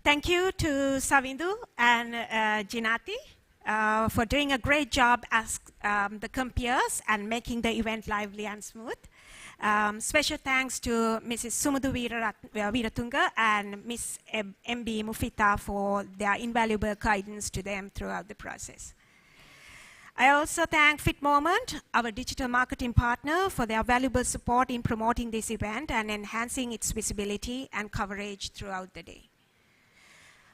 Thank you to Savindu and Jinati for doing a great job as the compeers and making the event lively and smooth. Special thanks to Mrs. 𝗜𝗖𝗜𝗏𝗏𝗏𝗏𝗏𝗏 and Ms. 𝗜𝗵𝗏𝗏𝗏𝗏𝗏 for their invaluable guidance to them throughout the process. I also thank FITMOMENT, our digital marketing partner, for their valuable support in promoting this event and enhancing its visibility and coverage throughout the day.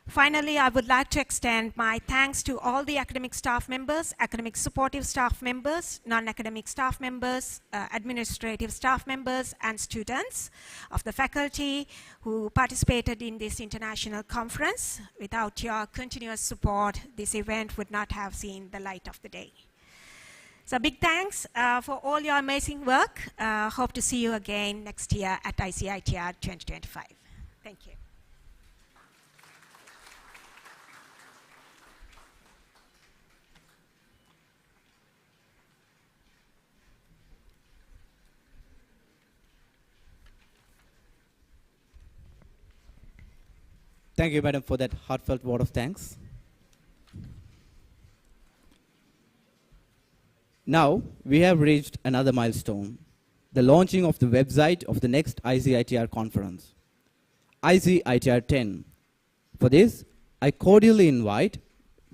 Finally, I would like to extend my thanks to all the academic staff members, academic supportive staff members, non-academic staff members, administrative staff members, and students of the faculty who participated in this international conference. Without your continuous support, this event would not have seen the light of the day. So big thanks for all your amazing work. Hope to see you again next year at ICITR 2025. Thank you. Thank you, madam, for that heartfelt word of thanks. Now, we have reached another milestone, the launching of the website of the next ICITR conference, ICITR 10. For this, I cordially invite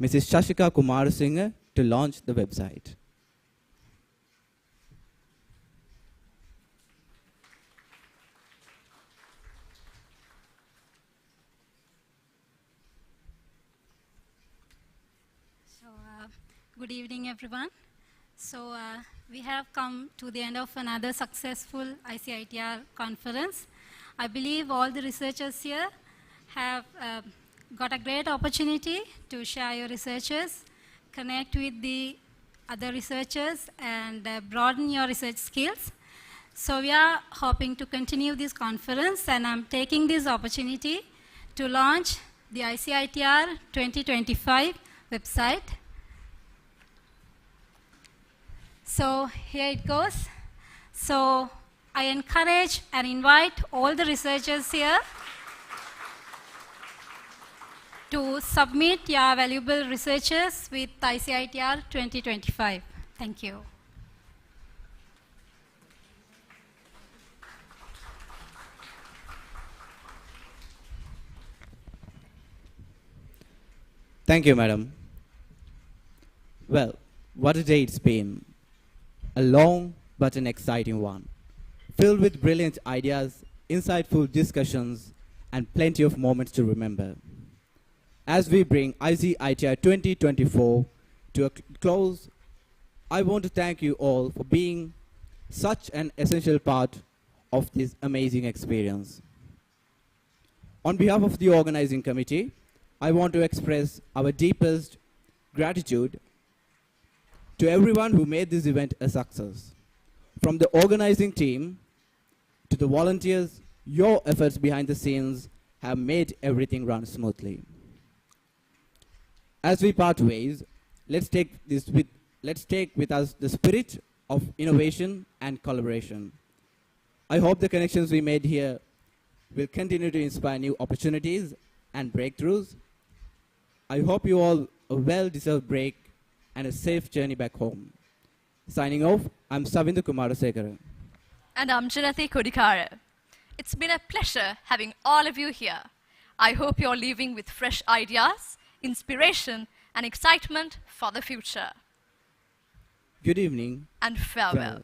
Mrs. Shashika Kumarasinghe to launch the website. Good evening, everyone. So we have come to the end of another successful ICITR conference. I believe all the researchers here have got a great opportunity to share your researches, connect with the other researchers, and broaden your research skills. So we are hoping to continue this conference, and I'm taking this opportunity to launch the ICITR 2025 website. So here it goes. So I encourage and invite all the researchers here to submit your valuable researches with ICITR 2025. Thank you. Thank you, madam. Well, what a day it's been. A long but an exciting one, filled with brilliant ideas, insightful discussions, and plenty of moments to remember. As we bring ICITR 2024 to a close, I want to thank you all for being such an essential part of this amazing experience. On behalf of the organizing committee, I want to express our deepest gratitude to everyone who made this event a success. From the organizing team to the volunteers, your efforts behind the scenes have made everything run smoothly. As we part ways, let's take with us the spirit of innovation and collaboration. I hope the connections we made here will continue to inspire new opportunities and breakthroughs. I hope you all a well-deserved break and a safe journey back home. Signing off, I'm Savindhu Kumarasekaran. And I'm 𝗜𝗖𝗜𝗏𝗏𝗏𝗏𝗏. It's been a pleasure having all of you here. I hope you're leaving with fresh ideas, inspiration, and excitement for the future. Good evening. And farewell.